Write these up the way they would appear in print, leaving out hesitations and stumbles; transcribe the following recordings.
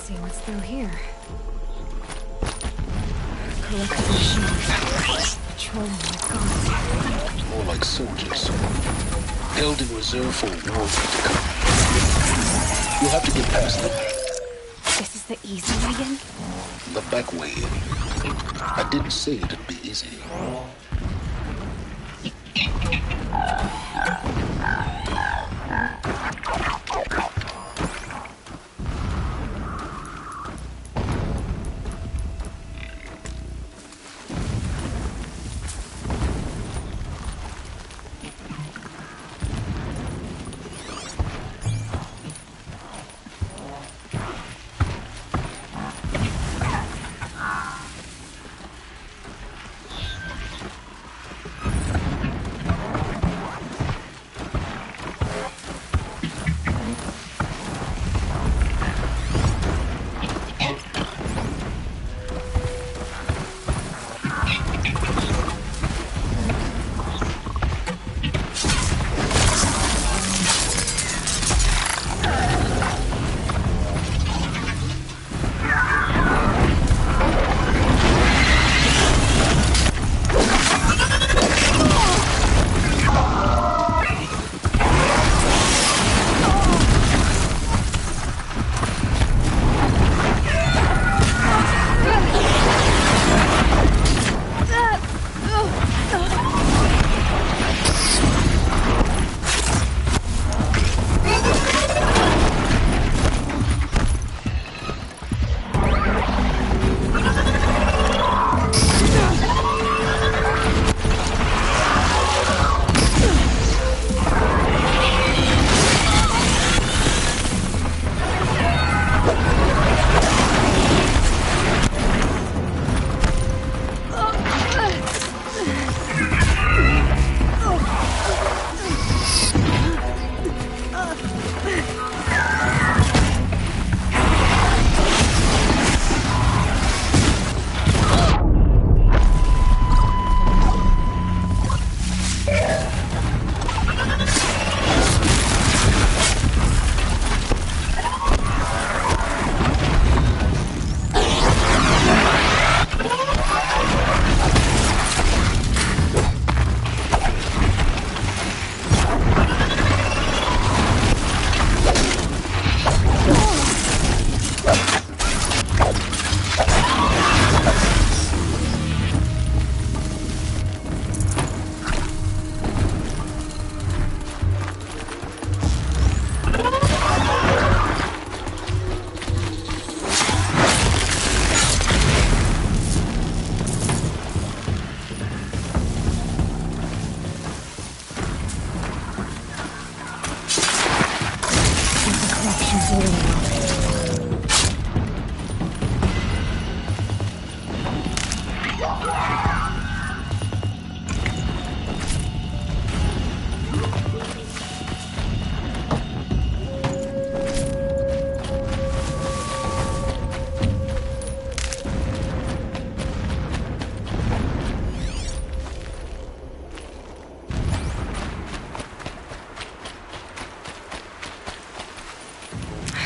see what's through here. Collectible machines. Patrolling like guards. More like soldiers. Held in reserve for a war to come. You'll have to get past them. This is the easy way in? The back way in. I didn't say it'd be easy.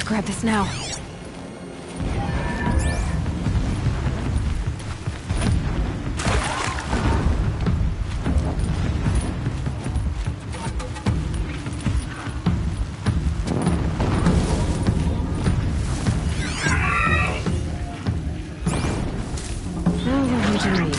Grab this now. Now what would you need?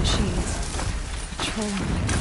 machines. Patrolling my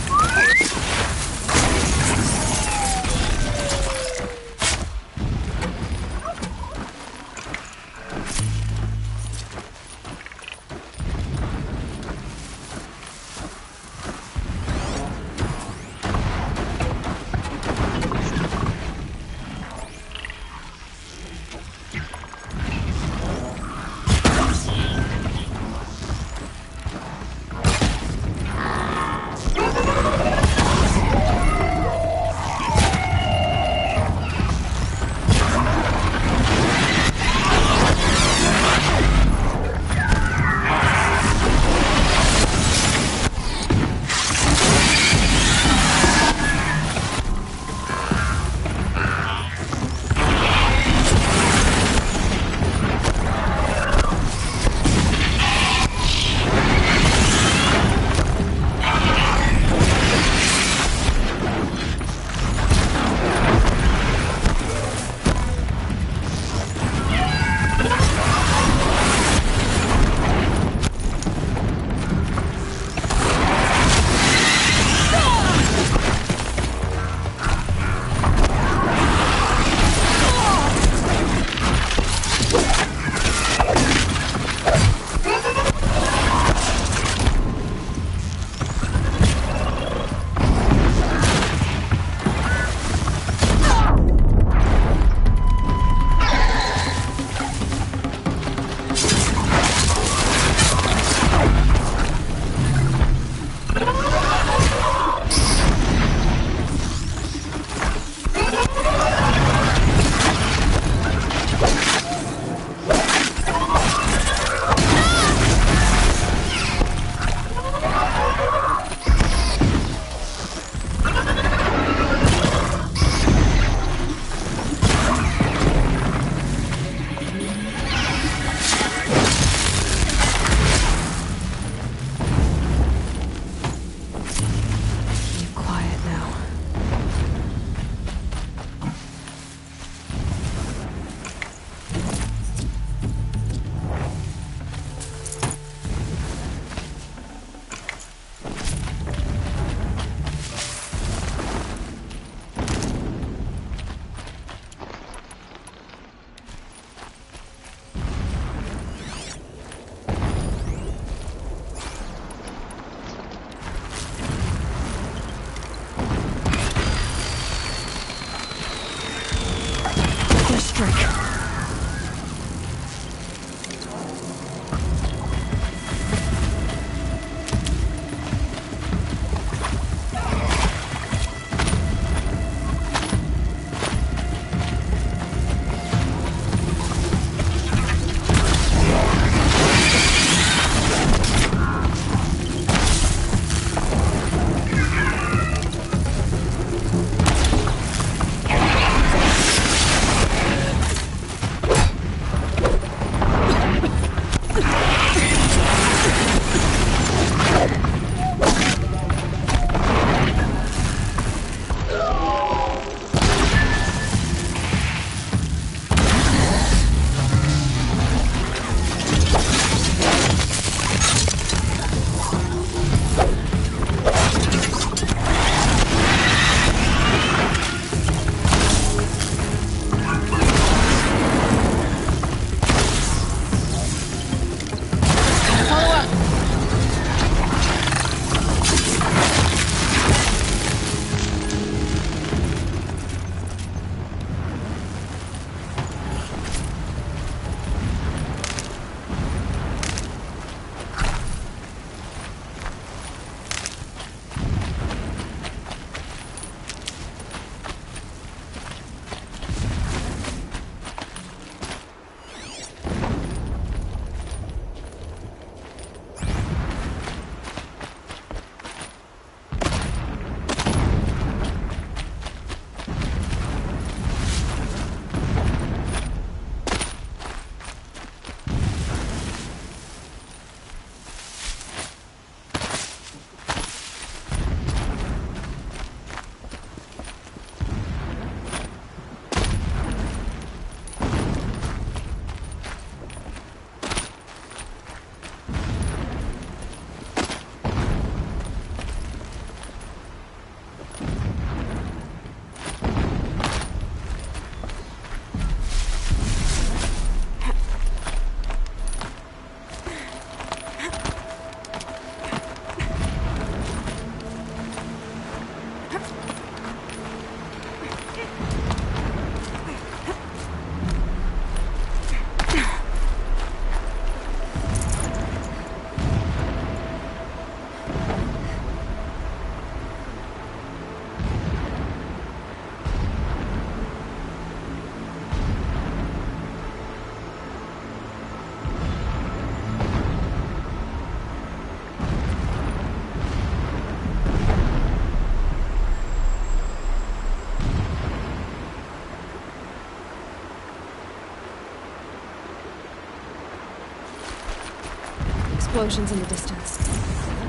explosions in the distance.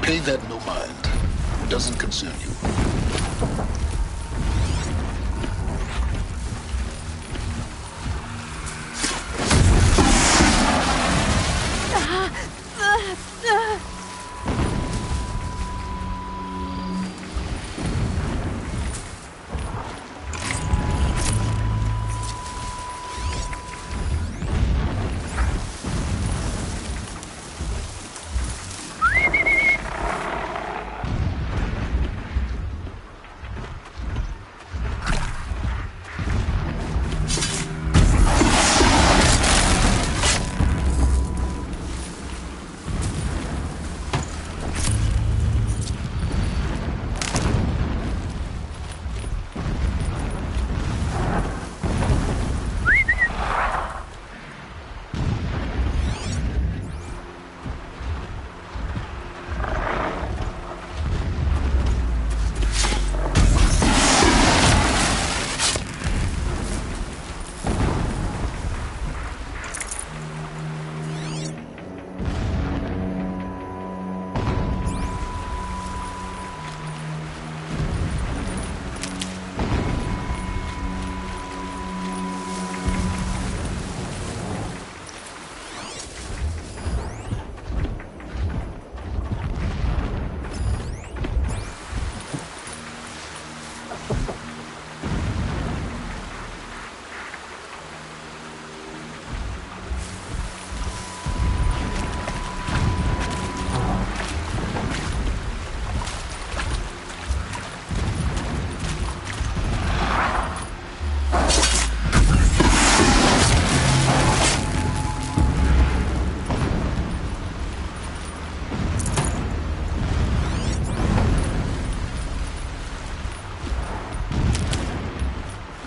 Pay that no mind. Doesn't concern you.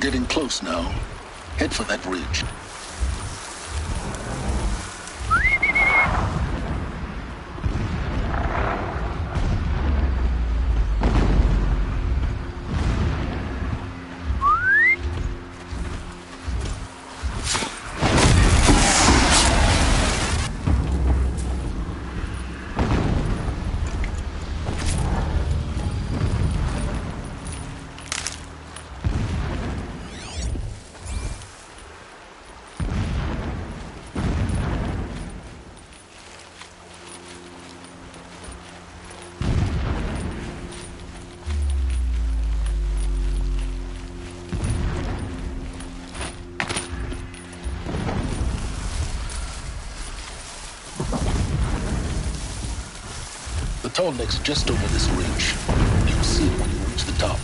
Getting close now. Head for that ridge. The tall neck's just over this ridge. You'll see it when you reach the top.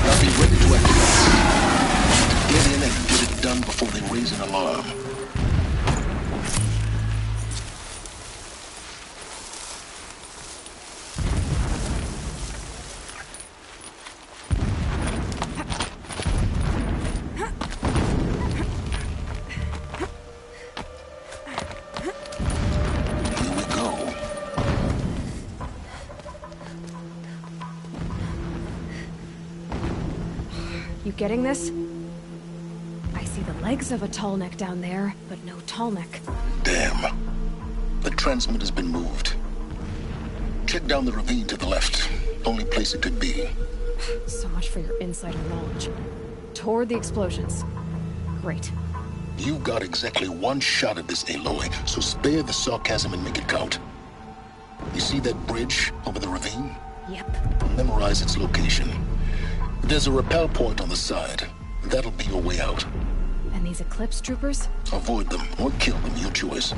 Now be ready to activate. Get in and get it done before they raise an alarm. You getting this? I see the legs of a tall neck down there, but no tall neck. Damn. The transmitter's been moved. Check down the ravine to the left. Only place it could be. So much for your insider knowledge. Toward the explosions. Great. You've got exactly one shot at this, Aloy, so spare the sarcasm and make it count. You see that bridge over the ravine? Yep. Memorize its location. There's a rappel point on the side. That'll be your way out. And these Eclipse troopers? Avoid them or kill them, your choice.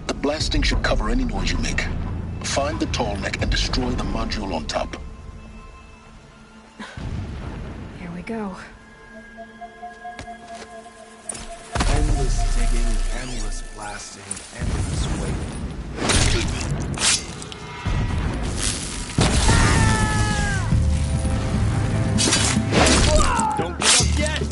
The blasting should cover any noise you make. Find the tall neck and destroy the module on top. Here we go. Endless digging, endless blasting, endless waiting. Don't give up yet!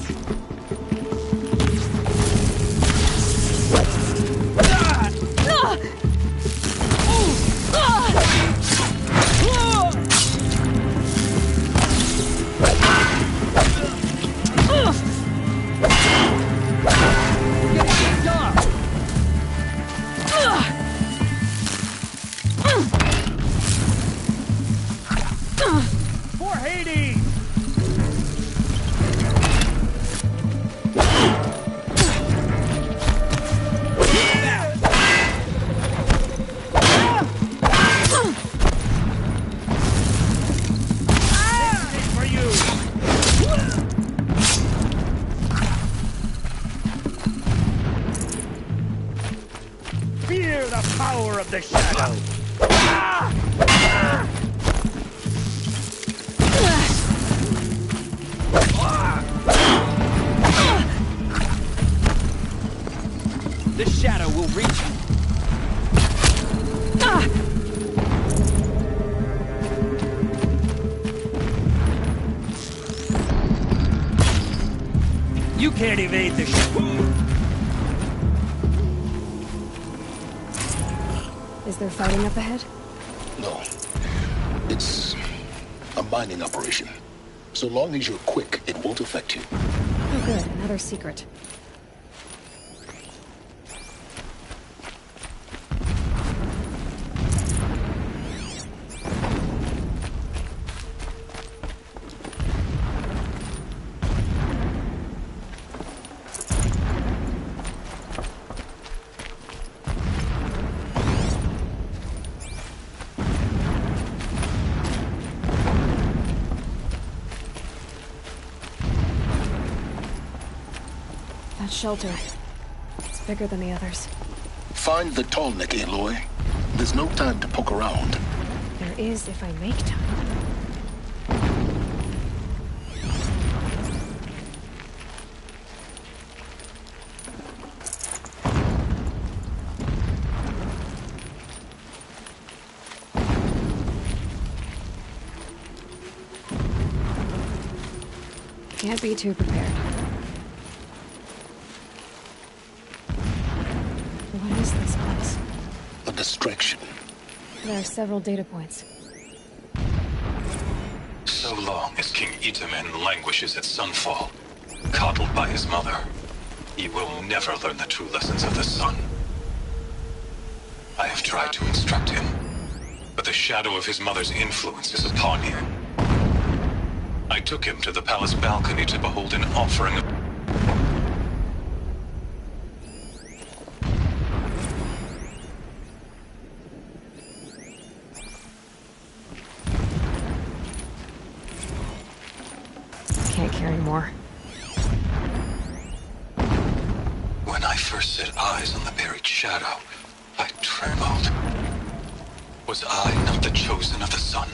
of the shadow! The shadow will reach you. You can't evade the Is there fighting up ahead? No. It's a mining operation. So long as you're quick, it won't affect you. Oh good, another secret. That shelter. It's bigger than the others. Find the Tallneck, Aloy. There's no time to poke around. There is if I make time. Can't be too prepared. What is this place? A distraction. There are several data points. So long as King Itamen languishes at Sunfall, coddled by his mother, he will never learn the true lessons of the sun. I have tried to instruct him, but the shadow of his mother's influence is upon him. I took him to the palace balcony to behold an offering of... Can't carry more. When I first set eyes on the buried shadow, I trembled. Was I not the chosen of the sun?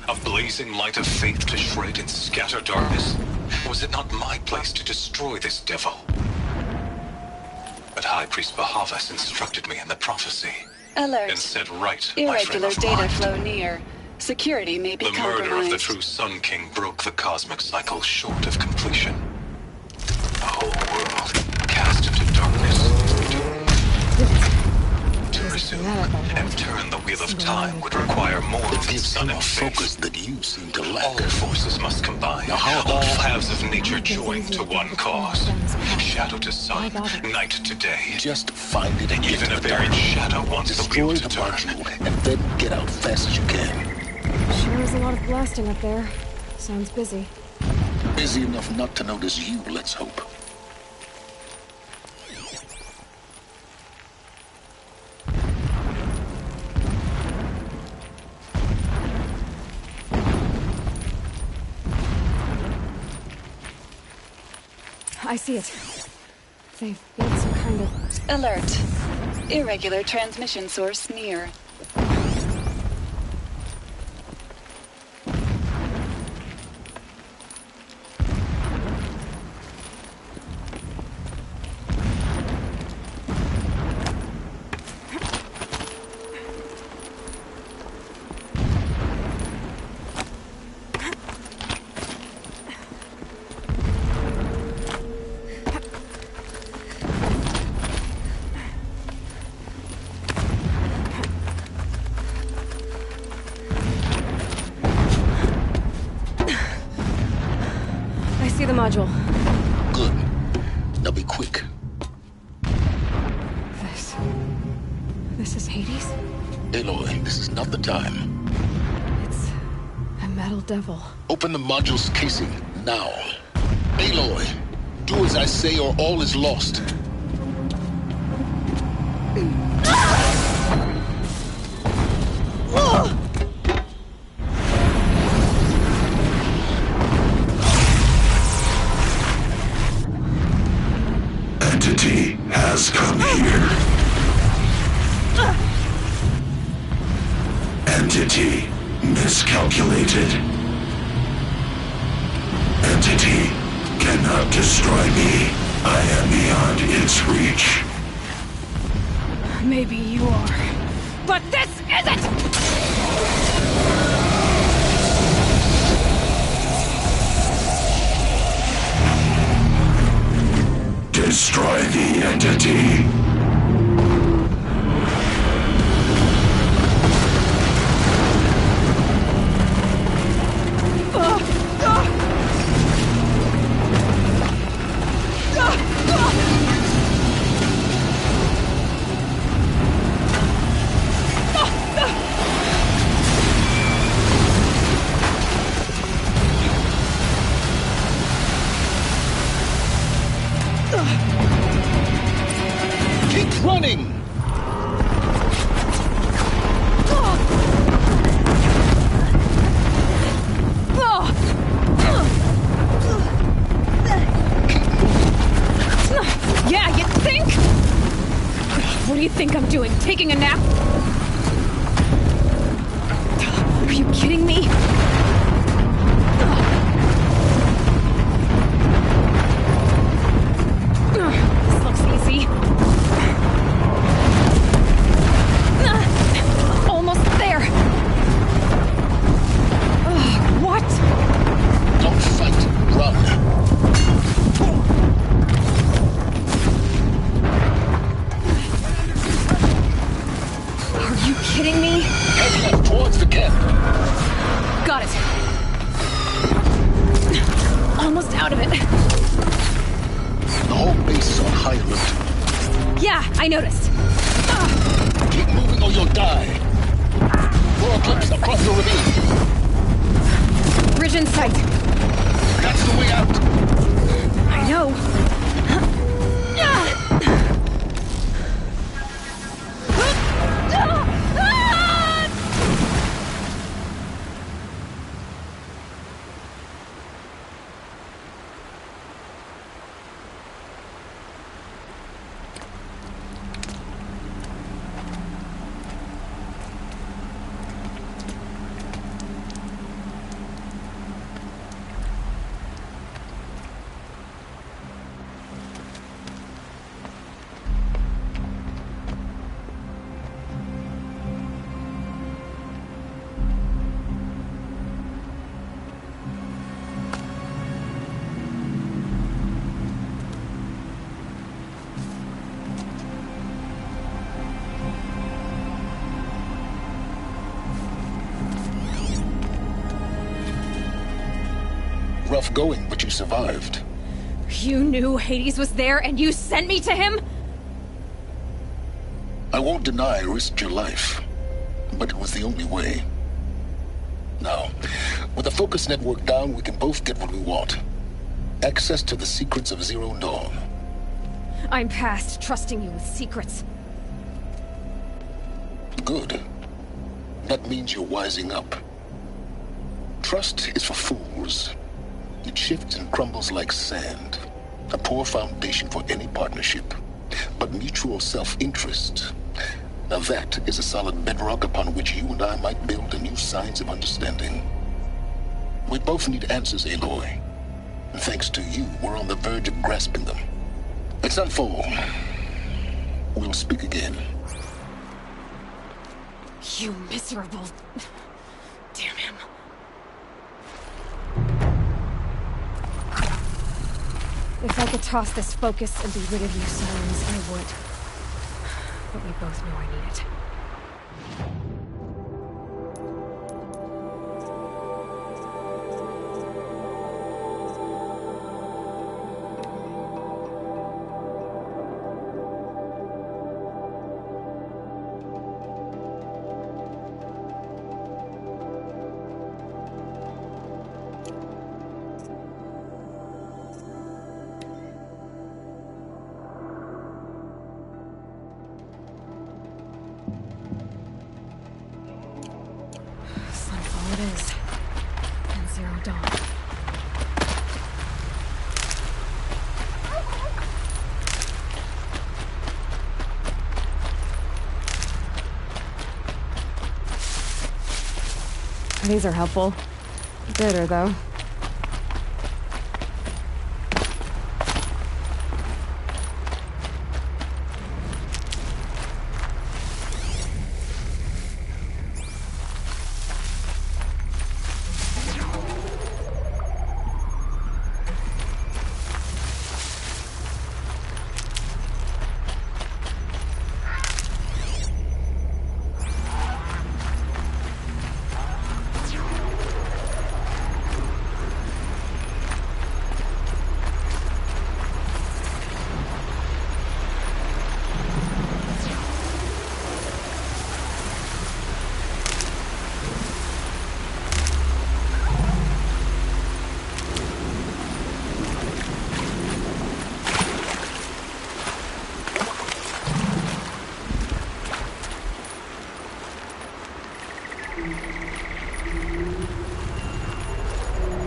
A blazing light of faith to shred and scatter darkness? Was it not my place to destroy this devil? But High Priest Bahavas instructed me in the prophecy. Alert. And set right my frame Irregular of data mind. flow near. Security may be The murder of the compromised. true Sun King broke the cosmic cycle short of completion. The whole world cast into darkness. To resume and turn the wheel of time would require more It than gives sun you a and faith. focus that you seem to All lack. forces must combine. Now how All about- halves of nature join to one cause. Shadow to sun, night to day. Just find it and get Even to a the buried top. shadow wants the Destroy wheel the to turn. module, and then get out fast as you can. Sure is a lot of blasting up there. Sounds busy. Busy enough not to notice you, let's hope. I see it. They've built some kind of... Alert. Irregular transmission source near. I see the module. Good. Now be quick. This is Hades? Aloy, this is not the time. It's a metal devil. Open the module's casing, now. Aloy, do as I say or all is lost. Entity has come here. Entity miscalculated. Entity cannot destroy me. I am beyond its reach. Maybe you are. But this isn't! Destroy the entity. Keep running! Yeah, you think? What do you think I'm doing? Taking a nap? Are you kidding me? This looks easy. Almost there. What? Don't fight, run. Are you kidding me? Head left towards the camp. Got it. Almost out of it. The whole base is on high alert. Yeah, I noticed. Keep moving or you'll die. Throw a glimpse across the ravine. Bridge in sight. That's the way out. I know. Rough going, but you survived. You knew Hades was there and you sent me to him? I won't deny I risked your life, but it was the only way. Now, with the focus network down, we can both get what we want. Access to the secrets of Zero Dawn. I'm past trusting you with secrets. Good. That means you're wising up. Trust is for fools. It shifts and crumbles like sand. A poor foundation for any partnership. But mutual self-interest, now that is a solid bedrock upon which you and I might build a new science of understanding. We both need answers, Aloy. And thanks to you, we're on the verge of grasping them. Let's unfold. We'll speak again. You miserable... Damn him. If I could toss this focus and be rid of your silence, I would. But we both know I need it. These are helpful. Bitter, though.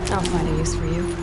I'll find a use for you.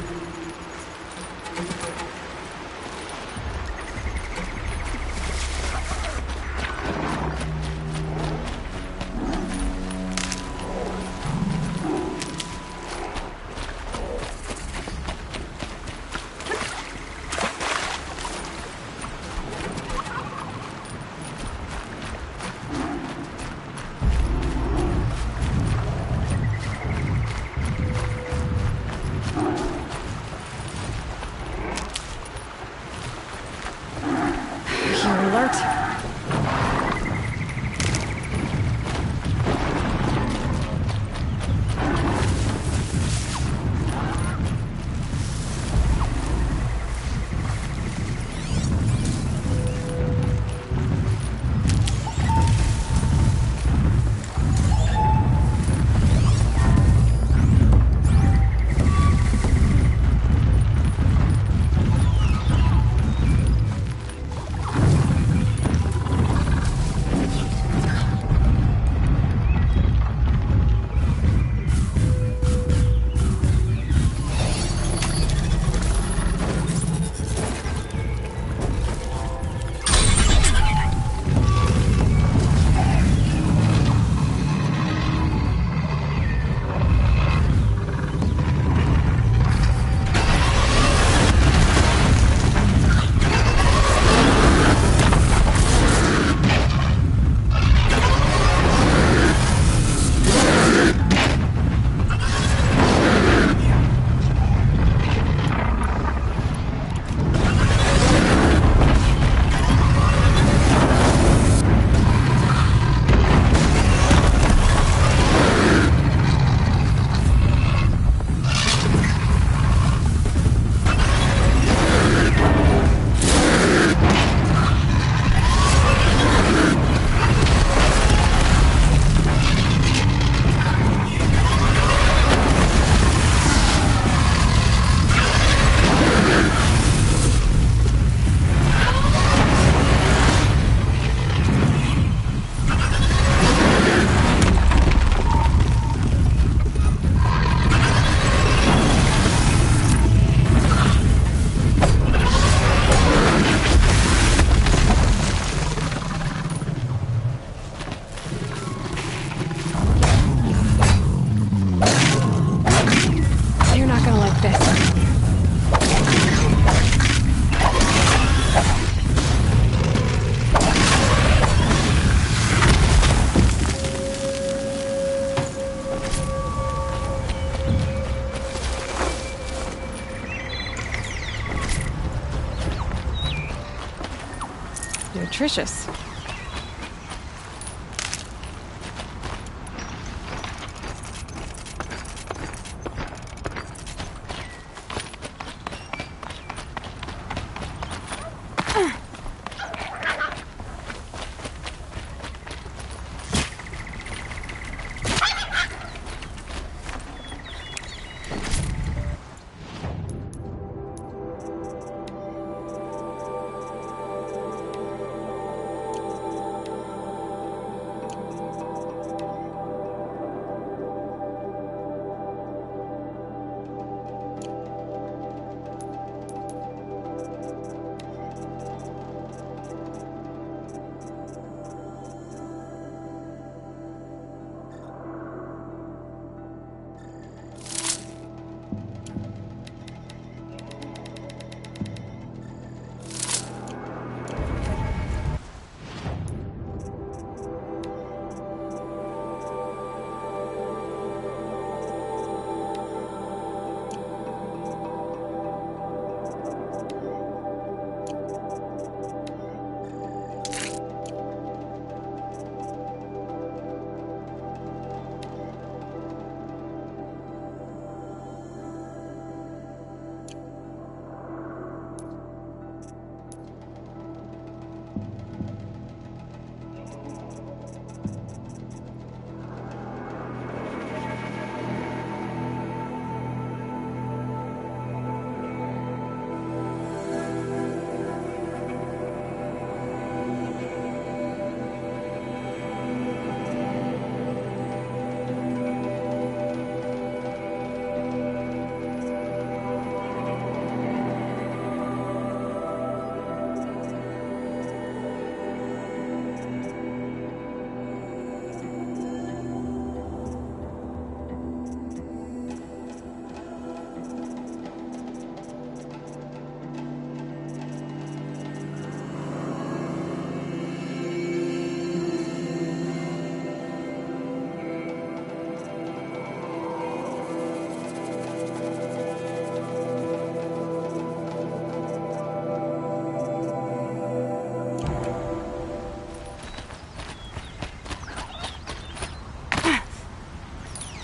Nutritious.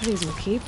These will keep.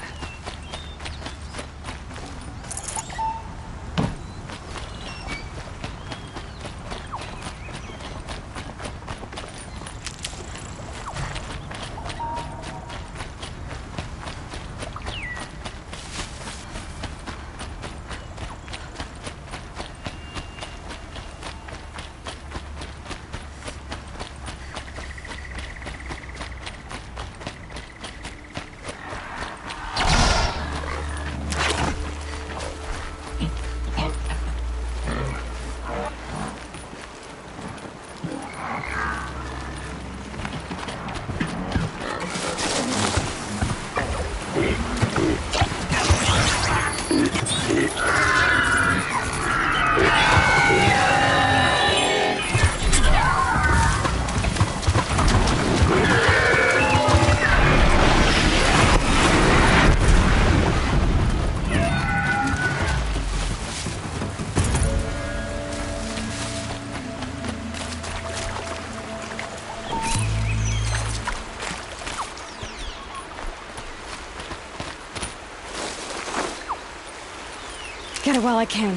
Get it while I can.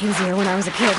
Easier when I was a kid.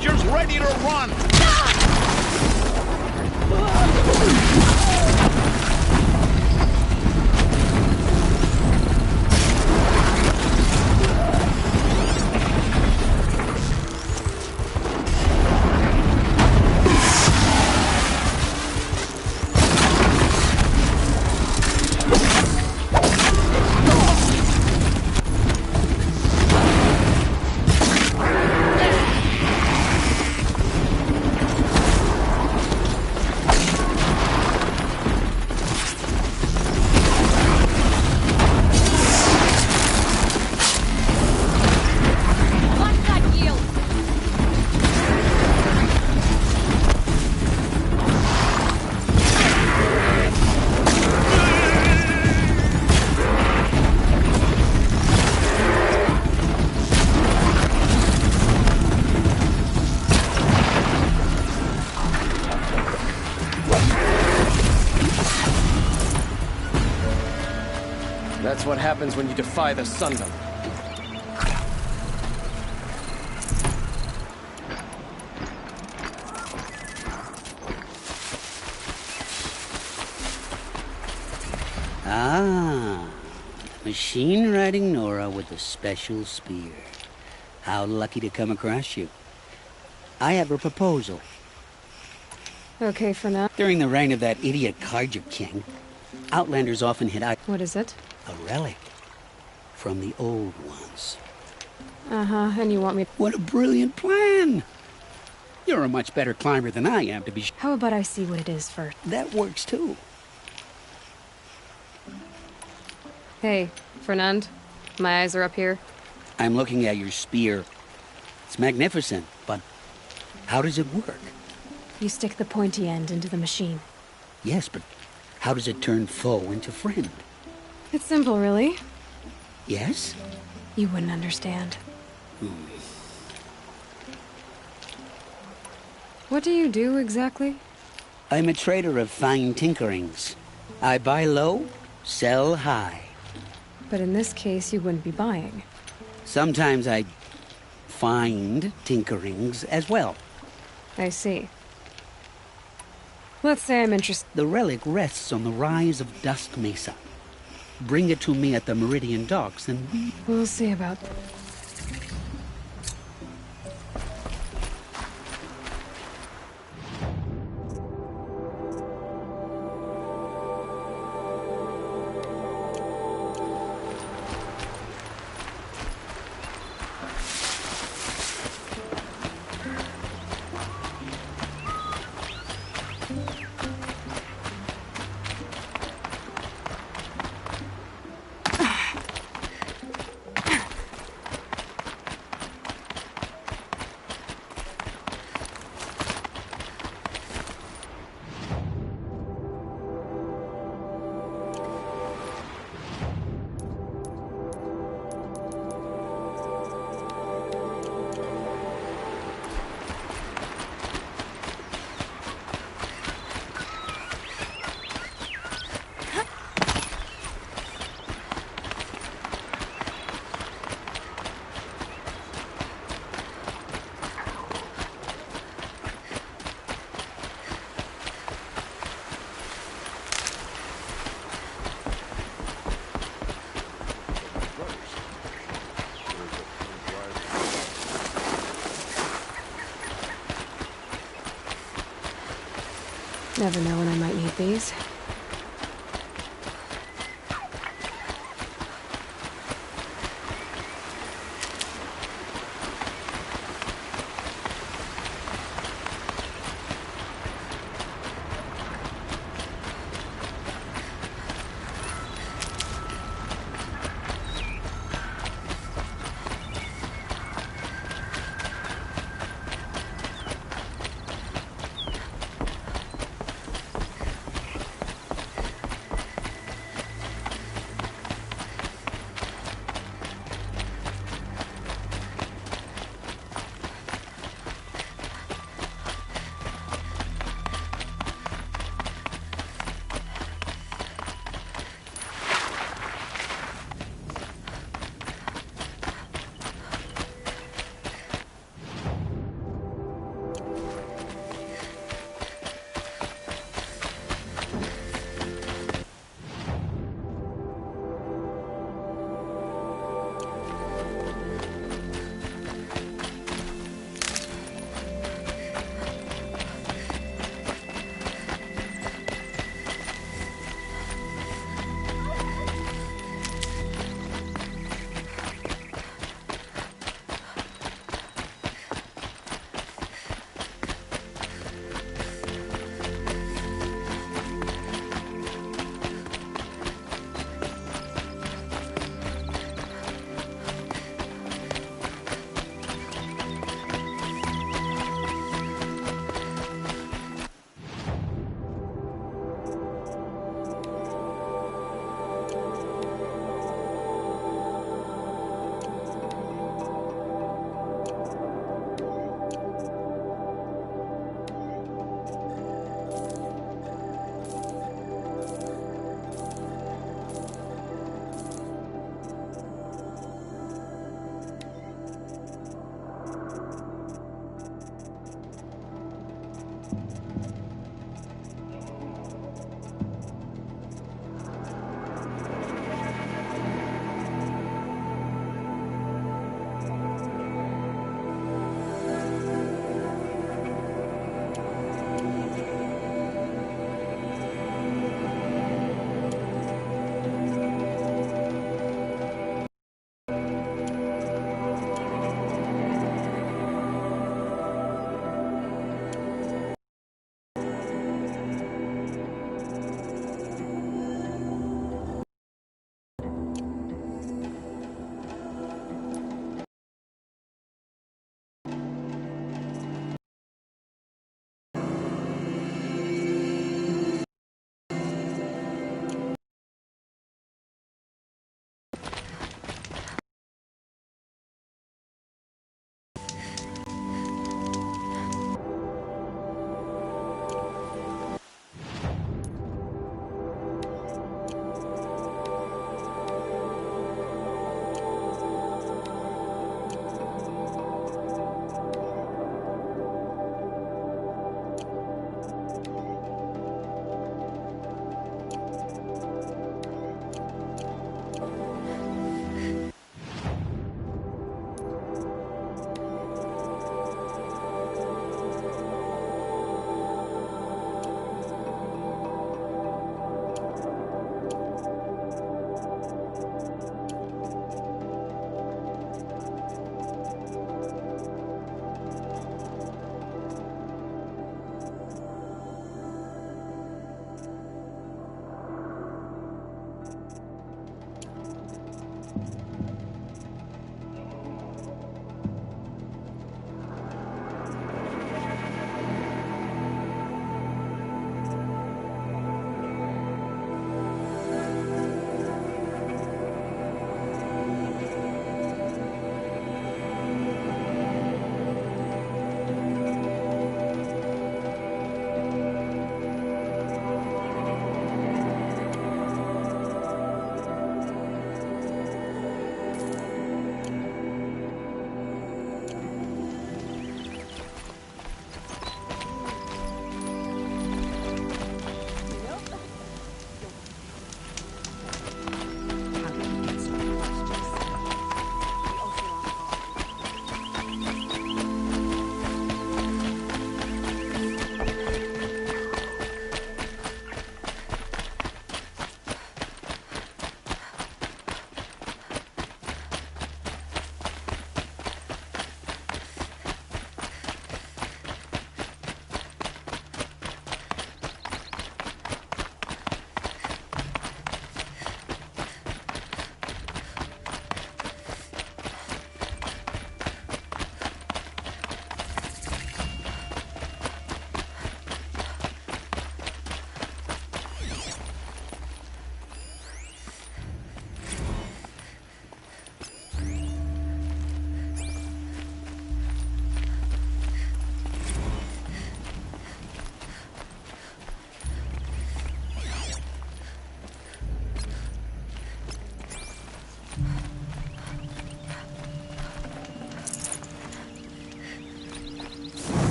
Chargers ready to run! That's what happens when you defy the Sundom. Ah, machine riding Nora with a special spear. How lucky to come across you. I have a proposal. Okay for now. During the reign of that idiot Carja King, Outlanders often hit out What is it? a relic from the old ones. Uh-huh, and you want me... What a brilliant plan! You're a much better climber than I am, to be How about I see what it is first? That works too. Hey, Fernand. My eyes are up here. I'm looking at your spear. It's magnificent, but how does it work? You stick the pointy end into the machine. Yes, but how does it turn foe into friend? It's simple, really. Yes? You wouldn't understand. What do you do, exactly? I'm a trader of fine tinkerings. I buy low, sell high. But in this case, you wouldn't be buying. Sometimes I find tinkerings as well. I see. Let's say I'm interested. The relic rests on the rise of Dusk Mesa. Bring it to me at the Meridian Docks and We'll see about... Never know when I might need these.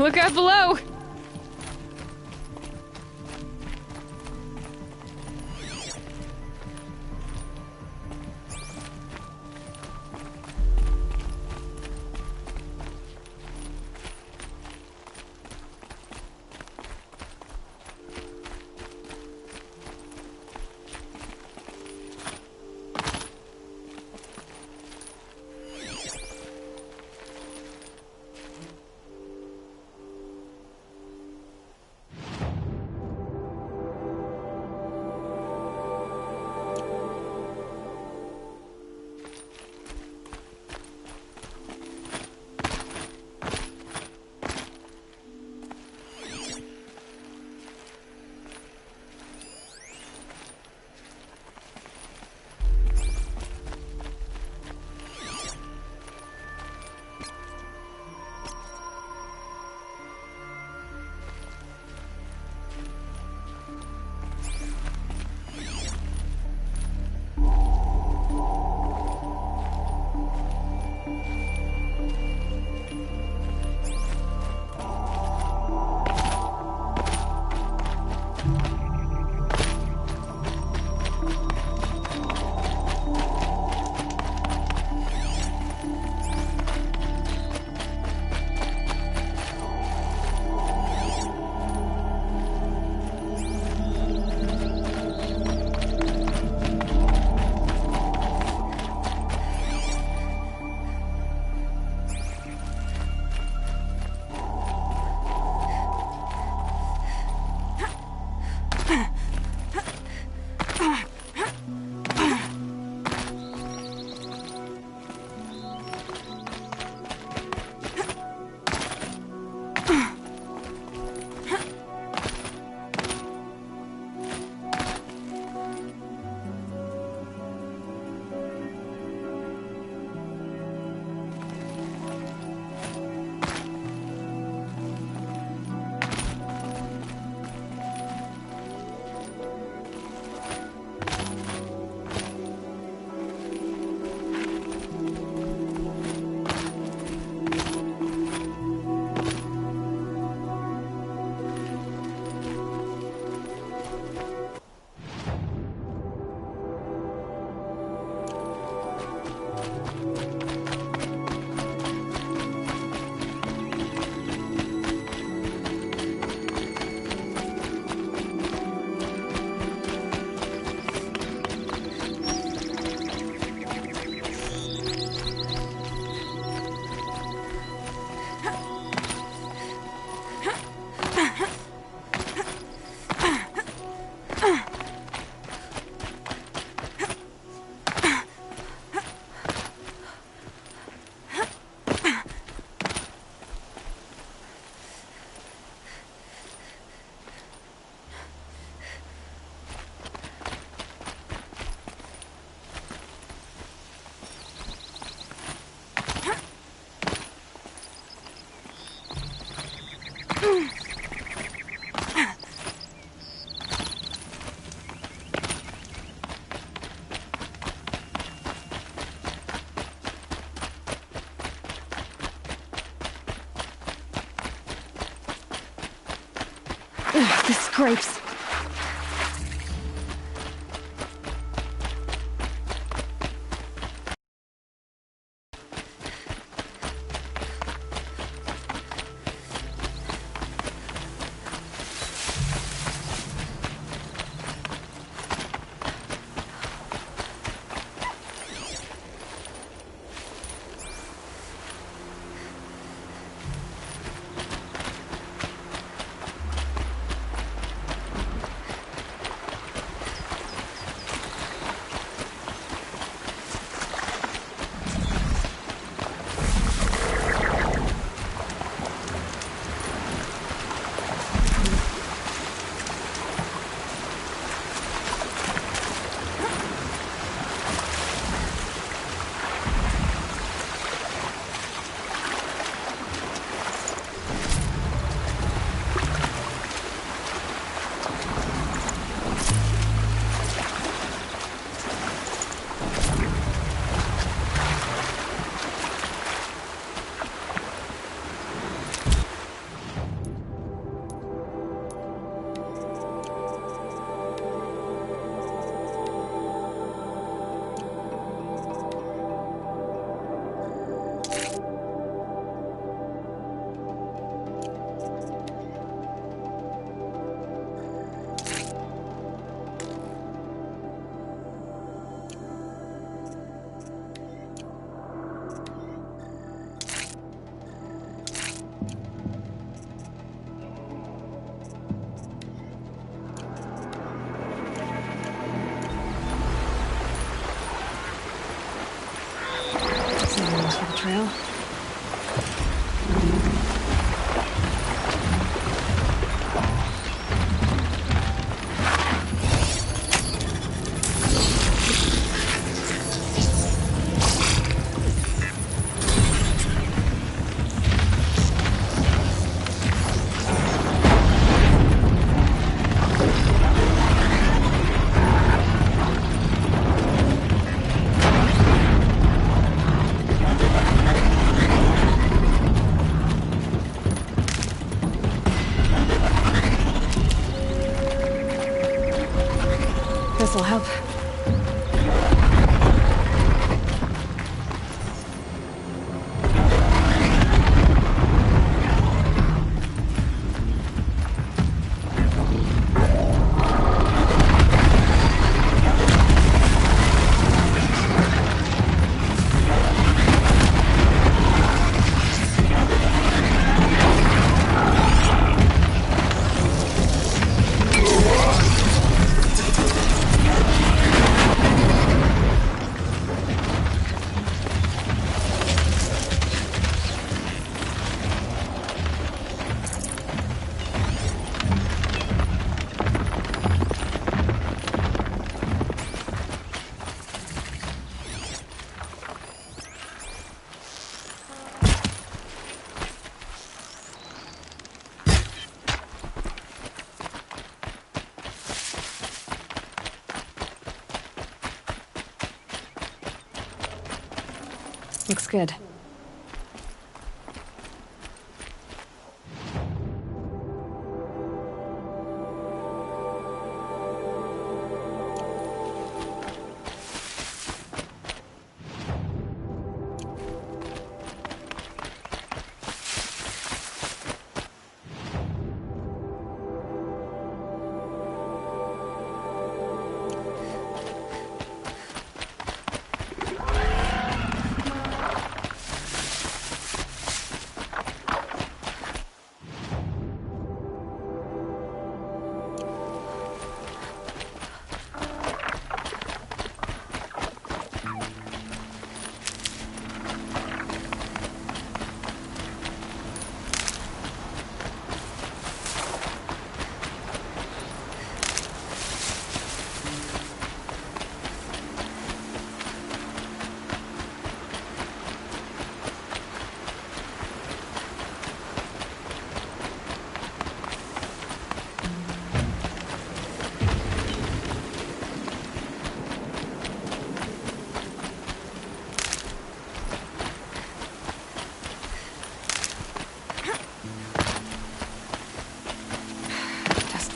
Look out below! Ugh, the scrapes. trail. This'll help. Looks good.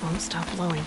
Won't stop blowing.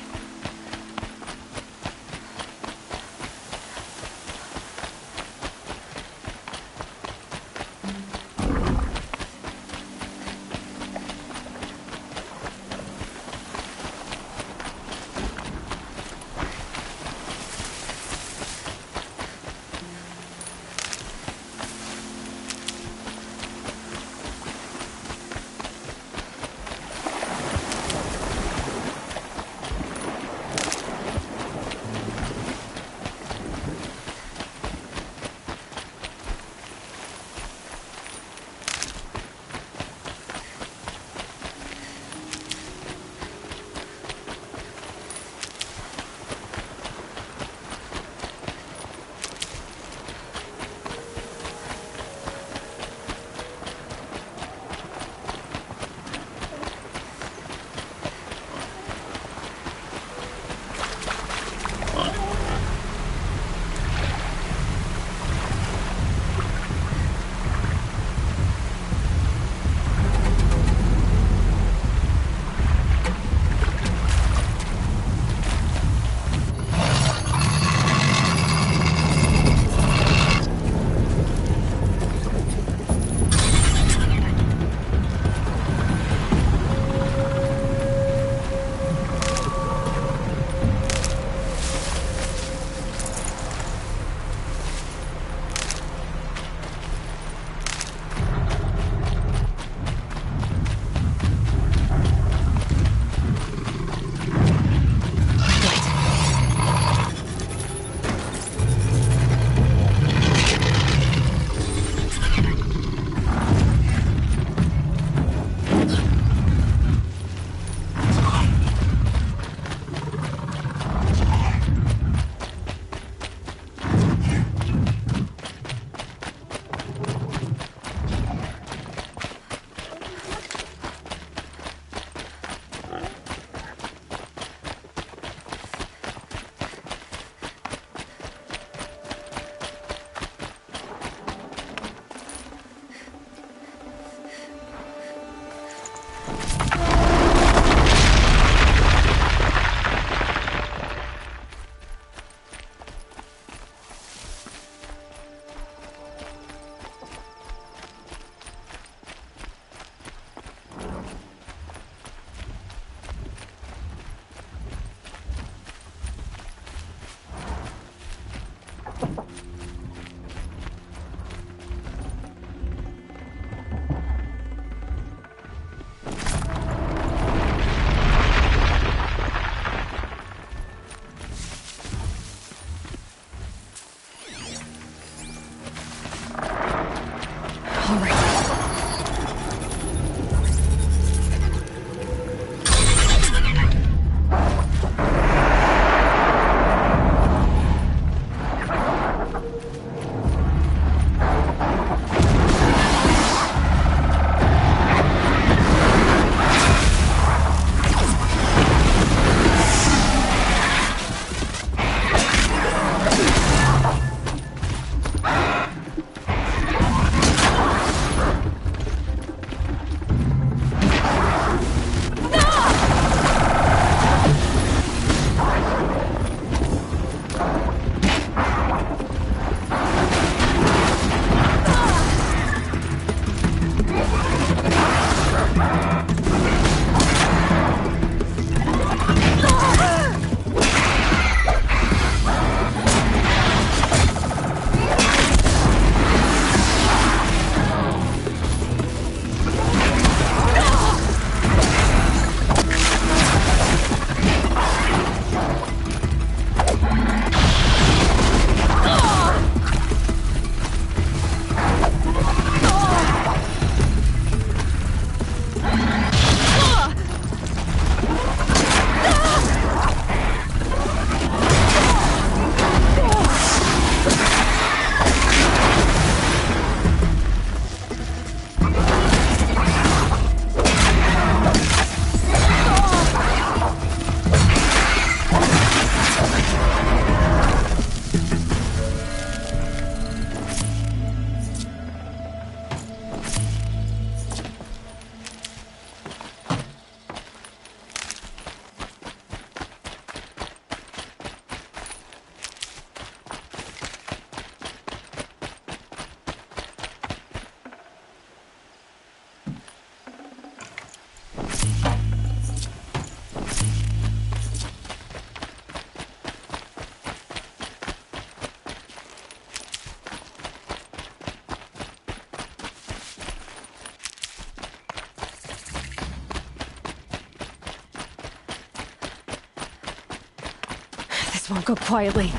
won't go quietly.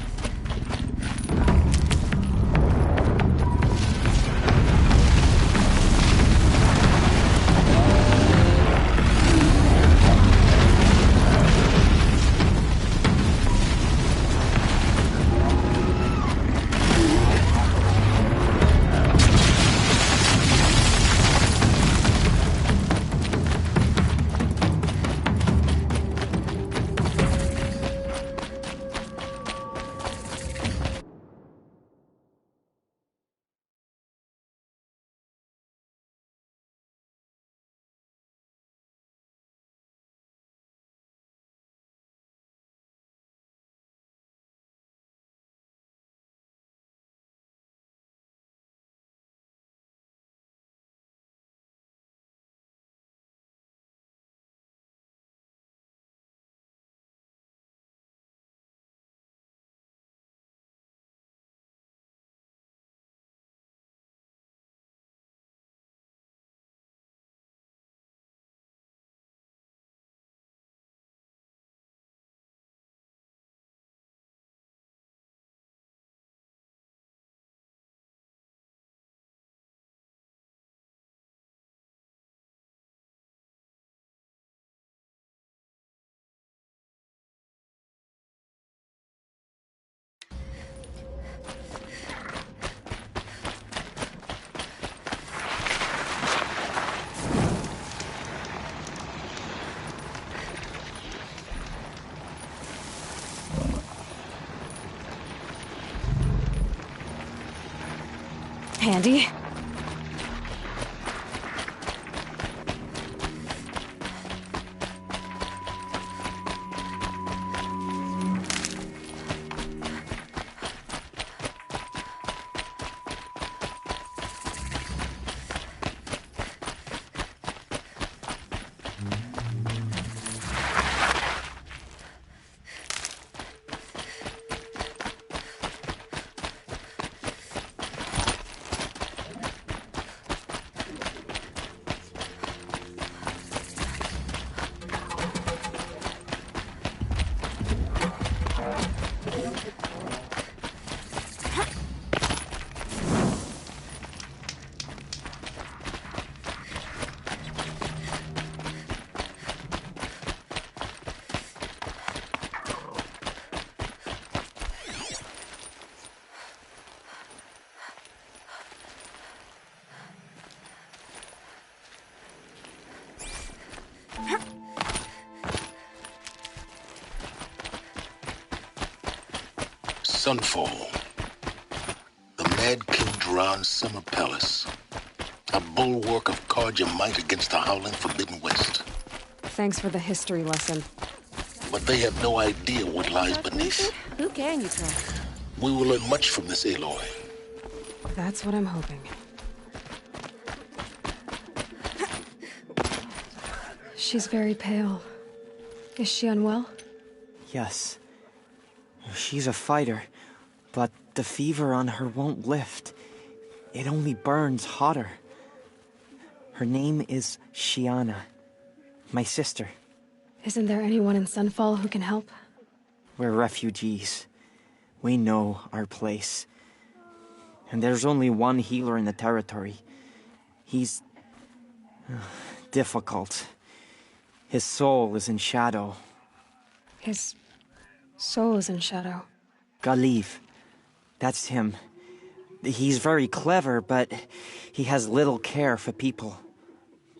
Handy. Sunfall. The Mad King Duran's summer palace. A bulwark of Carja might against the howling Forbidden West. Thanks for the history lesson. But they have no idea what lies beneath. Who can you trust? We will learn much from this Aloy. That's what I'm hoping. She's very pale. Is she unwell? Yes. She's a fighter, but the fever on her won't lift. It only burns hotter. Her name is Shiana, my sister. Isn't there anyone in Sunfall who can help? We're refugees. We know our place. And there's only one healer in the territory. He's difficult. His soul is in shadow. His soul is in shadow. Galiv. That's him. He's very clever, but he has little care for people.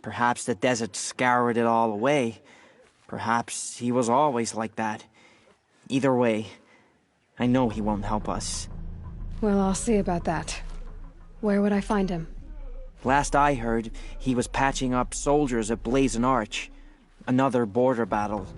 Perhaps the desert scoured it all away. Perhaps he was always like that. Either way, I know he won't help us. Well, I'll see about that. Where would I find him? Last I heard, he was patching up soldiers at Blazon Arch. Another border battle.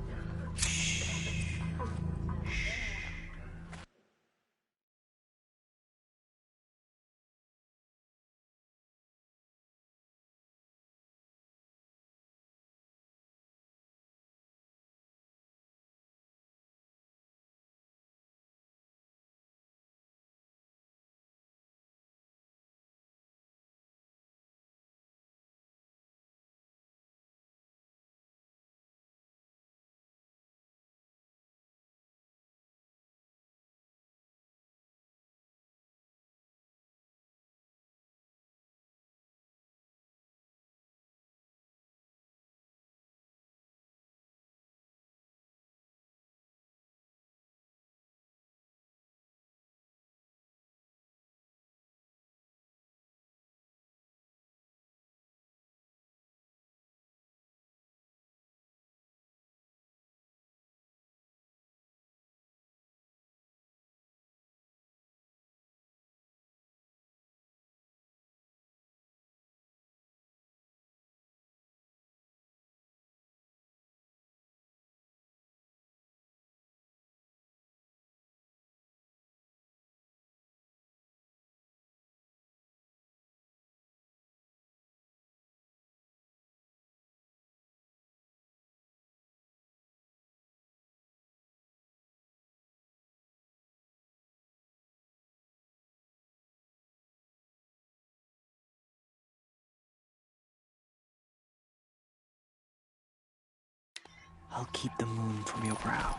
I'll keep the moon from your brow.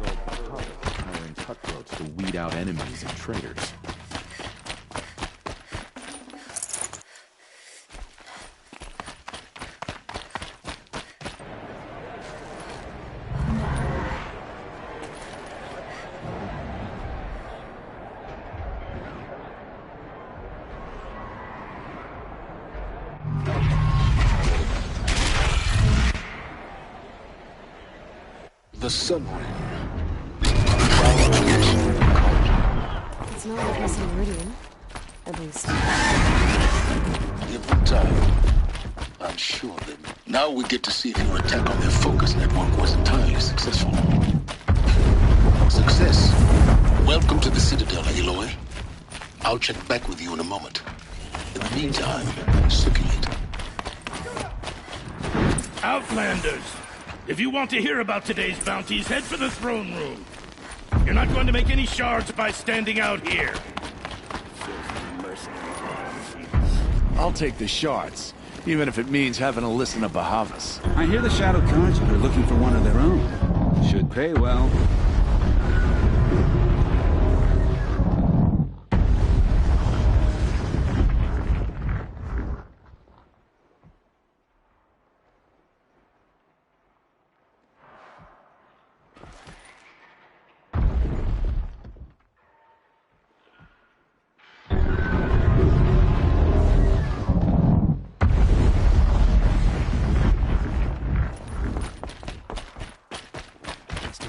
Hiring cutthroats to weed out enemies and traitors. The Sun Ring. It's not like missing Meridian. At least. Every time. I'm sure that now we get to see if your attack on their focus network was entirely successful. Success. Welcome to the Citadel, Aloy. I'll check back with you in a moment. In the meantime, circulate. Outlanders! If you want to hear about today's bounties, head for the throne room. You're not going to make any shards by standing out here. I'll take the shards, even if it means having to listen to Bahavas. I hear the Shadow Conjure are looking for one of their own. Should pay well.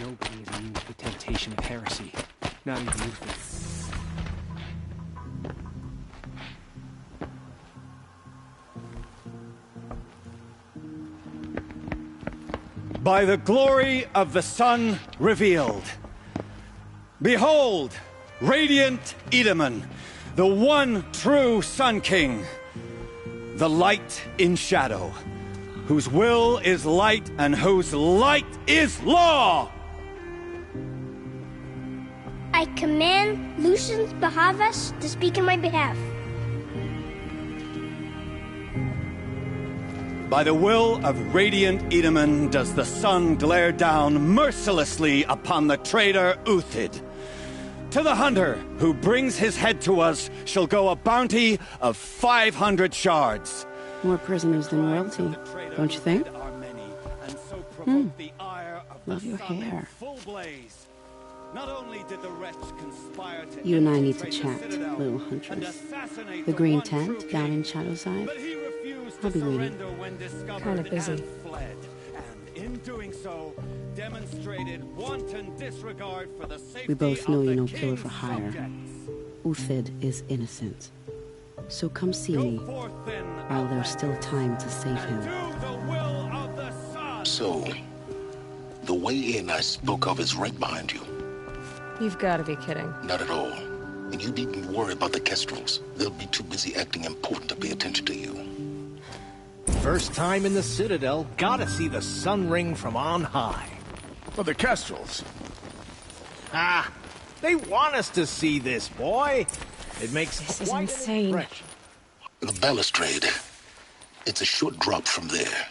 Nobody is immune to the temptation of heresy. Not even Luther. By the glory of the sun revealed. Behold, radiant Edaman, the one true Sun King, the light in shadow, whose will is light and whose light is law! I command Lucius Bahavas to speak in my behalf. By the will of radiant Edaman does the sun glare down mercilessly upon the traitor Uthid. To the hunter who brings his head to us shall go a bounty of 500 shards. More prisoners than royalty, don't you think? Love your hair. Not only did the wretch conspire to You and I need to chat, little huntress. The green tent down in Shadowside. I'll be waiting. Kind of busy. And in doing so, demonstrated wanton disregard for the safety We both know of you're the no killer king's for hire. subjects. Uthid is innocent. So come see me while there's still time to save him. So, the way in I spoke of is right behind you. You've got to be kidding. Not at all. And you needn't worry about the Kestrels. They'll be too busy acting important to pay attention to you. First time in the Citadel, gotta see the Sun Ring from on high. For the Kestrels. Ah, they want us to see this, boy. It makes This is quite an insane. impression. The balustrade. It's a short drop from there.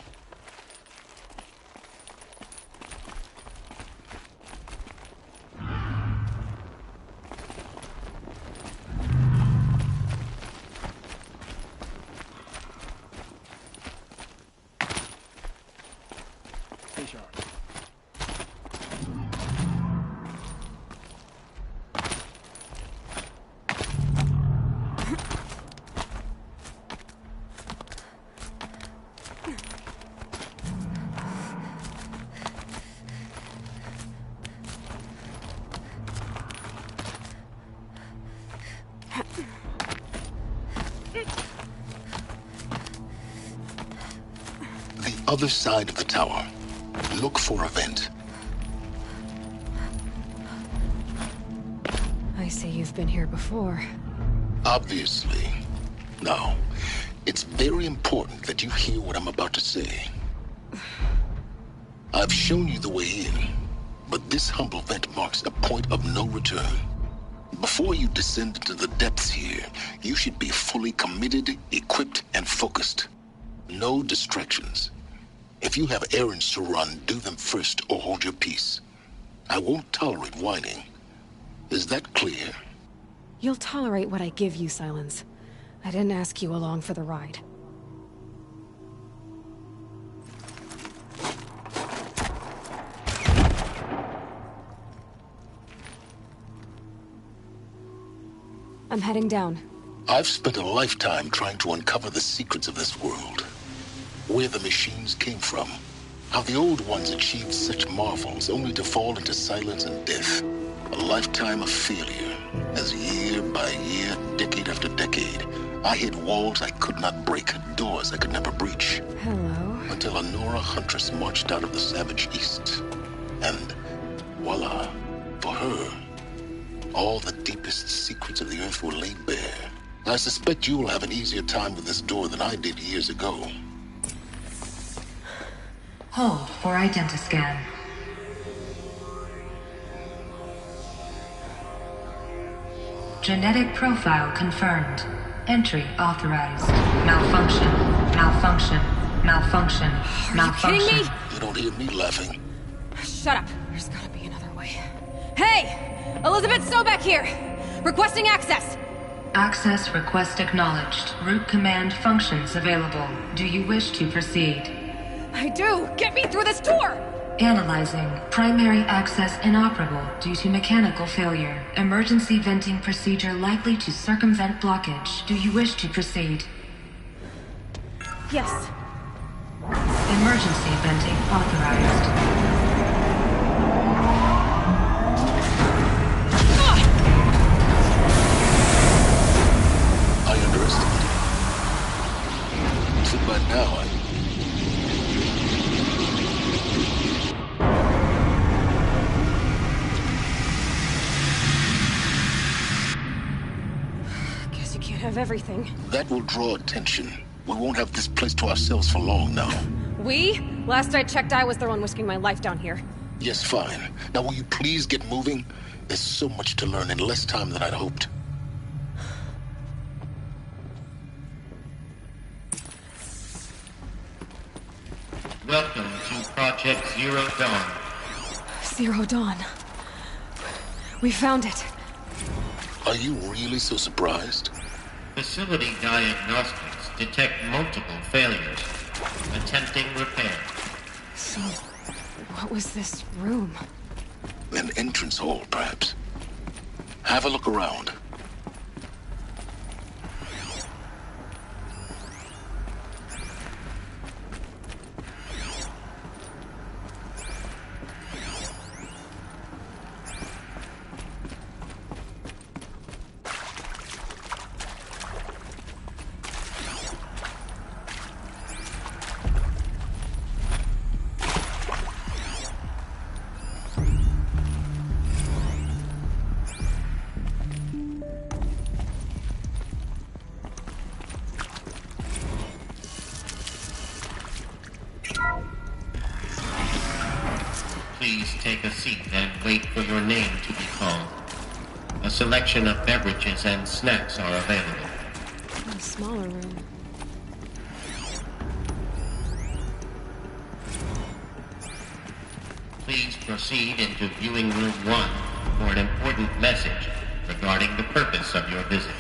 Other side of the tower. Look for a vent. I see you've been here before. Obviously. Now, it's very important that you hear what I'm about to say. I've shown you the way in, but this humble vent marks a point of no return. Before you descend into the depths here, you should be fully committed, equipped, and focused. No distractions. If you have errands to run, do them first or hold your peace. I won't tolerate whining. Is that clear? You'll tolerate what I give you, Silence. I didn't ask you along for the ride. I'm heading down. I've spent a lifetime trying to uncover the secrets of this world. Where the machines came from. How the old ones achieved such marvels only to fall into silence and death. A lifetime of failure, as year by year, decade after decade, I hit walls I could not break, doors I could never breach. Hello. Until a Nora huntress marched out of the savage east. And voila, for her, all the deepest secrets of the earth were laid bare. I suspect you will have an easier time with this door than I did years ago. Hold for identiscan. Genetic profile confirmed. Entry authorized. Malfunction. Malfunction. Malfunction. Malfunction. Are you kidding me? You don't hear me laughing. Shut up. There's gotta be another way. Hey! Elizabeth Sobek here! Requesting access! Access request acknowledged. Root command functions available. Do you wish to proceed? I do! Get me through this door! Analyzing. Primary access inoperable due to mechanical failure. Emergency venting procedure likely to circumvent blockage. Do you wish to proceed? Yes. Emergency venting authorized. I underestimated. So by now, Guess you can't have everything. that will draw attention. We won't have this place to ourselves for long now. We? Last I checked, I was the one risking my life down here. Yes, fine. Now will you please get moving? There's so much to learn in less time than I'd hoped. Welcome to Project Zero Dawn. Zero Dawn. We found it. Are you really so surprised? Facility diagnostics detect multiple failures. Attempting repair. So, what was this room? An entrance hall, perhaps. Have a look around. Please take a seat and wait for your name to be called. A selection of beverages and snacks are available. A smaller room. Please proceed into viewing room 1 for an important message regarding the purpose of your visit.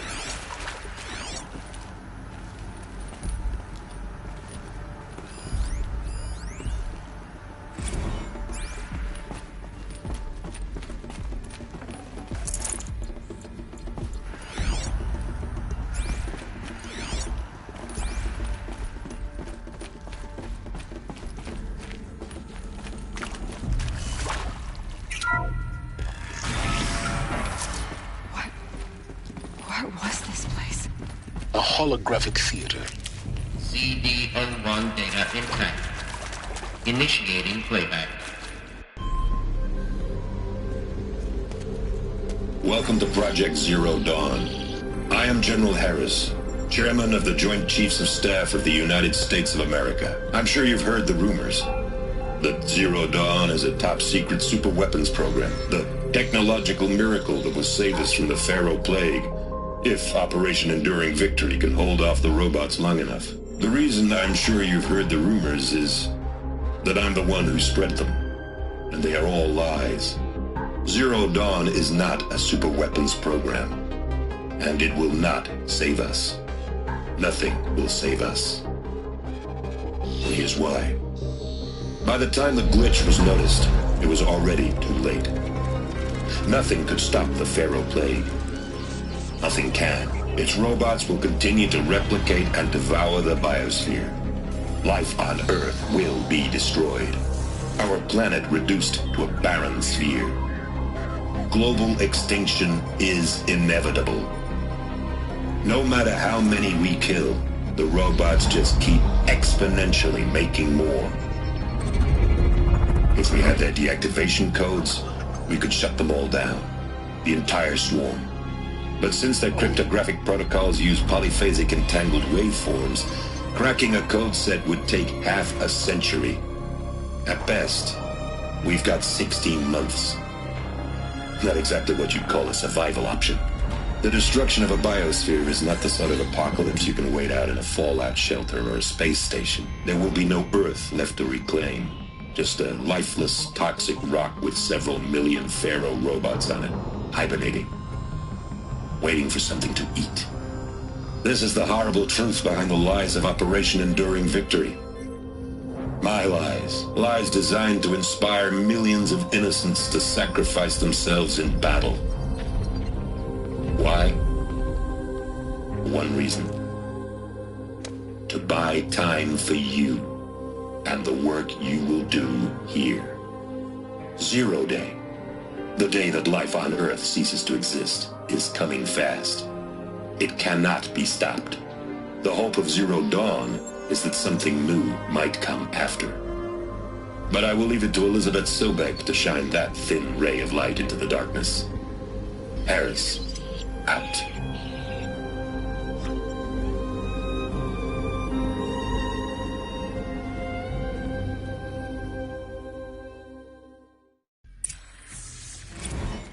What was this place? A holographic theater. CD01 data intact. Initiating playback. Welcome to Project Zero Dawn. I am General Harris. Chairman of the Joint Chiefs of Staff of the United States of America. I'm sure you've heard the rumors that Zero Dawn is a top-secret super-weapons program, the technological miracle that will save us from the Pharaoh Plague, if Operation Enduring Victory can hold off the robots long enough. The reason I'm sure you've heard the rumors is that I'm the one who spread them, and they are all lies. Zero Dawn is not a super-weapons program, and it will not save us. Nothing will save us. Here's why. By the time the glitch was noticed, it was already too late. Nothing could stop the Pharaoh Plague. Nothing can. Its robots will continue to replicate and devour the biosphere. Life on Earth will be destroyed. Our planet reduced to a barren sphere. Global extinction is inevitable. No matter how many we kill, the robots just keep exponentially making more. If we had their deactivation codes, we could shut them all down. The entire swarm. But since their cryptographic protocols use polyphasic entangled waveforms, cracking a code set would take half a century. At best, we've got 16 months. Not exactly what you'd call a survival option. The destruction of a biosphere is not the sort of apocalypse you can wait out in a fallout shelter or a space station. There will be no Earth left to reclaim. Just a lifeless, toxic rock with several million Pharaoh robots on it, hibernating, waiting for something to eat. This is the horrible truth behind the lies of Operation Enduring Victory. My lies. Lies designed to inspire millions of innocents to sacrifice themselves in battle. Why? One reason. To buy time for you and the work you will do here. Zero Day, the day that life on Earth ceases to exist, is coming fast. It cannot be stopped. The hope of Zero Dawn is that something new might come after. But I will leave it to Elizabeth Sobek to shine that thin ray of light into the darkness. Harris, out.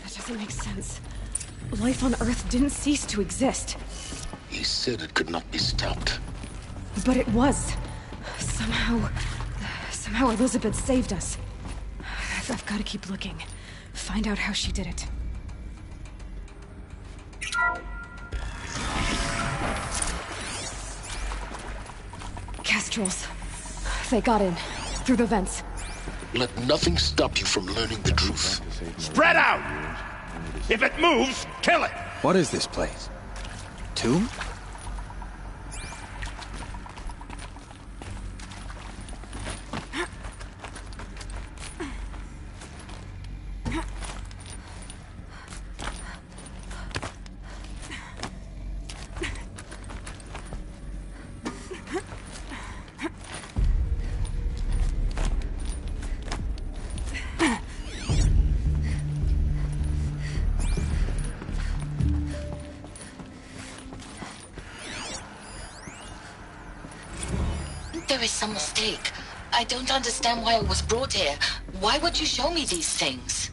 That doesn't make sense. Life on Earth didn't cease to exist. He said it could not be stopped. But it was. Somehow Elizabeth saved us. I've got to keep looking. Find out how she did it. Kestrels. They got in. Through the vents. Let nothing stop you from learning the truth. Spread out! If it moves, kill it! What is this place? Tomb? There is some mistake. I don't understand why I was brought here. Why would you show me these things?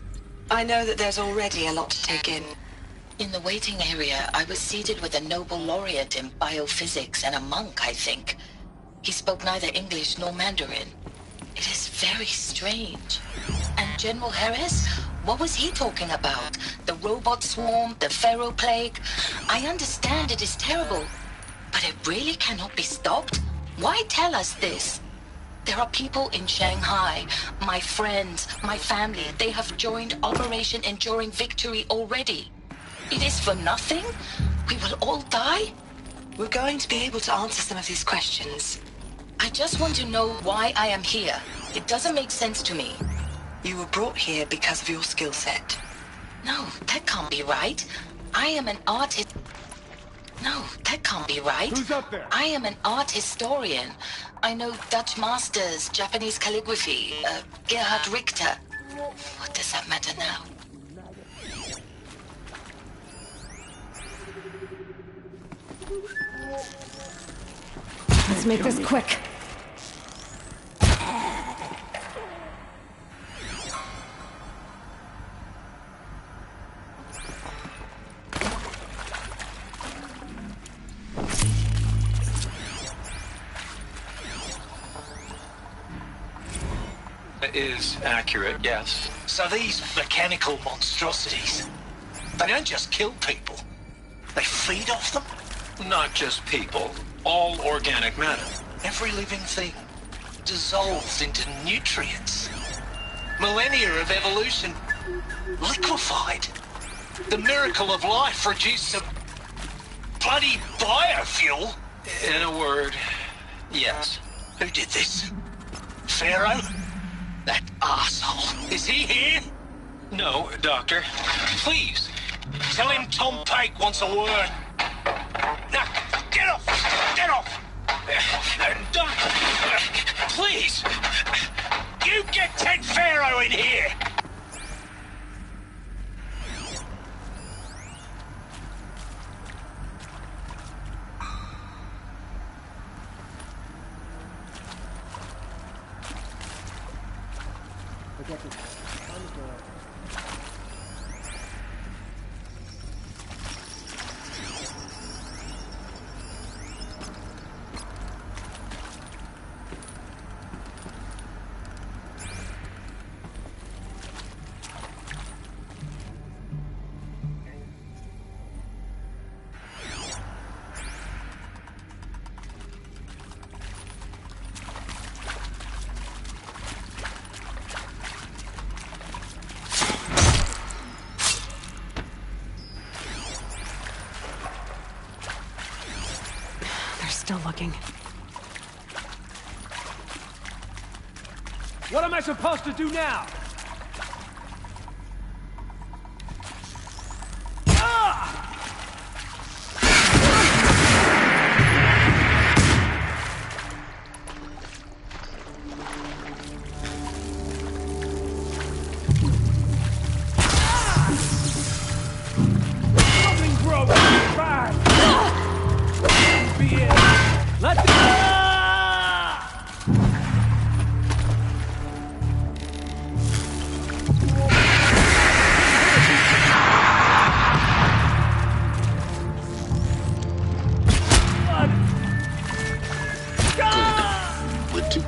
I know that there's already a lot to take in. In the waiting area, I was seated with a Nobel laureate in biophysics and a monk, I think. He spoke neither English nor Mandarin. It is very strange. And General Harris? What was he talking about? The robot swarm? The Pharaoh Plague? I understand it is terrible, but it really cannot be stopped? Why tell us this? There are people in Shanghai, my friends, my family. They have joined Operation Enduring Victory already. It is for nothing? We will all die? We're going to be able to answer some of these questions. I just want to know why I am here. It doesn't make sense to me. You were brought here because of your skill set. No, that can't be right. I am an artist. No, that can't be right. Who's up there? I am an art historian. I know Dutch masters, Japanese calligraphy, Gerhard Richter. What does that matter now? Let's make this quick. Is accurate, yes. So these mechanical monstrosities, they don't just kill people, they feed off them? Not just people, all organic matter. Every living thing dissolves into nutrients. Millennia of evolution liquefied. The miracle of life reduced some bloody biofuel. In a word, yes. Who did this? Pharaoh? That arsehole. Is he here? No, Doctor. Please, tell him Tom Pike wants a word. Now, get off! Get off! Doctor, please! You get Ted Pharaoh in here! Still looking. What am I supposed to do now?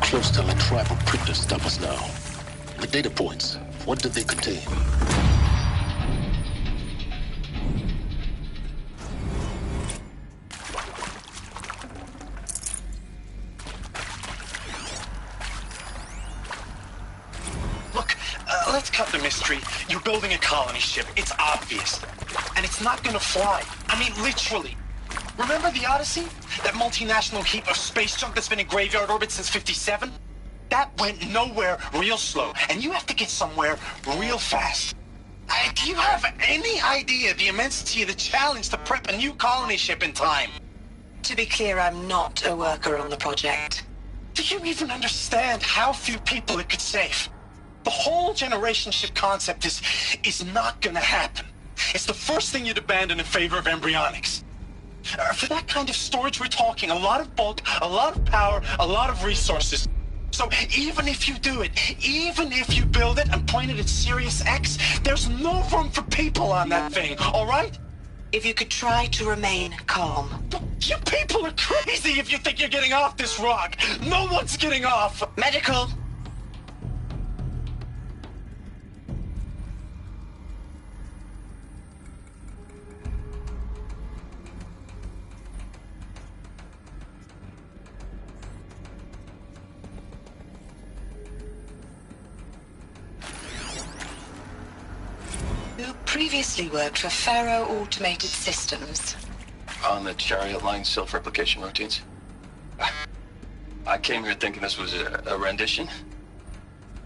Close to let tribal crypto stop us now. The data points, what did they contain? Look, let's cut the mystery. You're building a colony ship. It's obvious. And it's not gonna fly. I mean, literally. Remember the Odyssey? That multinational heap of space junk that's been in graveyard orbit since '57? That went nowhere real slow, and you have to get somewhere real fast. Do you have any idea the immensity of the challenge to prep a new colony ship in time? To be clear, I'm not a worker on the project. Do you even understand how few people it could save? The whole generation ship concept is not gonna happen. It's the first thing you'd abandon in favor of embryonics. For that kind of storage, we're talking a lot of bulk, a lot of power, a lot of resources. So even if you do it, even if you build it and point it at Sirius X, there's no room for people on that thing, all right? If you could try to remain calm. You people are crazy if you think you're getting off this rock. No one's getting off. Medical. You previously worked for Pharaoh Automated Systems. On the Chariot Line self-replication routines. I came here thinking this was a rendition.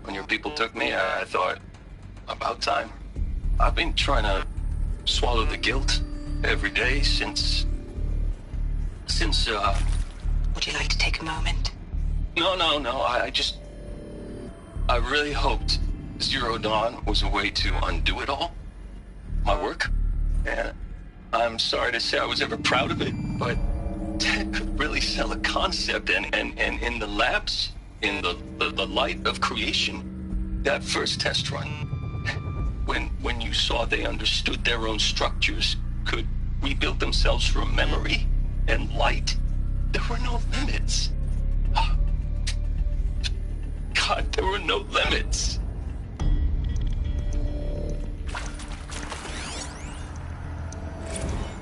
When your people took me, I thought, about time. I've been trying to swallow the guilt every day since... Would you like to take a moment? No. I really hoped Zero Dawn was a way to undo it all. My work. And I'm sorry to say I was ever proud of it. But Ted could really sell a concept, and in the labs, in the light of creation, that first test run, when you saw they understood their own structures, could rebuild themselves from memory and light, there were no limits. God, there were no limits.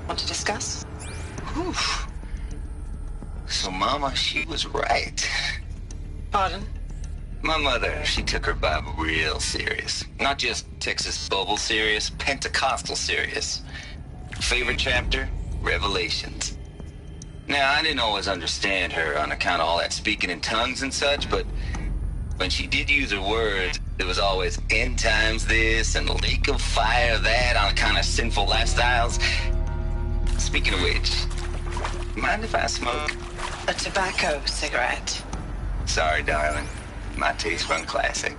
Want to discuss? Oof. So Mama, she was right. Pardon? My mother, she took her Bible real serious. Not just Texas Bible serious, Pentecostal serious. Favorite chapter? Revelations. Now, I didn't always understand her on account of all that speaking in tongues and such, but when she did use her words, it was always end times this and lake of fire that on account of sinful lifestyles. Speaking of which, mind if I smoke? A tobacco cigarette. Sorry, darling. My taste run classic.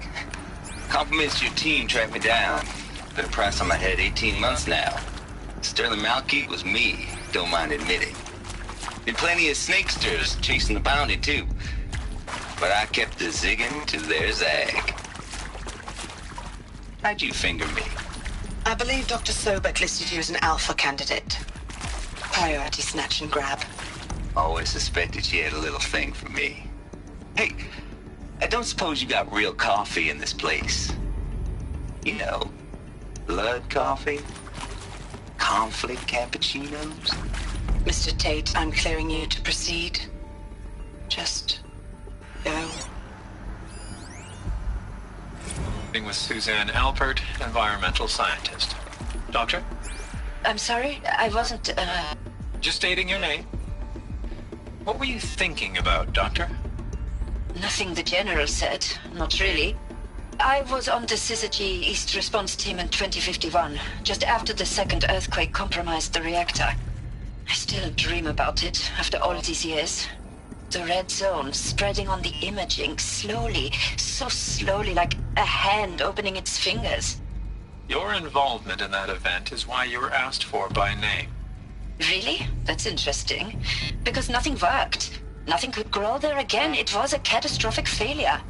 Compliments to your team tracked me down. Been a price on my head 18 months now. Sterling Malkeet was me, don't mind admitting. Been plenty of snakesters chasing the bounty, too. But I kept the zigging to their zag. How'd you finger me? I believe Dr. Sobek listed you as an alpha candidate. Priority snatch and grab. Always suspected she had a little thing for me. Hey, I don't suppose you got real coffee in this place. You know, blood coffee? Conflict cappuccinos? Mr. Tate, I'm clearing you to proceed. Just go. With Suzanne Alpert, environmental scientist. Doctor? I'm sorry, I wasn't, Just stating your name. What were you thinking about, Doctor? Nothing the General said, not really. I was on the Syzygy East Response Team in 2051, just after the second earthquake compromised the reactor. I still dream about it, after all these years. The red zone spreading on the imaging, slowly, so slowly, like a hand opening its fingers. Your involvement in that event is why you were asked for by name. Really? That's interesting. Because nothing worked. Nothing could grow there again. It was a catastrophic failure.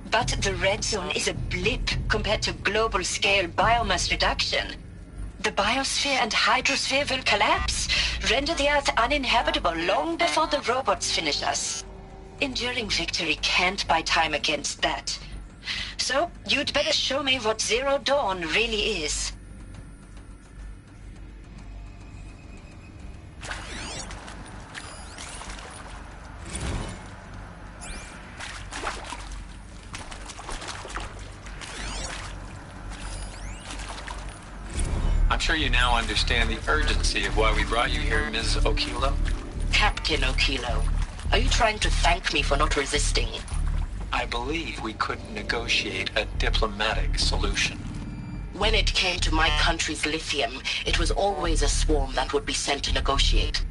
But the red zone is a blip compared to global-scale biomass reduction. The biosphere and hydrosphere will collapse, render the Earth uninhabitable long before the robots finish us. Enduring victory can't buy time against that. So, you'd better show me what Zero Dawn really is. I'm sure you now understand the urgency of why we brought you here, Ms. Okilo. Captain Okilo, are you trying to thank me for not resisting? I believe we couldn't negotiate a diplomatic solution. When it came to my country's lithium, it was always a swarm that would be sent to negotiate.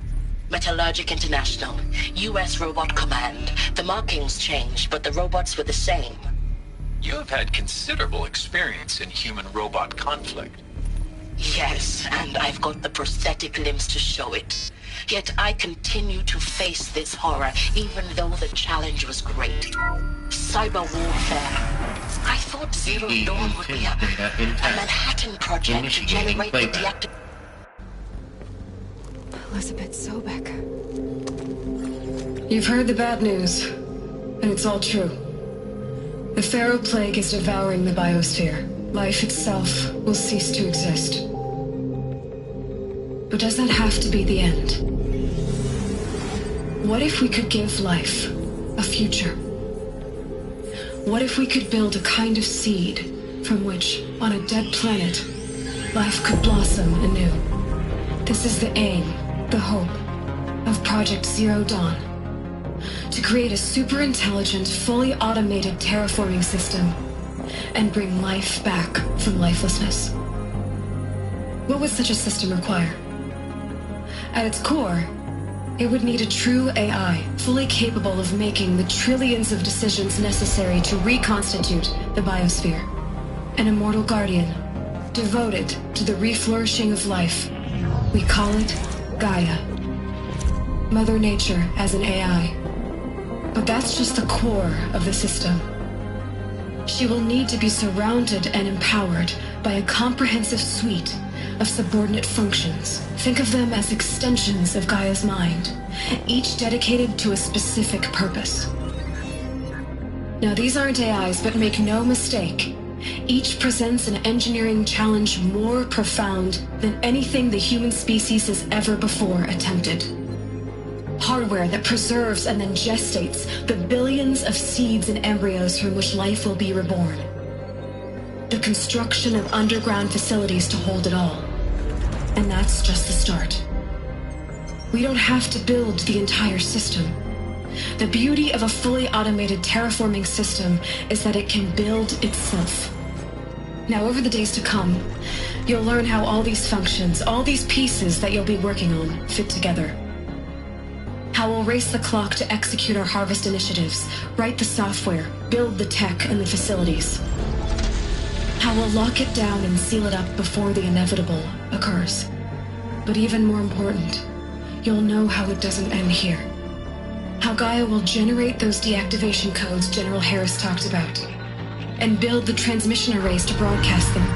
Metallurgic International, U.S. Robot Command. The markings changed, but the robots were the same. You have had considerable experience in human-robot conflict. Yes, and I've got the prosthetic limbs to show it. Yet I continue to face this horror, even though the challenge was great. Cyber warfare. I thought Zero Dawn would be a Manhattan project to generate the deactivation. Elizabeth Sobek. You've heard the bad news, and it's all true. The Pharaoh Plague is devouring the biosphere. Life itself will cease to exist. But does that have to be the end? What if we could give life a future? What if we could build a kind of seed from which, on a dead planet, life could blossom anew? This is the aim, the hope, of Project Zero Dawn. To create a super-intelligent, fully automated terraforming system and bring life back from lifelessness. What would such a system require? At its core, it would need a true AI, fully capable of making the trillions of decisions necessary to reconstitute the biosphere. An immortal guardian, devoted to the reflourishing of life. We call it Gaia. Mother Nature as an AI. But that's just the core of the system. She will need to be surrounded and empowered by a comprehensive suite of subordinate functions. Think of them as extensions of Gaia's mind, each dedicated to a specific purpose. Now, these aren't AIs, but make no mistake, each presents an engineering challenge more profound than anything the human species has ever before attempted. Hardware that preserves and then gestates the billions of seeds and embryos from which life will be reborn. The construction of underground facilities to hold it all. And that's just the start. We don't have to build the entire system. The beauty of a fully automated terraforming system is that it can build itself. Now, over the days to come, you'll learn how all these functions, all these pieces that you'll be working on, fit together. How we'll race the clock to execute our harvest initiatives, write the software, build the tech and the facilities. How we'll lock it down and seal it up before the inevitable occurs. But even more important, you'll know how it doesn't end here. How Gaia will generate those deactivation codes General Harris talked about, and build the transmission arrays to broadcast them,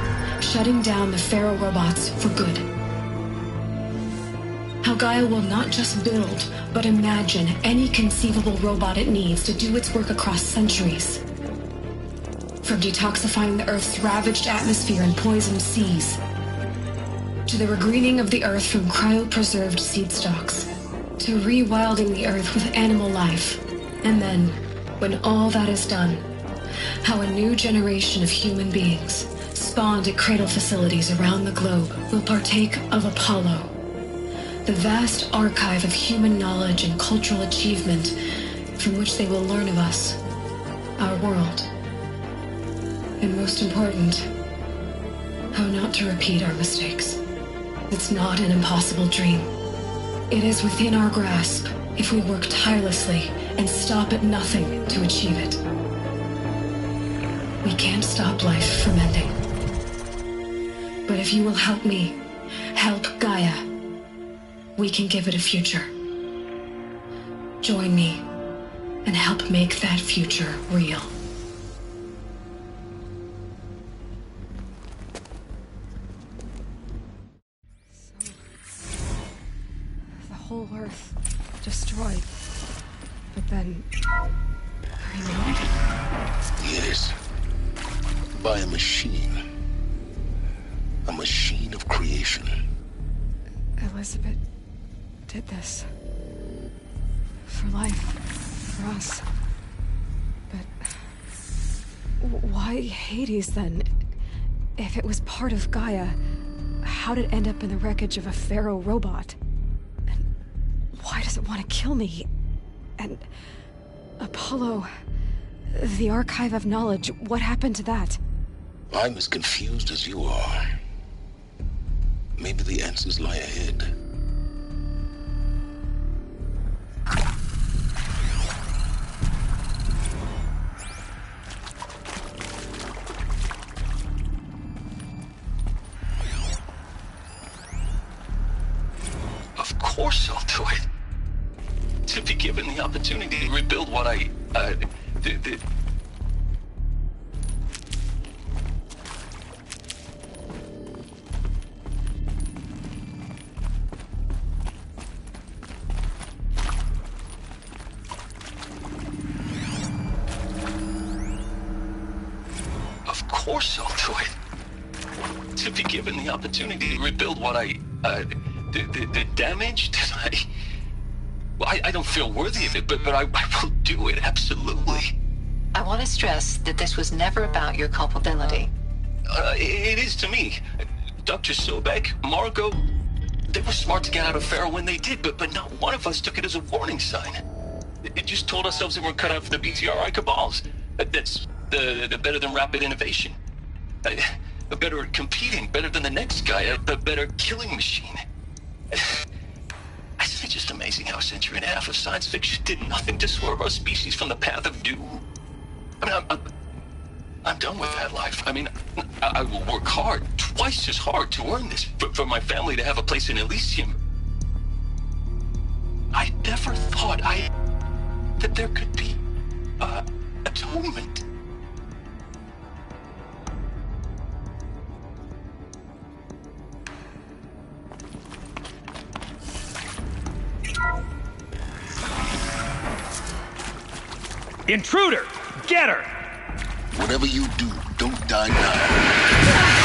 shutting down the Pharaoh robots for good. How Gaia will not just build, but imagine any conceivable robot it needs to do its work across centuries. From detoxifying the Earth's ravaged atmosphere and poisoned seas, to the regreening of the Earth from cryopreserved seed stalks, to rewilding the Earth with animal life. And then, when all that is done, how a new generation of human beings, spawned at cradle facilities around the globe, will partake of Apollo, the vast archive of human knowledge and cultural achievement from which they will learn of us, our world. And most important, how not to repeat our mistakes. It's not an impossible dream. It is within our grasp if we work tirelessly and stop at nothing to achieve it. We can't stop life from ending. But if you will help me, help Gaia, we can give it a future. Join me and help make that future real. The whole Earth destroyed, but then renewed? Yes. By a machine. A machine of creation. Elizabeth did this. For life. For us. But why Hades then? If it was part of Gaia, how did it end up in the wreckage of a Pharaoh robot? And why does it want to kill me? And Apollo, the archive of knowledge, what happened to that? I'm as confused as you are. Maybe the answers lie ahead. Of course I'll do it. To be given the opportunity to rebuild what Of course I'll do it. To be given the opportunity to rebuild what the damage that I don't feel worthy of it, but I will do it, absolutely. I want to stress that this was never about your culpability. It is to me. Dr. Sobek, Margot, they were smart to get out of Pharaoh when they did, but not one of us took it as a warning sign. It just told ourselves that we're cut out for the BTRI cabals. That's the better than rapid innovation. A better at competing, better than the next guy, a better killing machine. Isn't it just amazing how a century and a half of science fiction did nothing to swerve our species from the path of doom? I mean, I'm done with that life. I mean, I will work hard, twice as hard to earn this, for my family to have a place in Elysium. I bet never thought that there could be, atonement. Intruder! Get her! Whatever you do, don't die now.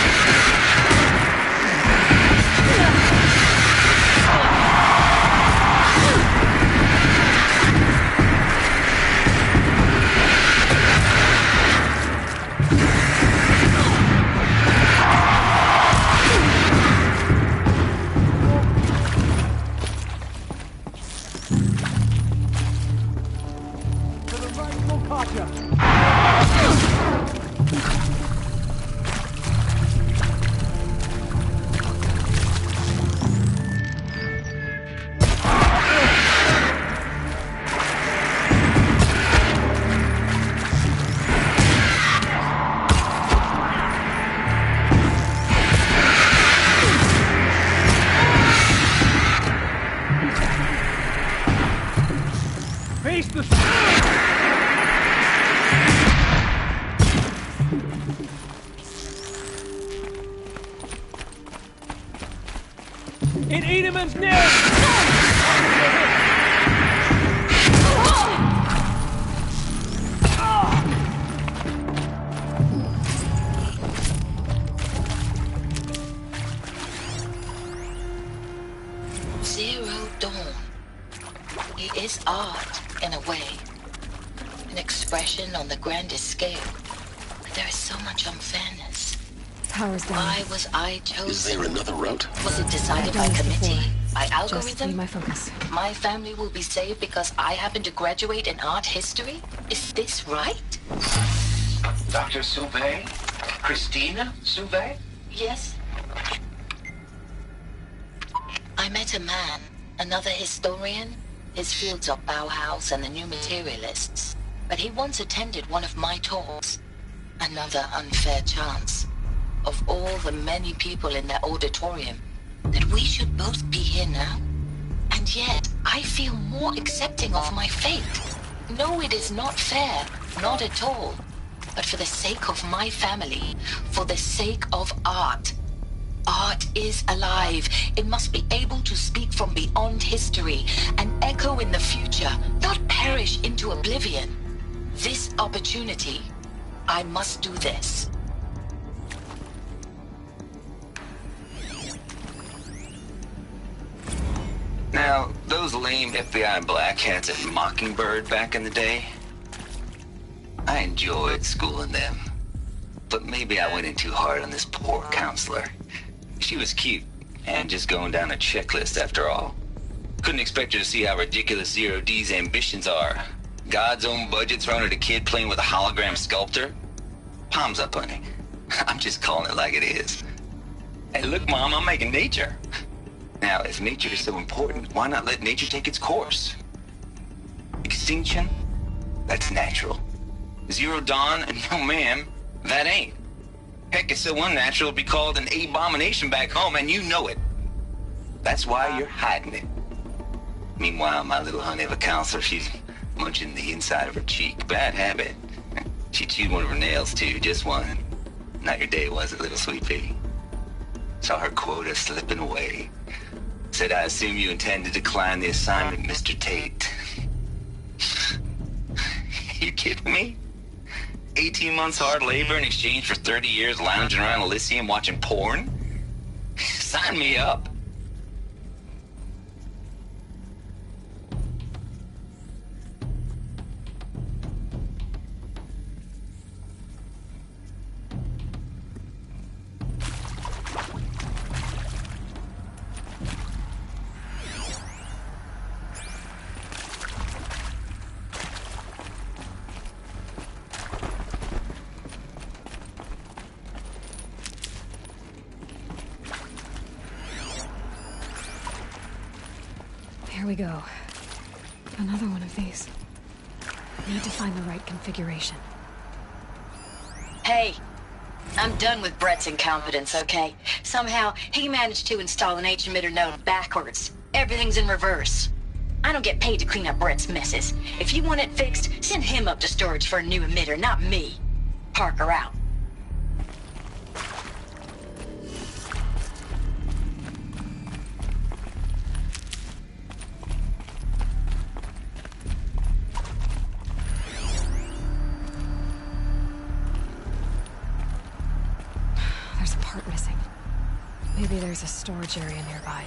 Face the... In Edemon's name! Zero Dawn. It is art, in a way. An expression on the grandest scale. But there is so much unfairness. Power's down. Why was I chosen? Is there another route? Was it decided by committee? By Just be algorithm? my focus. My family will be saved because I happen to graduate in art history? Is this right? Dr. Sauvé? Christina Sauvé? Yes. I met a man, another historian. His fields are Bauhaus and the New Materialists. But he once attended one of my talks. Another unfair chance. Of all the many people in that auditorium, that we should both be here now. And yet, I feel more accepting of my fate. No, it is not fair. Not at all. But for the sake of my family, for the sake of art. Art is alive. It must be able to speak from beyond history and echo in the future, not perish into oblivion. This opportunity, I must do this. Now, those lame FBI black hats at Mockingbird back in the day, I enjoyed schooling them. But maybe I went in too hard on this poor counselor. She was cute, and just going down a checklist after all. Couldn't expect her to see how ridiculous Zero D's ambitions are. God's own budget thrown at a kid playing with a hologram sculptor? Palms up, honey. I'm just calling it like it is. Hey, look, Mom, I'm making nature. Now, if nature is so important, why not let nature take its course? Extinction? That's natural. Zero Dawn? No, ma'am, that ain't. Heck, it's so unnatural to be called an abomination back home, and you know it. That's why you're hiding it. Meanwhile, my little honey of a counselor, she's munching the inside of her cheek. Bad habit. She chewed one of her nails, too, just one. Not your day, was it, little sweet pea? Saw her quota slipping away. Said, I assume you intend to decline the assignment, Mr. Tate. You kidding me? 18 months hard labor in exchange for 30 years lounging around Elysium watching porn? Sign me up. Here we go. Another one of these. Need to find the right configuration. Hey, I'm done with Brett's incompetence, okay? Somehow, he managed to install an H-emitter node backwards. Everything's in reverse. I don't get paid to clean up Brett's messes. If you want it fixed, send him up to storage for a new emitter, not me. Parker out. There's a part missing. Maybe there's a storage area nearby.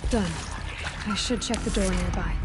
Done. I should check the door nearby.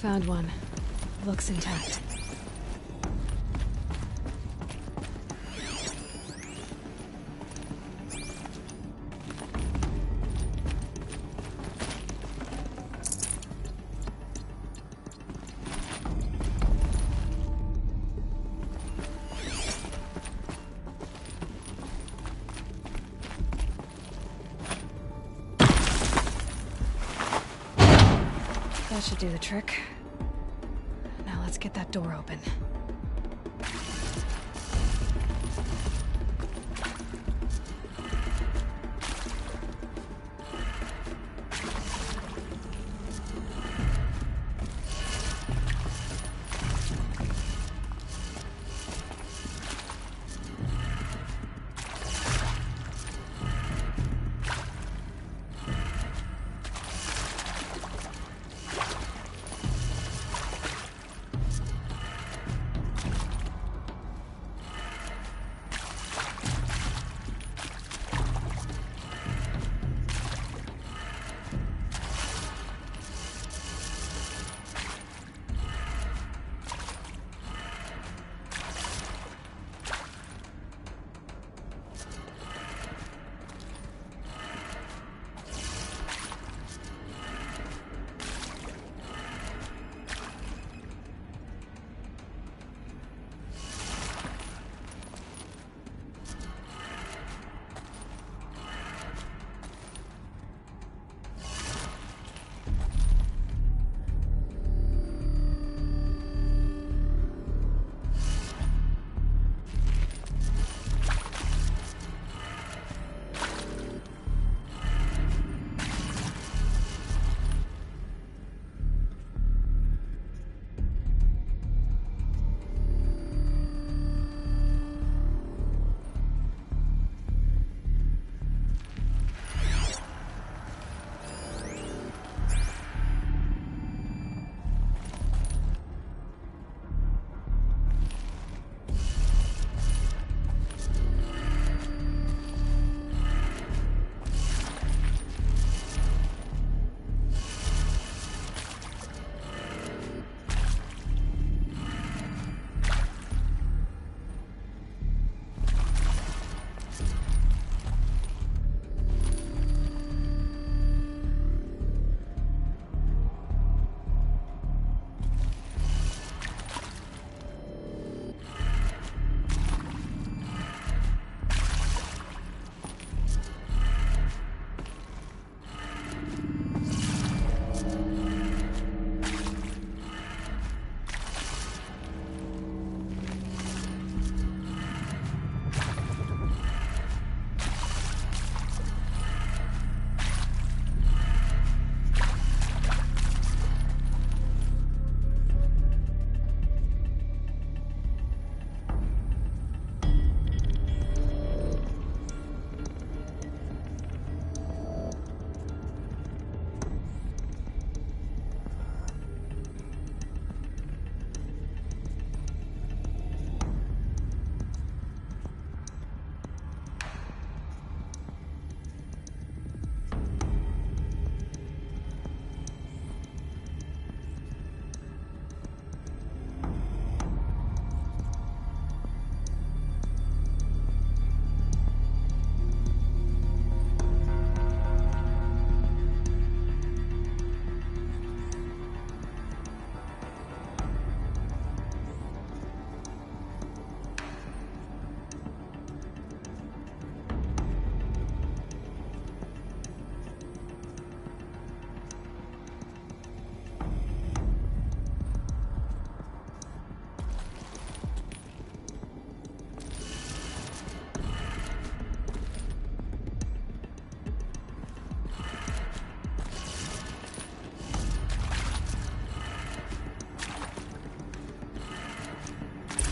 Found one. Looks intact. That should do the trick. Now let's get that door open.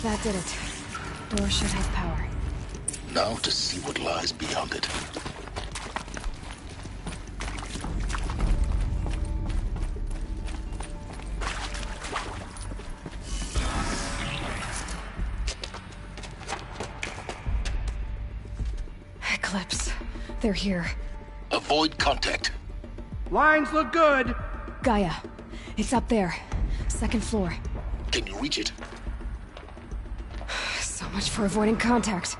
That did it. Door should have power. Now to see what lies beyond it. Eclipse. They're here. Avoid contact. Lines look good. Gaia. It's up there. Second floor. Can you reach it? So much for avoiding contact.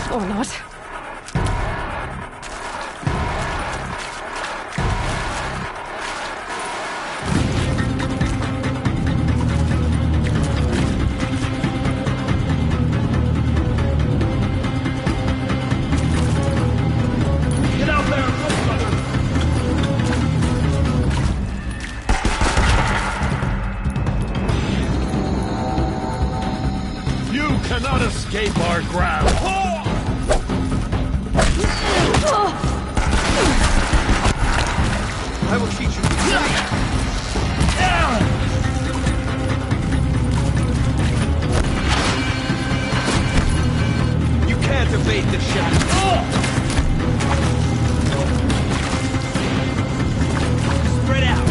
Or not. Get out there, brother! You cannot escape our ground! I will teach you to You can't evade the shadow. Spread out.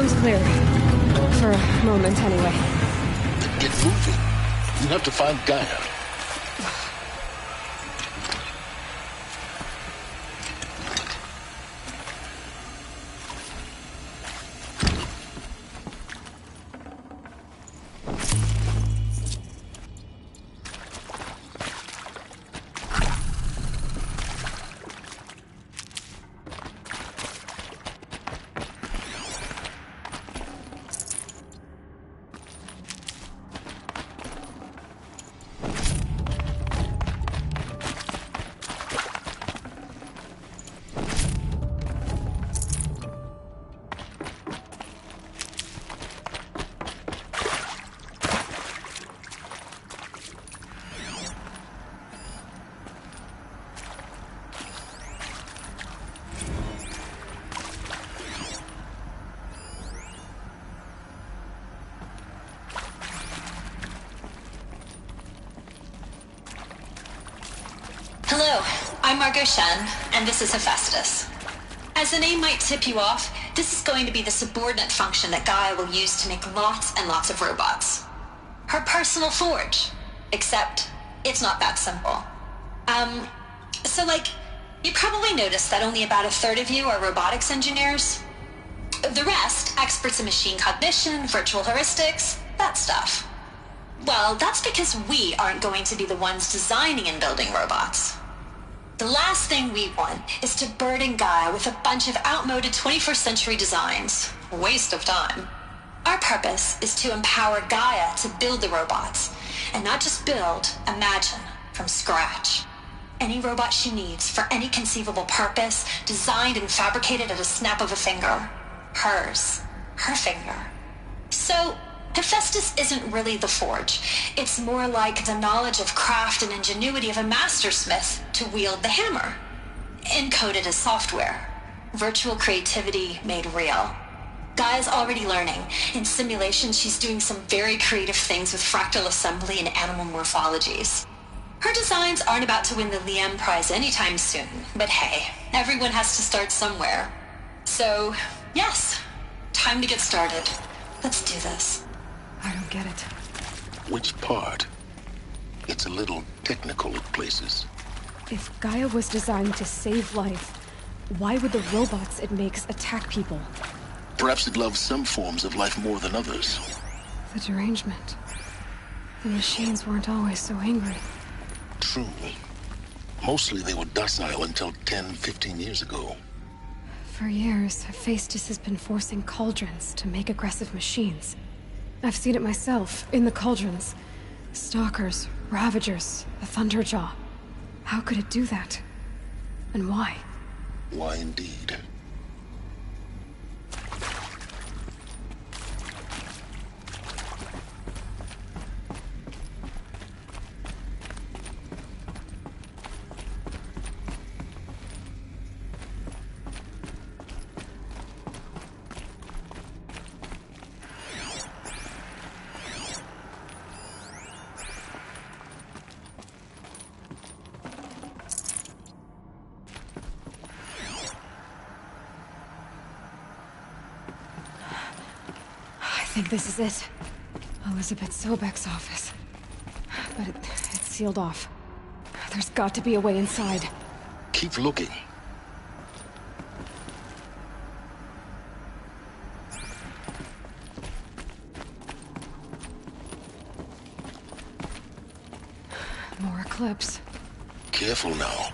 room's clear. For a moment, anyway. Get moving. You have to find Gaia. Hello, I'm Margot Shen, and this is Hephaestus. As the name might tip you off, this is going to be the subordinate function that Gaia will use to make lots and lots of robots. Her personal forge. Except, it's not that simple. You probably noticed that only about a third of you are robotics engineers. The rest, experts in machine cognition, virtual heuristics, that stuff. Well, that's because we aren't going to be the ones designing and building robots. The last thing we want is to burden Gaia with a bunch of outmoded 21st century designs. Waste of time. Our purpose is to empower Gaia to build the robots, and not just build, imagine, from scratch. Any robot she needs for any conceivable purpose, designed and fabricated at a snap of a finger. Hers. Her finger. So, Hephaestus isn't really the forge. It's more like the knowledge of craft and ingenuity of a mastersmith to wield the hammer. Encoded as software. Virtual creativity made real. Gaia's already learning. In simulation, she's doing some very creative things with fractal assembly and animal morphologies. Her designs aren't about to win the Liam Prize anytime soon, but hey, everyone has to start somewhere. So, yes, time to get started. Let's do this. I don't get it. Which part? It's a little technical at places. If Gaia was designed to save life, why would the robots it makes attack people? Perhaps it loves some forms of life more than others. The derangement. The machines weren't always so angry. True. Mostly they were docile until 10, 15 years ago. For years, Hephaestus has been forcing cauldrons to make aggressive machines. I've seen it myself, in the cauldrons. Stalkers, Ravagers, the Thunderjaw. How could it do that? And why? Why indeed? I think this is it. Elizabeth Sobek's office. But it's sealed off. There's got to be a way inside. Keep looking. More Eclipse. Careful now.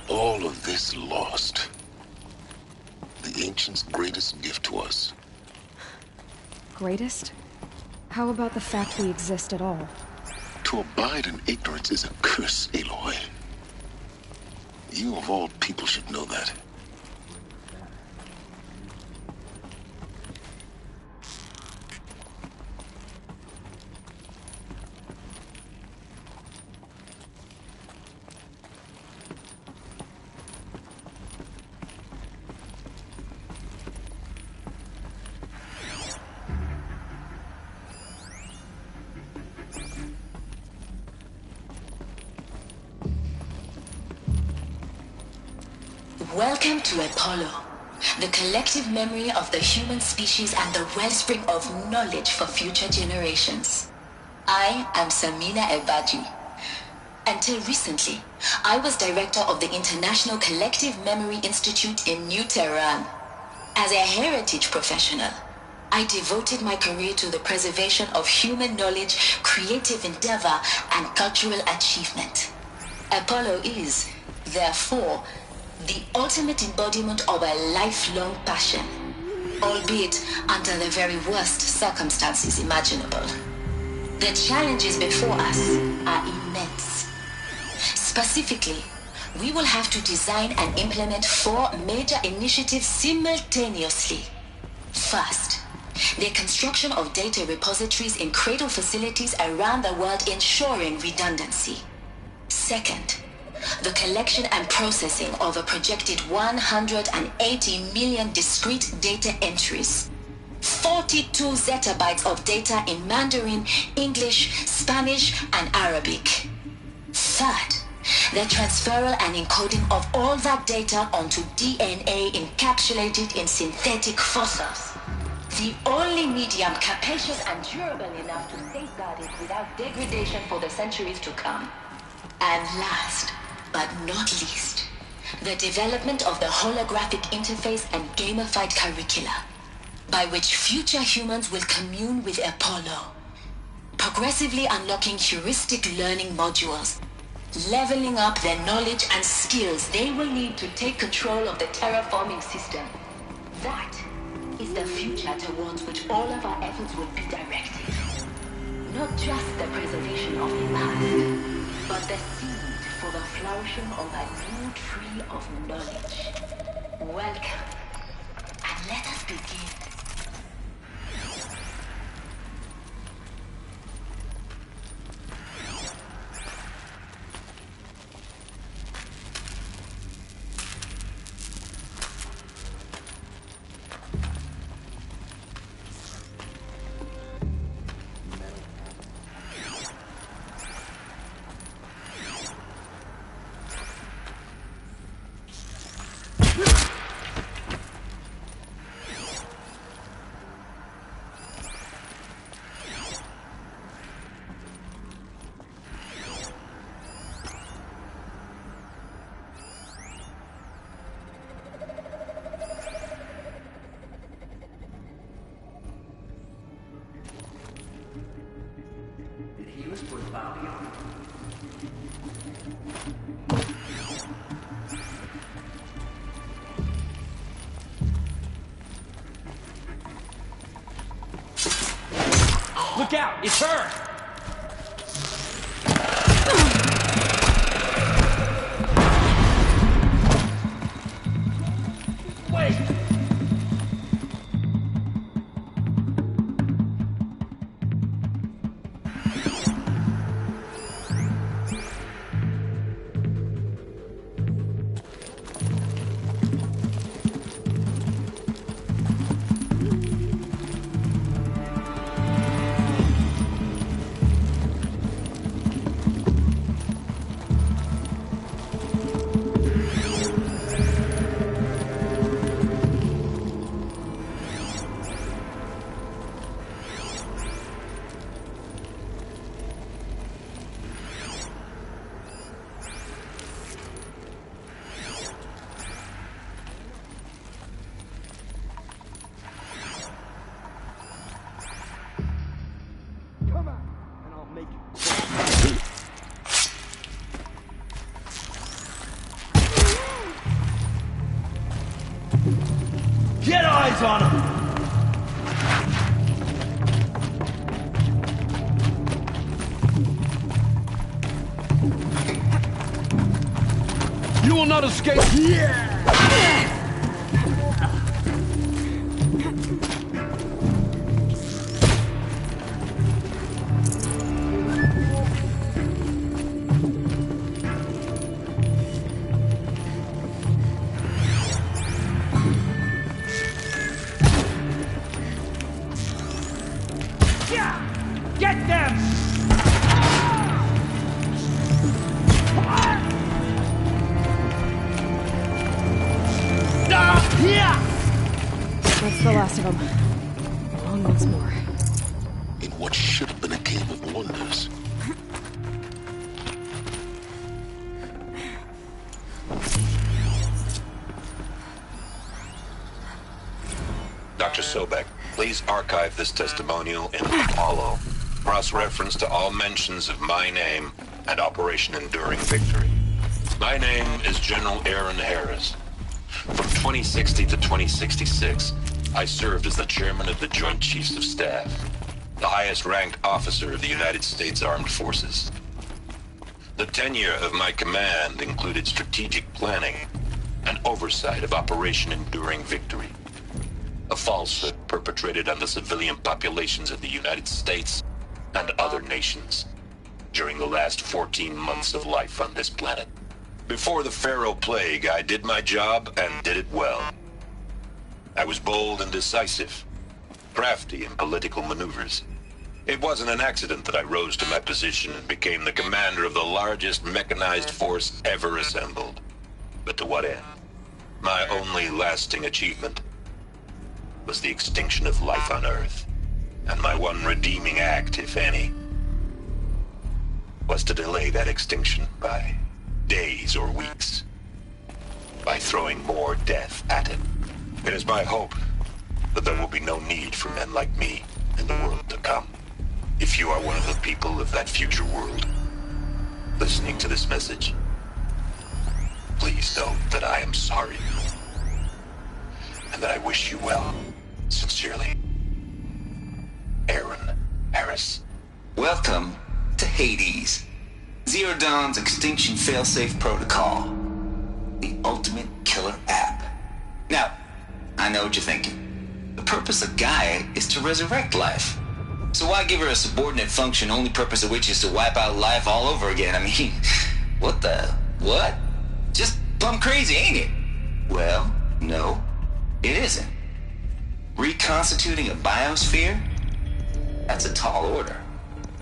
All of this lost. The Ancients' greatest gift to us. Greatest? How about the fact we exist at all? To abide in ignorance is a curse, Aloy. You of all people should know that. Welcome to Apollo. The collective memory of the human species and the wellspring of knowledge for future generations. I am Samina Ebaji. Until recently, I was director of the International Collective Memory Institute in New Tehran. As a heritage professional, I devoted my career to the preservation of human knowledge, creative endeavor, and cultural achievement. Apollo is, therefore, the ultimate embodiment of a lifelong passion, albeit under the very worst circumstances imaginable. The challenges before us are immense. Specifically, we will have to design and implement 4 major initiatives simultaneously. First, the construction of data repositories in cradle facilities around the world, ensuring redundancy. Second, the collection and processing of a projected 180 million discrete data entries. 42 zettabytes of data in Mandarin, English, Spanish, and Arabic. Third, the transferal and encoding of all that data onto DNA encapsulated in synthetic fossils. The only medium capacious and durable enough to safeguard it without degradation for the centuries to come. And last, but not least, the development of the holographic interface and gamified curricula, by which future humans will commune with Apollo, progressively unlocking heuristic learning modules, leveling up their knowledge and skills they will need to take control of the terraforming system. That is the future towards which all of our efforts will be directed. Not just the preservation of the past, but the seed for the flourishing of a new tree of knowledge. Welcome, and let us begin. Look out! It's her! Wait! Get eyes on him! You will not escape! Yeah! Get them! That's the last of them. On once more. In what should have been a cave of wonders. Dr. Sobek, please archive this testimonial in Apollo. Cross-reference to all mentions of my name and Operation Enduring Victory. My name is General Aaron Harris. From 2060 to 2066, I served as the chairman of the Joint Chiefs of Staff, the highest-ranked officer of the United States Armed Forces. The tenure of my command included strategic planning and oversight of Operation Enduring Victory, a falsehood perpetrated on the civilian populations of the United States and other nations during the last 14 months of life on this planet. Before the Pharaoh Plague, I did my job and did it well. I was bold and decisive, crafty in political maneuvers. It wasn't an accident that I rose to my position and became the commander of the largest mechanized force ever assembled. But to what end? My only lasting achievement was the extinction of life on Earth. And my one redeeming act, if any, was to delay that extinction by days or weeks, by throwing more death at it. It is my hope that there will be no need for men like me in the world to come. If you are one of the people of that future world listening to this message, please know that I am sorry and that I wish you well. Sincerely, Aaron Harris. Welcome to Hades, Zero Dawn's extinction failsafe protocol, the ultimate killer app. Now, I know what you're thinking. The purpose of Gaia is to resurrect life. So why give her a subordinate function, only purpose of which is to wipe out life all over again? I mean, what? Just plumb crazy, ain't it? Well, no, it isn't. Reconstituting a biosphere? That's a tall order.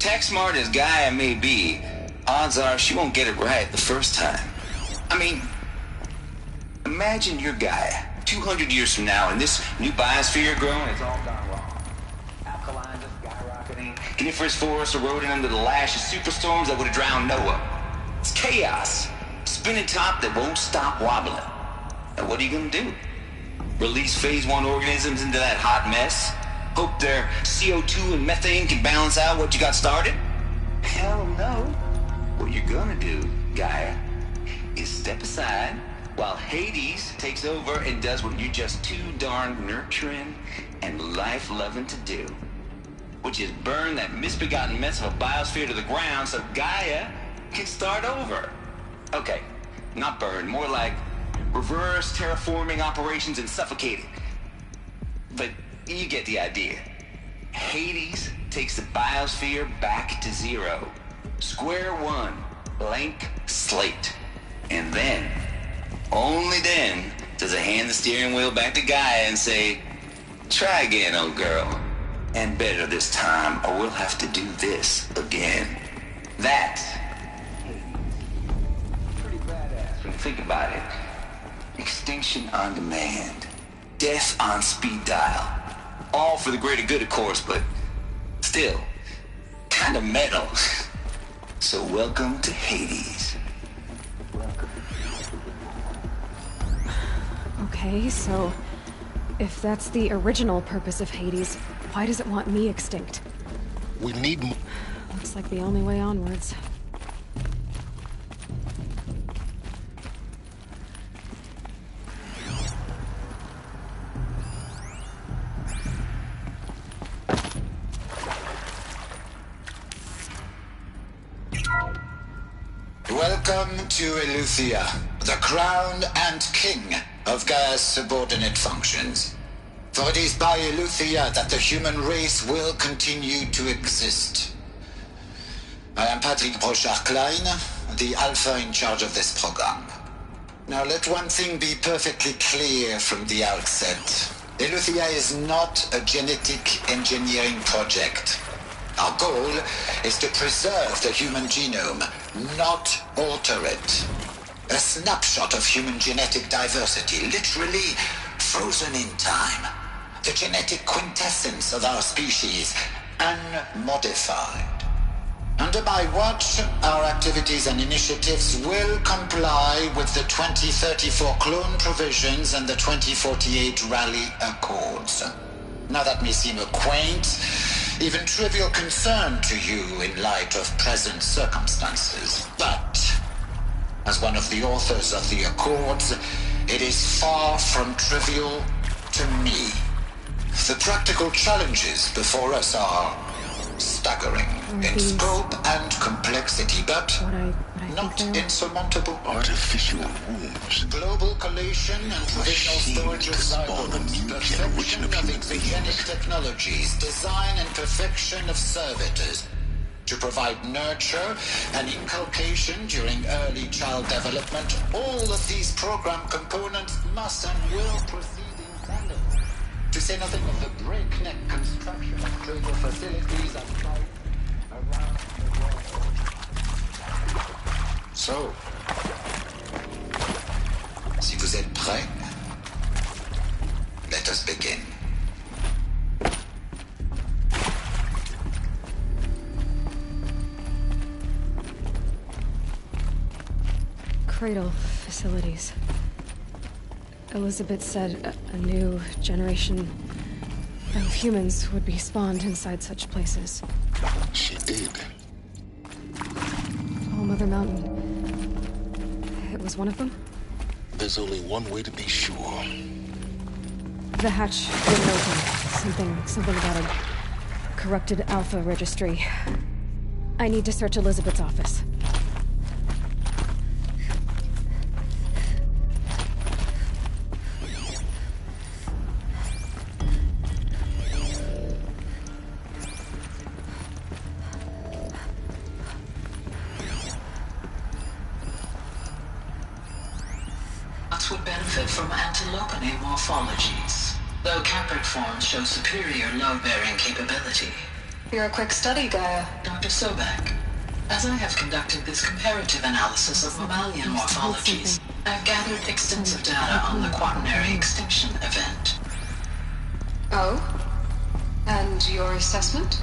Tech smart as Gaia may be, odds are she won't get it right the first time. I mean, imagine you're Gaia 200 years from now and this new biosphere you're growing, it's all gone wrong. Alkaline just skyrocketing, coniferous forests eroding under the lash of superstorms that would have drowned Noah. It's chaos. Spinning top that won't stop wobbling. And what are you gonna do? Release phase 1 organisms into that hot mess? Hope their CO2 and methane can balance out what you got started? Hell no. What you're gonna do, Gaia, is step aside while Hades takes over and does what you're just too darn nurturing and life-loving to do, which is burn that misbegotten mess of a biosphere to the ground so Gaia can start over. Okay, not burn, more like reverse terraforming operations and suffocating. But you get the idea. Hades takes the biosphere back to zero. Square one, blank slate. And then, only then, does it hand the steering wheel back to Gaia and say, try again, old girl. And better this time, or we'll have to do this again. That's pretty badass when you think about it. Extinction on demand. Death on speed dial. All for the greater good, of course, but still, kind of metal. So welcome to Hades. Okay, so if that's the original purpose of Hades, why does it want me extinct? We need more. Looks like the only way onwards. Welcome to Eleuthia, the crown and king of Gaia's subordinate functions. For it is by Eleuthia that the human race will continue to exist. I am Patrick Brochard-Klein, the Alpha in charge of this program. Now let one thing be perfectly clear from the outset. Eleuthia is not a genetic engineering project. Our goal is to preserve the human genome, not alter it. A snapshot of human genetic diversity, literally frozen in time. The genetic quintessence of our species, unmodified. Under my watch, our activities and initiatives will comply with the 2034 clone provisions and the 2048 Rally Accords. Now that may seem a quaint, even trivial concern to you in light of present circumstances, but as one of the authors of the Accords, it is far from trivial to me. The practical challenges before us are staggering in scope and complexity, but not insurmountable. Artificial wombs. Global collation and provisional storage of zygotes, perfection of exogenic technologies, design and perfection of servitors, to provide nurture and inculcation during early child development. All of these program components must and will proceed in tandem. To say nothing of the breakneck construction of cradle facilities and sites around the world. So, si vous êtes prêts, let us begin. Cradle facilities. Elizabeth said a new generation of humans would be spawned inside such places. She did. All Mother Mountain. It was one of them? There's only one way to be sure. The hatch didn't open. Something about a corrupted Alpha registry. I need to search Elizabeth's office. Would benefit from antilopinae morphologies, though caprid forms show superior load-bearing capability. You're a quick study, Gaia. Dr. Sobek, as I have conducted this comparative analysis of mammalian morphologies, I've gathered extensive data on the quaternary extinction event. Oh? And your assessment?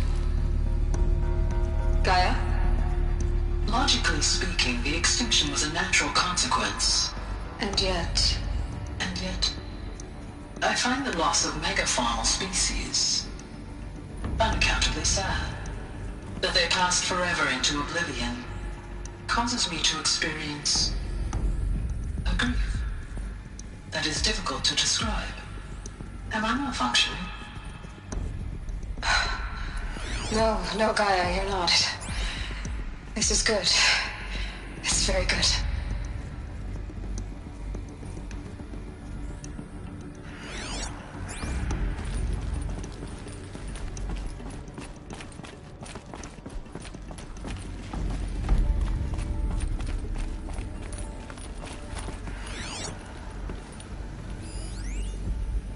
Gaia? Logically speaking, the extinction was a natural consequence. And yet, I find the loss of megafaunal species unaccountably sad. That they passed forever into oblivion causes me to experience a grief that is difficult to describe. Am I not functioning? No, Gaia, you're not. This is good. It's very good.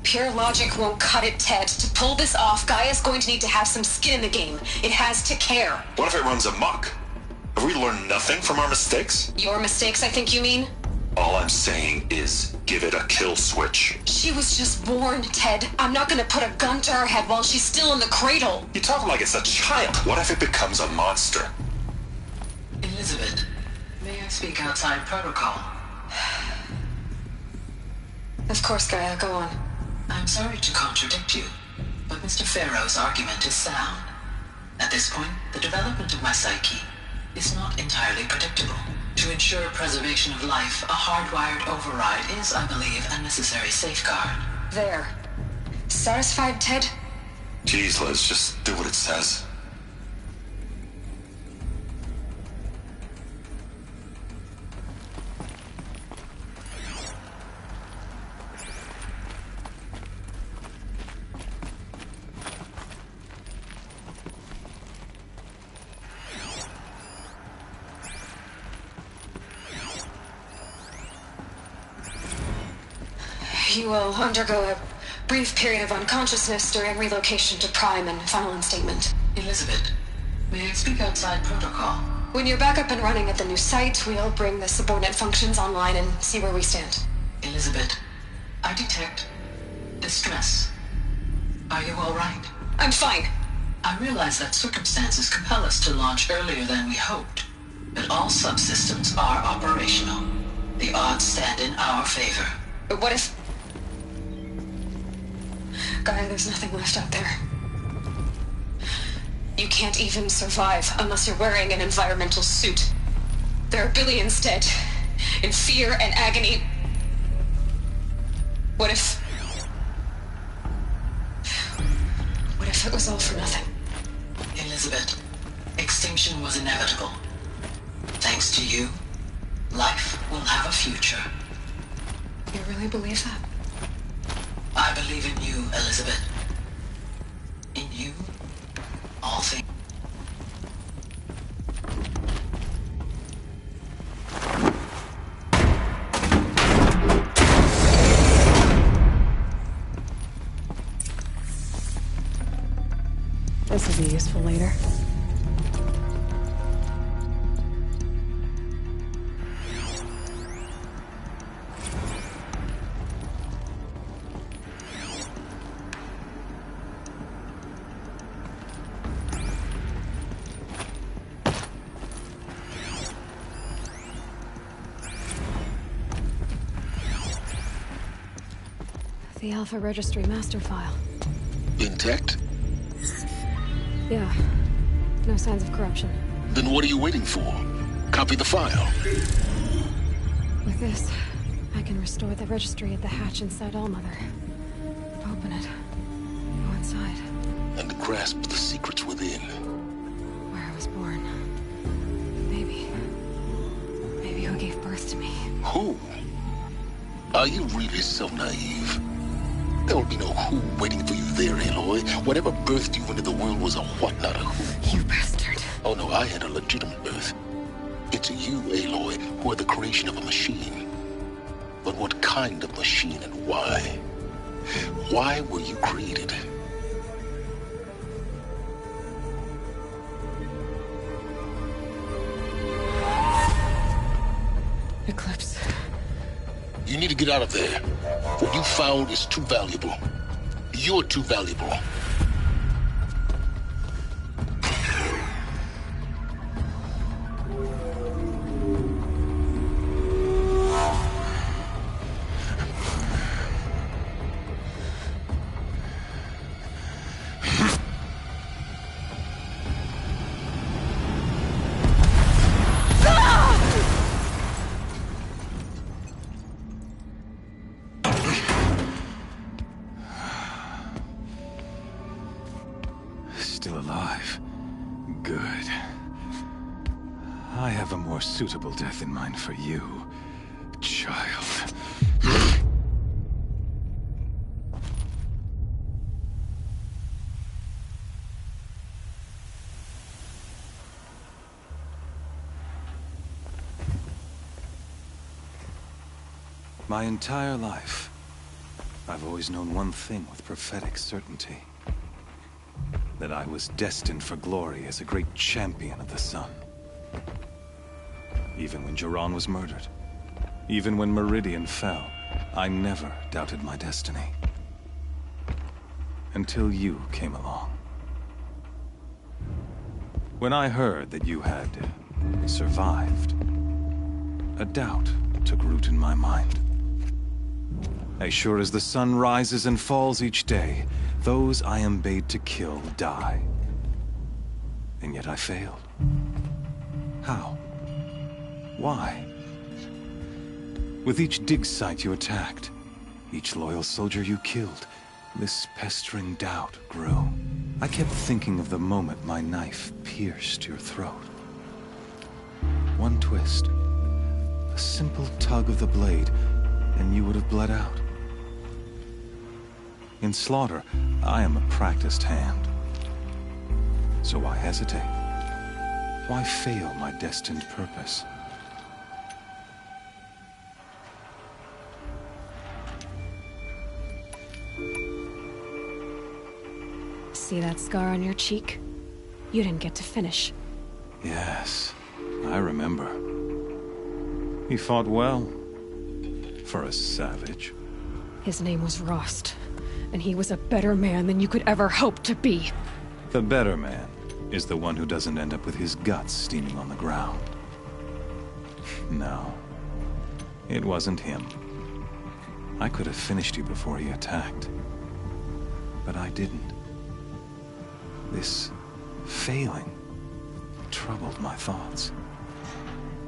Pure logic won't cut it, Ted. To pull this off, Gaia's going to need to have some skin in the game. It has to care. What if it runs amok? Have we learned nothing from our mistakes? Your mistakes, I think you mean? All I'm saying is, give it a kill switch. She was just born, Ted. I'm not gonna put a gun to her head while she's still in the cradle. You talk like it's a child. What if it becomes a monster? Elizabeth, may I speak outside protocol? Of course, Gaia, go on. I'm sorry to contradict you, but Mr. Farrow's argument is sound. At this point, the development of my psyche is not entirely predictable. To ensure preservation of life, a hardwired override is, I believe, a necessary safeguard. There. Satisfied, Ted? Jeez, Liz, just do what it says. You will undergo a brief period of unconsciousness during relocation to Prime and final instatement. Elizabeth, may I speak outside protocol? When you're back up and running at the new site, we'll bring the subordinate functions online and see where we stand. Elizabeth, I detect distress. Are you all right? I'm fine. I realize that circumstances compel us to launch earlier than we hoped, but all subsystems are operational. The odds stand in our favor. But what if... Gaia, there's nothing left out there. You can't even survive unless you're wearing an environmental suit. There are billions dead, in fear and agony. What if it was all for nothing? Elizabeth, extinction was inevitable. Thanks to you, life will have a future. You really believe that? I believe in you, Elizabeth. In you, all things. This will be useful later. The Alpha Registry master file. Intact? Yeah. No signs of corruption. Then what are you waiting for? Copy the file. With this, I can restore the registry at the hatch inside Allmother. Open it. Go inside. And grasp the secrets within. Where I was born. Maybe who gave birth to me. Who? Are you really so naive? There will be no who waiting for you there, Aloy. Whatever birthed you into the world was a what, not a who. You bastard. Oh no, I had a legitimate birth. It's you, Aloy, who are the creation of a machine. But what kind of machine and why? Why were you created? Eclipse. You need to get out of there. What you found is too valuable. You're too valuable. Still alive. Good. I have a more suitable death in mind for you, child. My entire life, I've always known one thing with prophetic certainty. That I was destined for glory as a great champion of the sun. Even when Jiran was murdered, even when Meridian fell, I never doubted my destiny. Until you came along. When I heard that you had survived, a doubt took root in my mind. As sure as the sun rises and falls each day, those I am bade to kill die. And yet I failed. How? Why? With each dig site you attacked, each loyal soldier you killed, this pestering doubt grew. I kept thinking of the moment my knife pierced your throat. One twist, a simple tug of the blade, and you would have bled out. In slaughter, I am a practiced hand. So why hesitate? Why fail my destined purpose? See that scar on your cheek? You didn't get to finish. Yes, I remember. He fought well. For a savage. His name was Rost. and he was a better man than you could ever hope to be. The better man is the one who doesn't end up with his guts steaming on the ground. No, it wasn't him. I could have finished you before he attacked, but I didn't. This failing troubled my thoughts,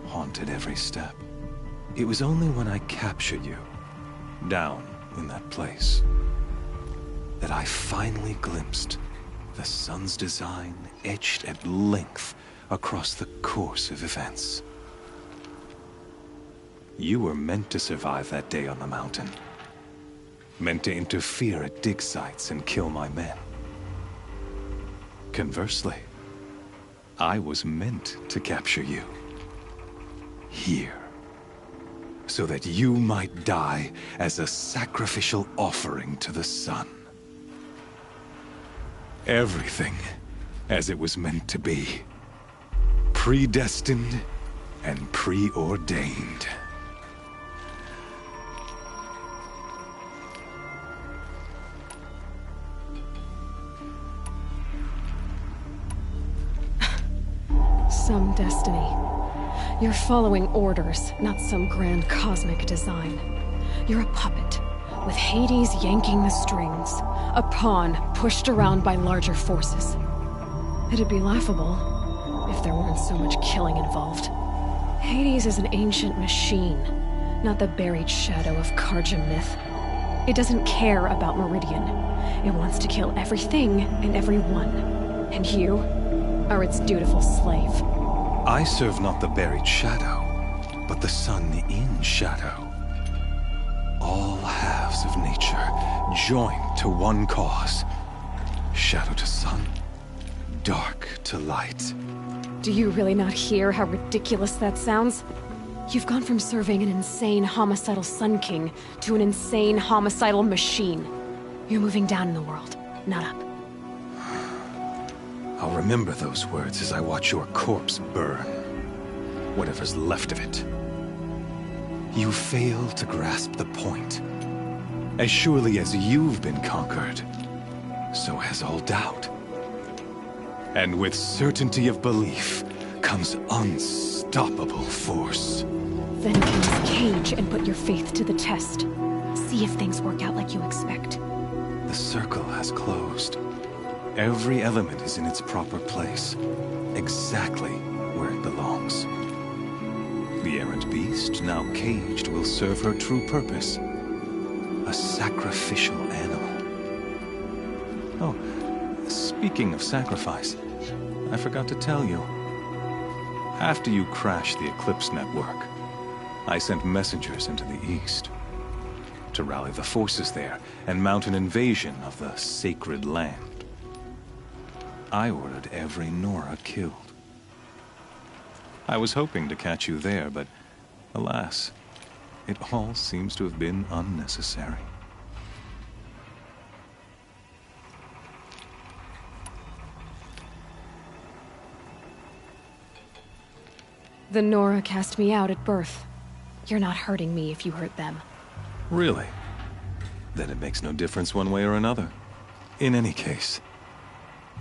haunted every step. It was only when I captured you, down in that place, that I finally glimpsed the sun's design etched at length across the course of events. You were meant to survive that day on the mountain. Meant to interfere at dig sites and kill my men. Conversely, I was meant to capture you. Here. So that you might die as a sacrificial offering to the sun. Everything as it was meant to be. Predestined and preordained. Some destiny. You're following orders, not some grand cosmic design. You're a puppet, with Hades yanking the strings. A pawn pushed around by larger forces. It'd be laughable if there weren't so much killing involved. Hades is an ancient machine, not the buried shadow of Karja myth. It doesn't care about Meridian. It wants to kill everything and everyone. And you are its dutiful slave. I serve not the buried shadow, but the sun in shadow. All halves of nature joined to one cause. Shadow to sun, dark to light. Do you really not hear how ridiculous that sounds? You've gone from serving an insane homicidal Sun King to an insane homicidal machine. You're moving down in the world, not up. I'll remember those words as I watch your corpse burn. Whatever's left of it. You fail to grasp the point. As surely as you've been conquered, so has all doubt. And with certainty of belief comes unstoppable force. Then cleanse Cage and put your faith to the test. See if things work out like you expect. The circle has closed. Every element is in its proper place, exactly where it belongs. The errant beast, now caged, will serve her true purpose. A sacrificial animal. Oh, speaking of sacrifice, I forgot to tell you. After you crashed the Eclipse network, I sent messengers into the east to rally the forces there and mount an invasion of the sacred land. I ordered every Nora killed. I was hoping to catch you there, but alas, it all seems to have been unnecessary. The Nora cast me out at birth. You're not hurting me if you hurt them. Really? Then it makes no difference one way or another. In any case,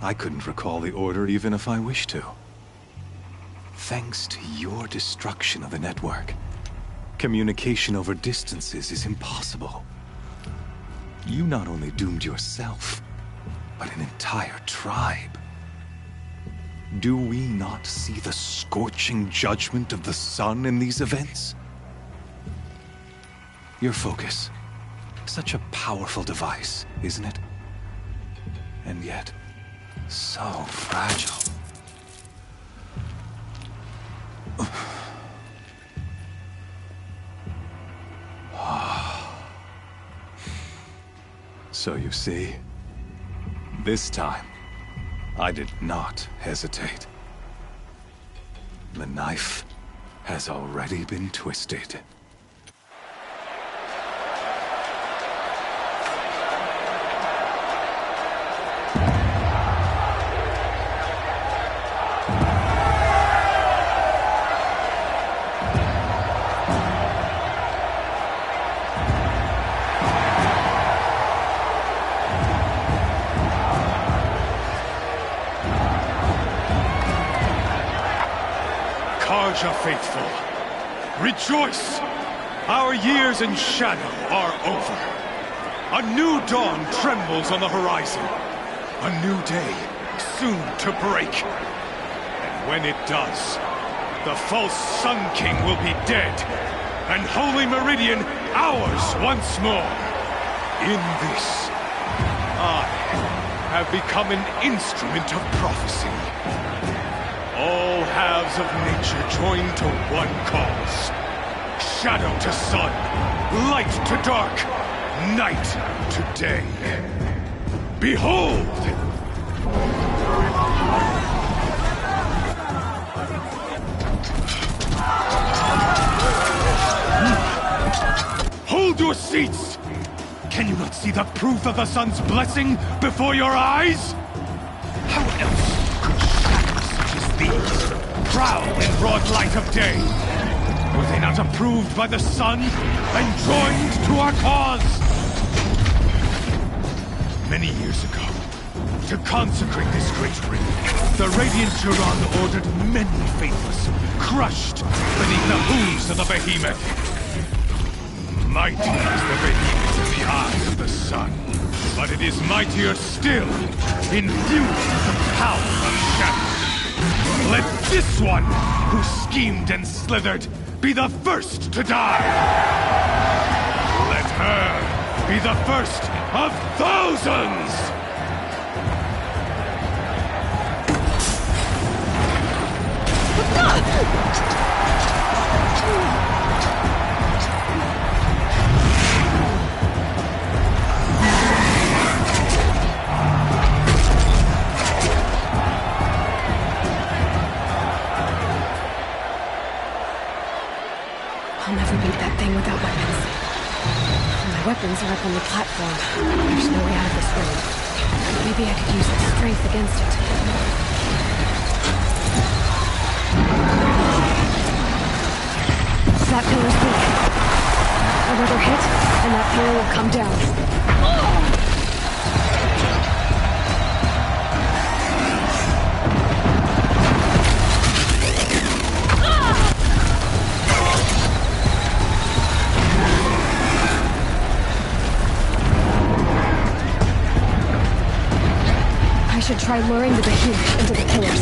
I couldn't recall the order even if I wished to. Thanks to your destruction of the network, communication over distances is impossible. You not only doomed yourself, but an entire tribe. Do we not see the scorching judgment of the sun in these events? Your focus. Such a powerful device, isn't it? And yet, so fragile. So you see, this time, I did not hesitate. The knife has already been twisted. Raja faithful, rejoice! Our years in shadow are over. A new dawn trembles on the horizon. A new day soon to break. And when it does, the false Sun King will be dead, and Holy Meridian ours once more. In this, I have become an instrument of prophecy. All halves of nature join to one cause. Shadow to sun, light to dark, night to day. Behold! Hold your seats! Can you not see the proof of the sun's blessing before your eyes? How else could shadows such as these prowl in broad light of day? Were they not approved by the sun and joined to our cause? Many years ago, to consecrate this great ring, the Radiant Turan ordered many faithless, crushed beneath the hooves of the behemoth. Mighty is the behemoth in the eyes of the sun, but it is mightier still, infused with the power of shadow. Let this one, who schemed and slithered, be the first to die! Let her be the first of thousands! I'll never beat that thing without weapons. My weapons are up on the platform. There's no way out of this room. Maybe I could use its strength against it. That pillar's weak. Another hit, and that pillar will come down. I should try luring the behemoth into the pillars.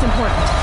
important.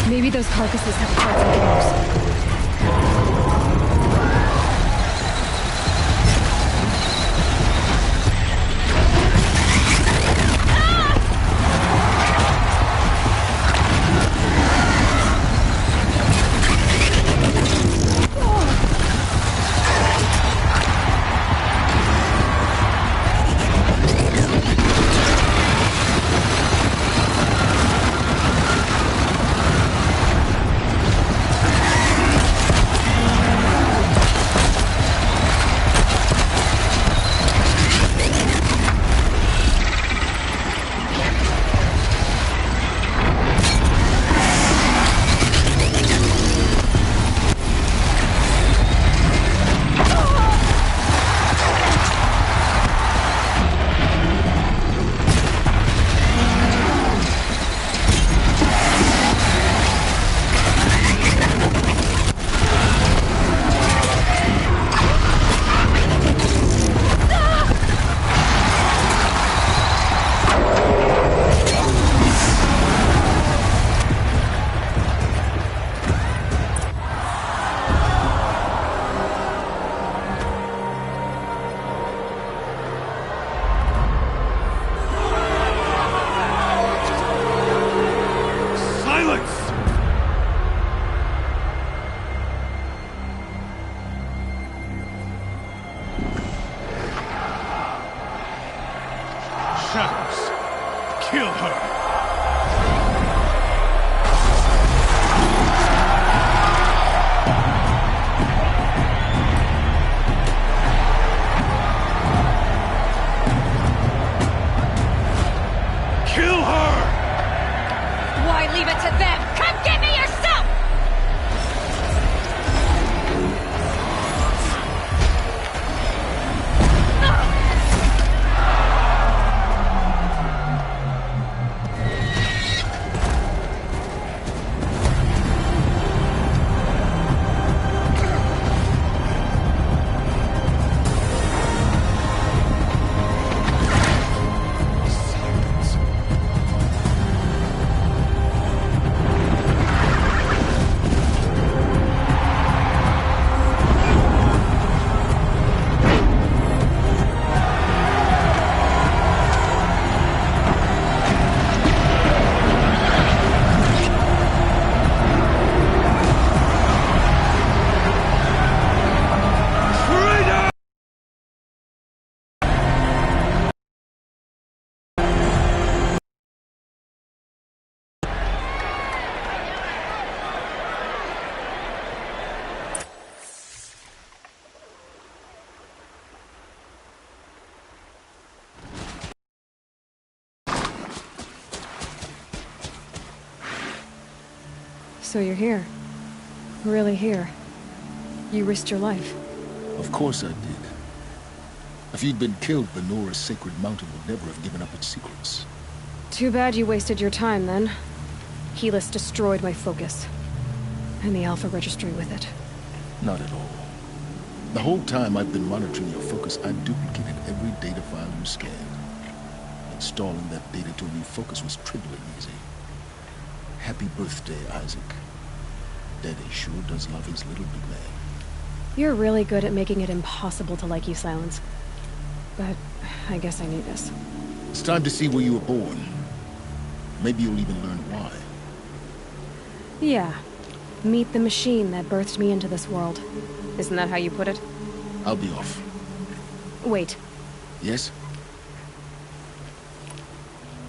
Maybe those carcasses have parts I can use. leave it to them! Come get me yourself! So you're here. Really here. You risked your life. Of course I did. If you'd been killed, Benora's sacred mountain would never have given up its secrets. Too bad you wasted your time, then. Helis destroyed my focus. And the Alpha Registry with it. Not at all. The whole time I've been monitoring your focus, I duplicated every data file you scanned. Installing that data to a new focus was trivial and easy. Happy birthday, Isaac. Daddy sure does love his little big man. You're really good at making it impossible to like you, Silence. But I guess I knew this. It's time to see where you were born. Maybe you'll even learn why. Yeah. Meet the machine that birthed me into this world. Isn't that how you put it? I'll be off. Wait. Yes?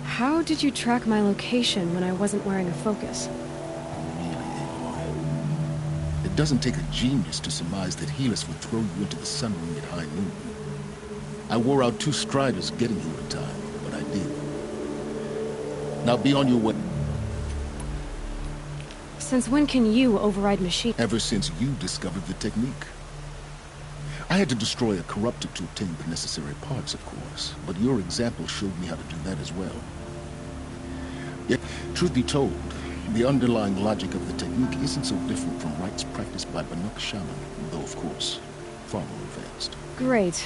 How did you track my location when I wasn't wearing a focus? It doesn't take a genius to surmise that Helis would throw you into the sun ring at high noon. I wore out 2 striders getting here in time, but I did. Now be on your way. Since when can you override machine? Ever since you discovered the technique. I had to destroy a corruptor to obtain the necessary parts, of course, but your example showed me how to do that as well. Yet, truth be told, the underlying logic of the technique isn't so different from rites practiced by Banuk Shaman, though of course, far more advanced. Great.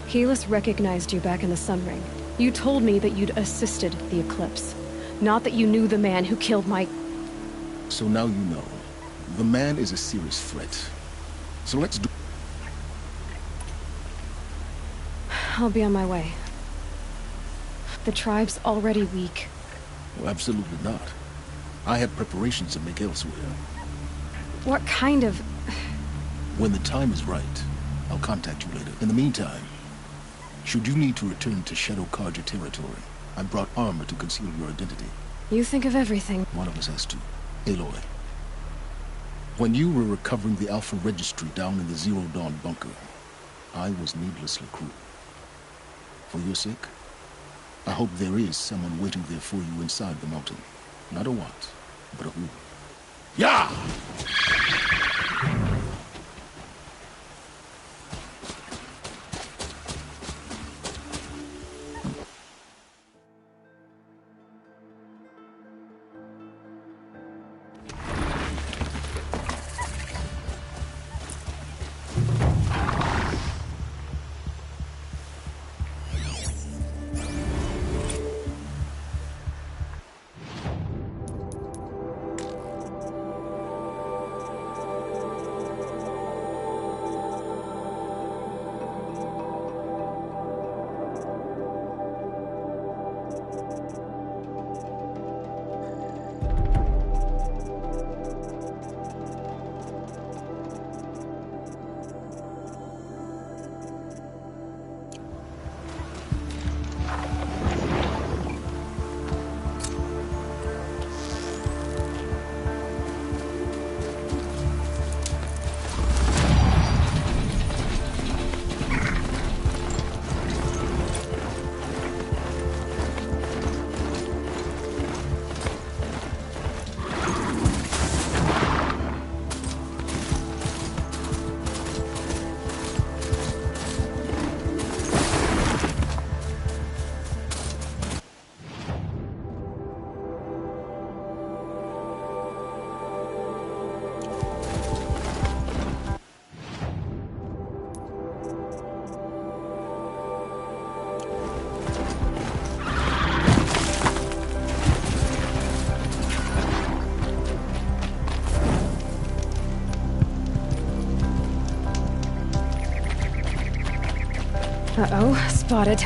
Helis recognized you back in the Sun Ring. You told me that you'd assisted the Eclipse. Not that you knew the man who killed my... So now you know. The man is a serious threat. So let's do... I'll be on my way. The tribe's already weak. Well, absolutely not. I have preparations to make elsewhere. What kind of... When the time is right, I'll contact you later. In the meantime, should you need to return to Shadow Carja territory, I brought armor to conceal your identity. You think of everything. One of us has to. Aloy. When you were recovering the Alpha Registry down in the Zero Dawn bunker, I was needlessly cruel. For your sake, I hope there is someone waiting there for you inside the mountain. Not a what, but a who. Yeah! Uh-oh, spotted.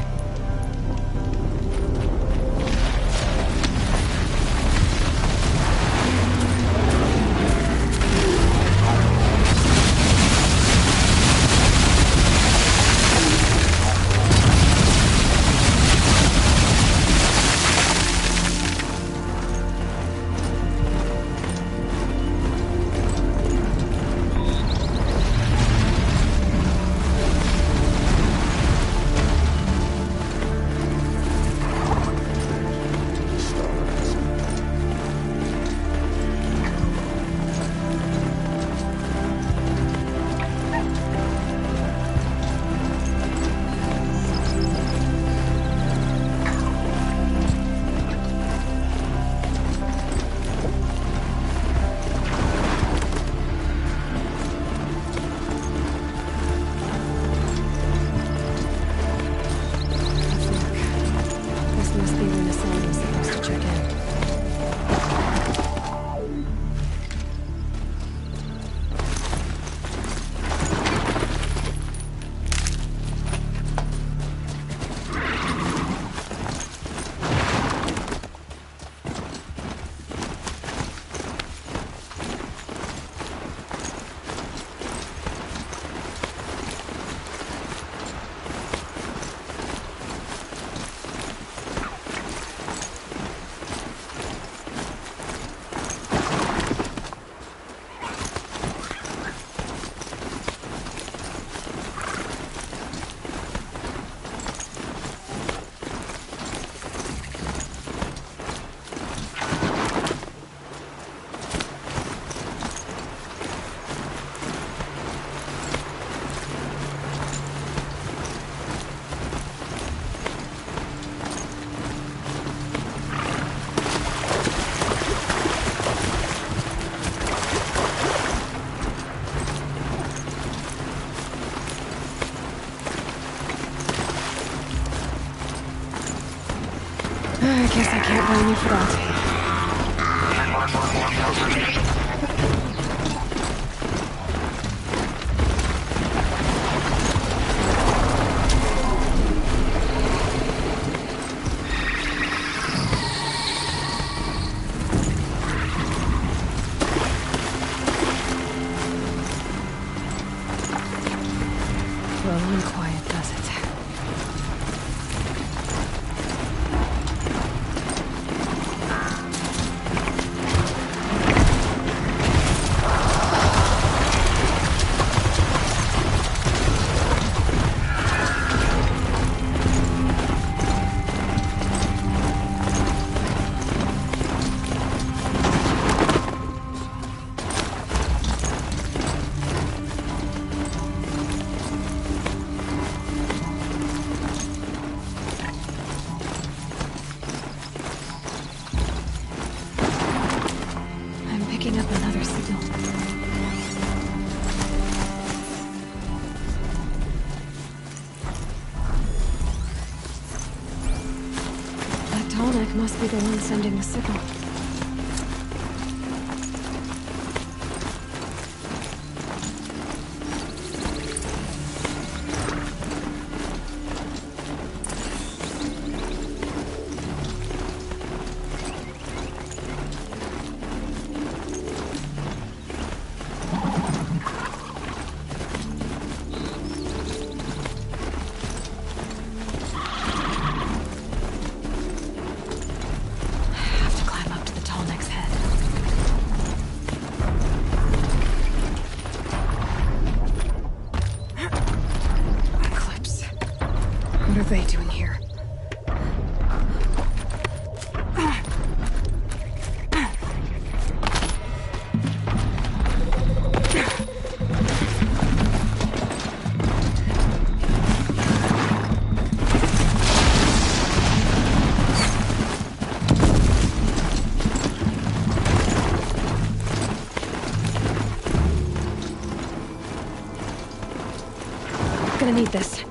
I guess I can't blame you for that. Slow and quiet does it. Picking up another signal. That tonic must be the one sending the signal. What are they doing here? Gonna need this.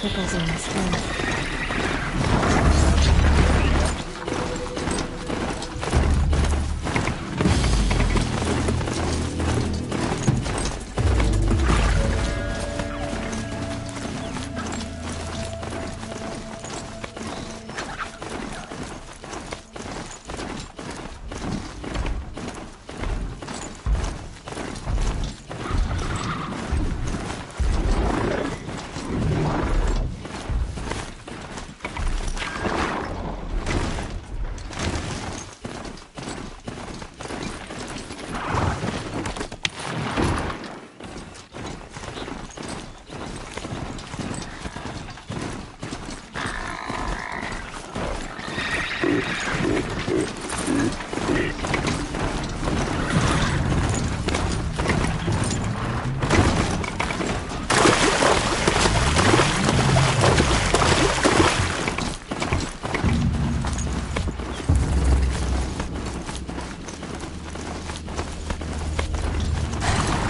Prickles on my skin.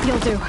You'll do.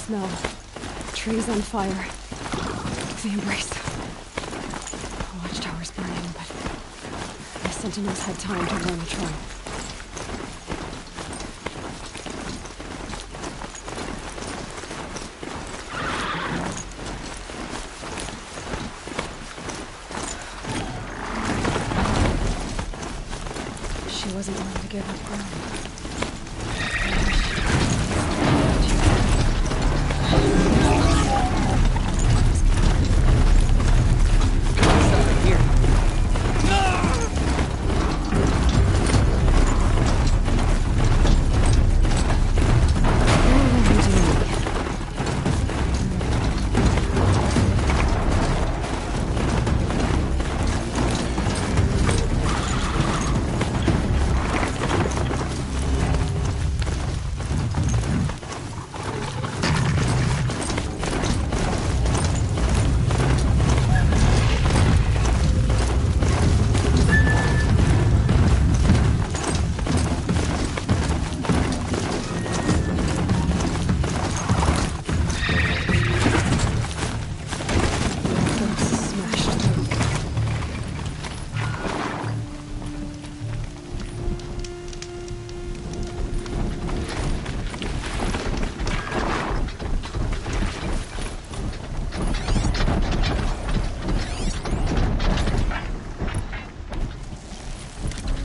Smell. Trees on fire. The embrace. The watchtower's burning, but the sentinels had time to learn the trial. She wasn't willing to give up ground.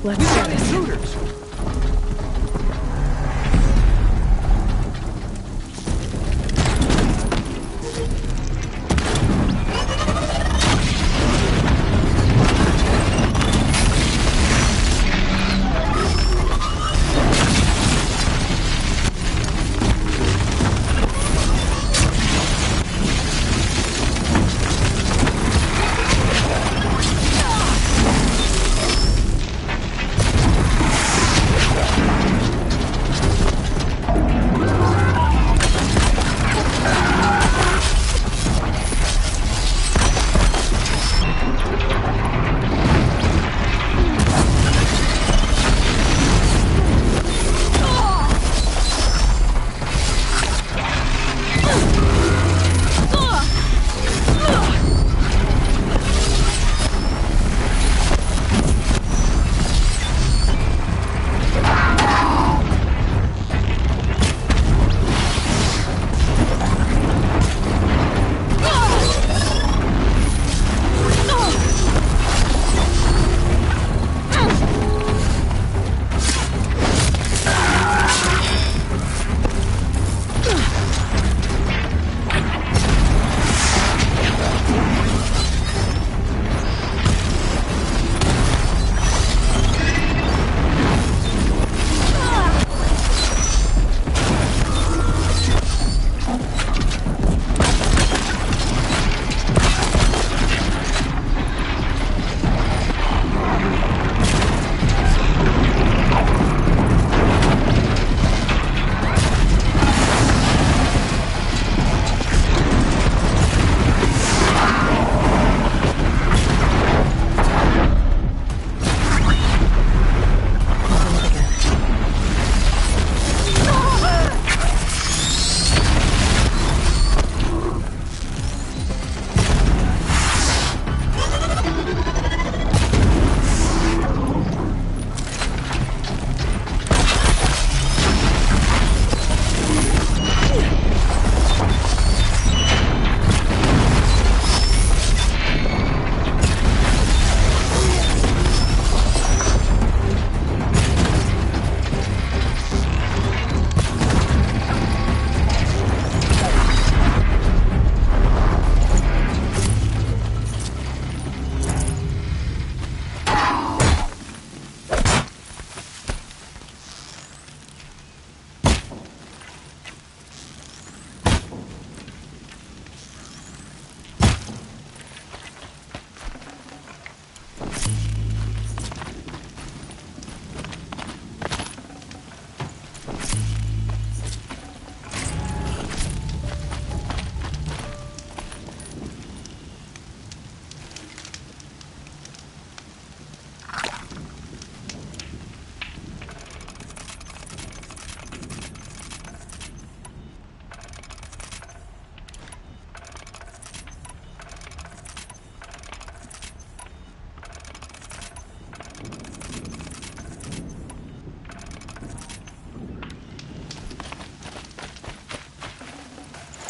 Let's We've get got it. intruders!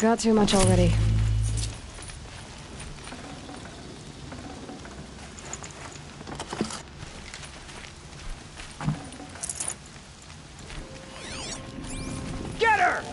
Got too much already. Get her!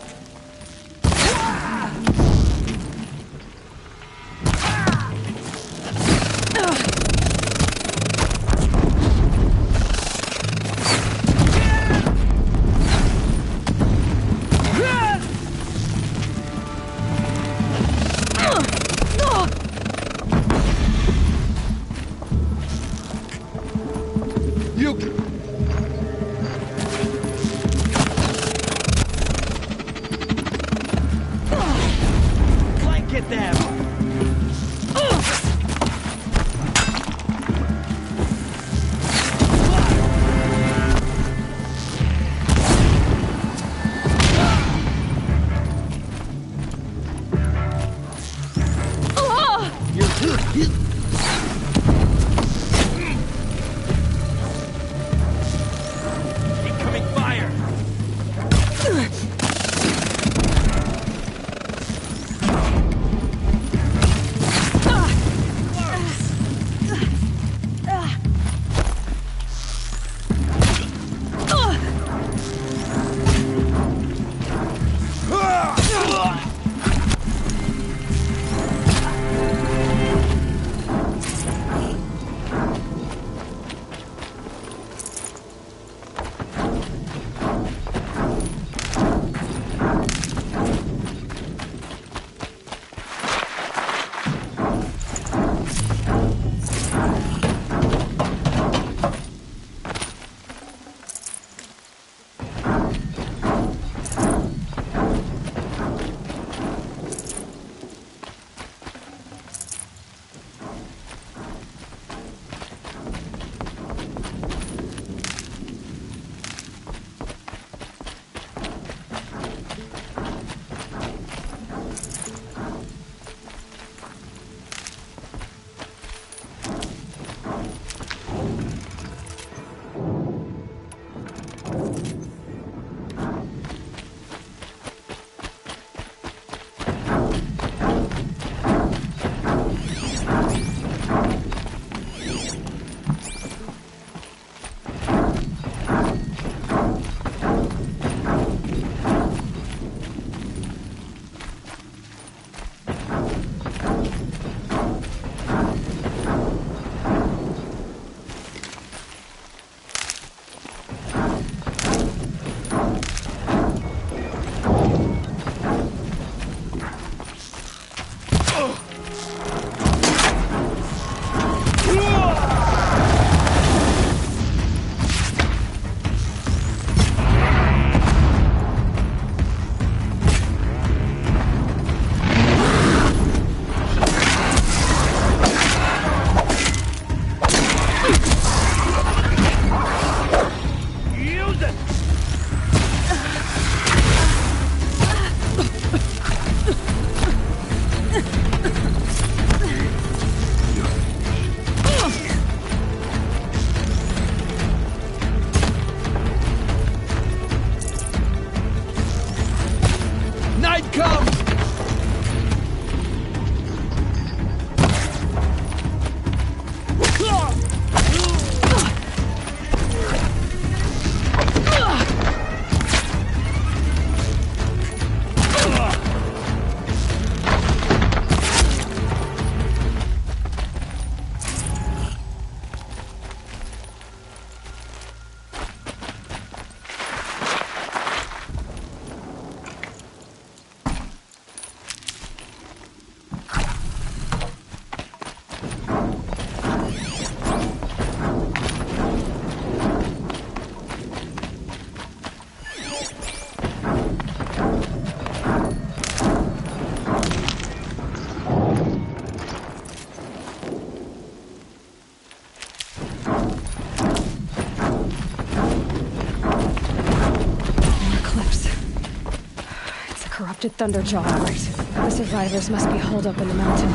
Thunderjaw, right. The survivors must be holed up in the mountain.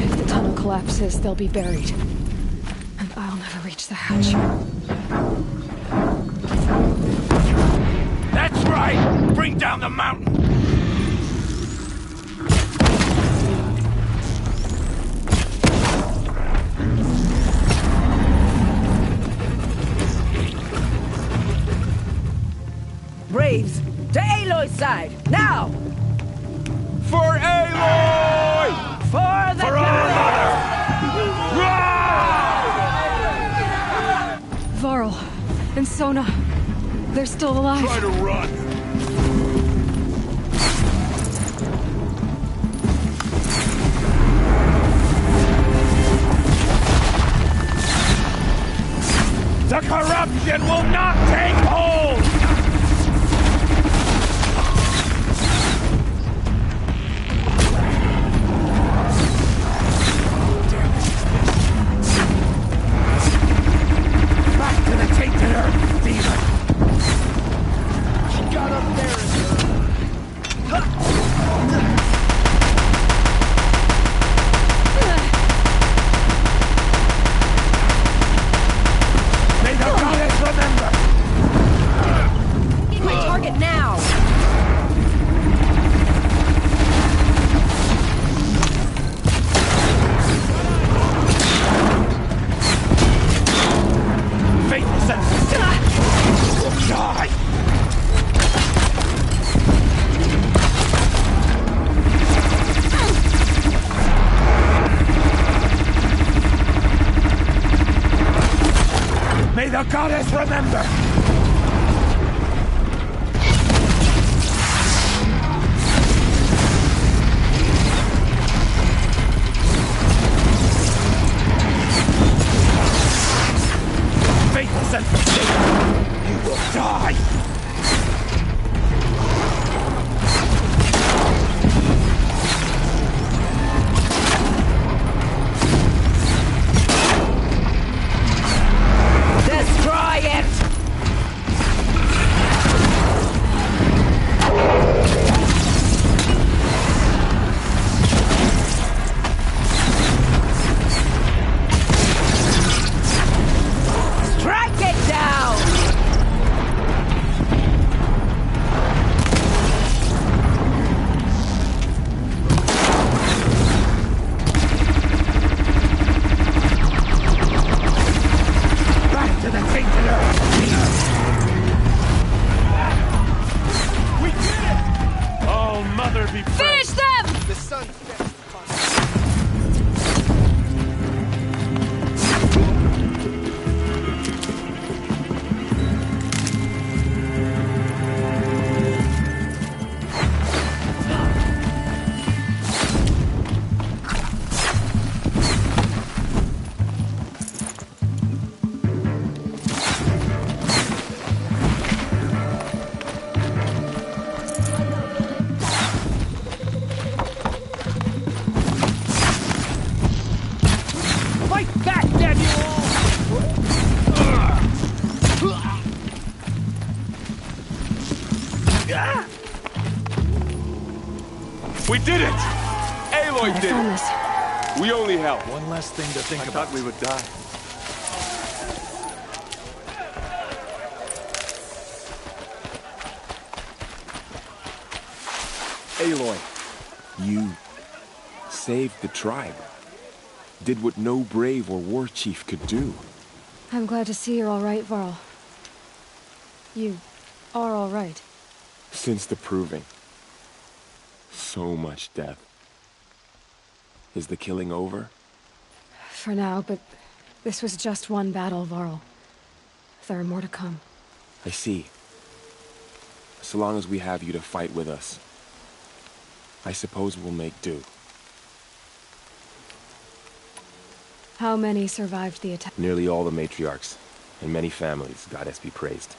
If the tunnel collapses, they'll be buried. And I'll never reach the hatch. That's right! Bring down the mountain! Braves, to Aloy's side, now! For Aloy! For the Varl and Sona, they're still alive. Try to run! The corruption will not take hold! The goddess remember! Faithless and forsaken, you will die! Destroy it! We did it! Aloy I did found it! this. We only helped. One less thing to think about. I thought we would die. Aloy, you saved the tribe. Did what no brave or war chief could do. I'm glad to see you're all right, Varl. You are all right. Since the proving. So much death. Is the killing over? For now, but this was just one battle, Varl. There are more to come. I see. So long as we have you to fight with us, I suppose we'll make do. How many survived the attack? Nearly all the matriarchs, and many families, goddess be praised.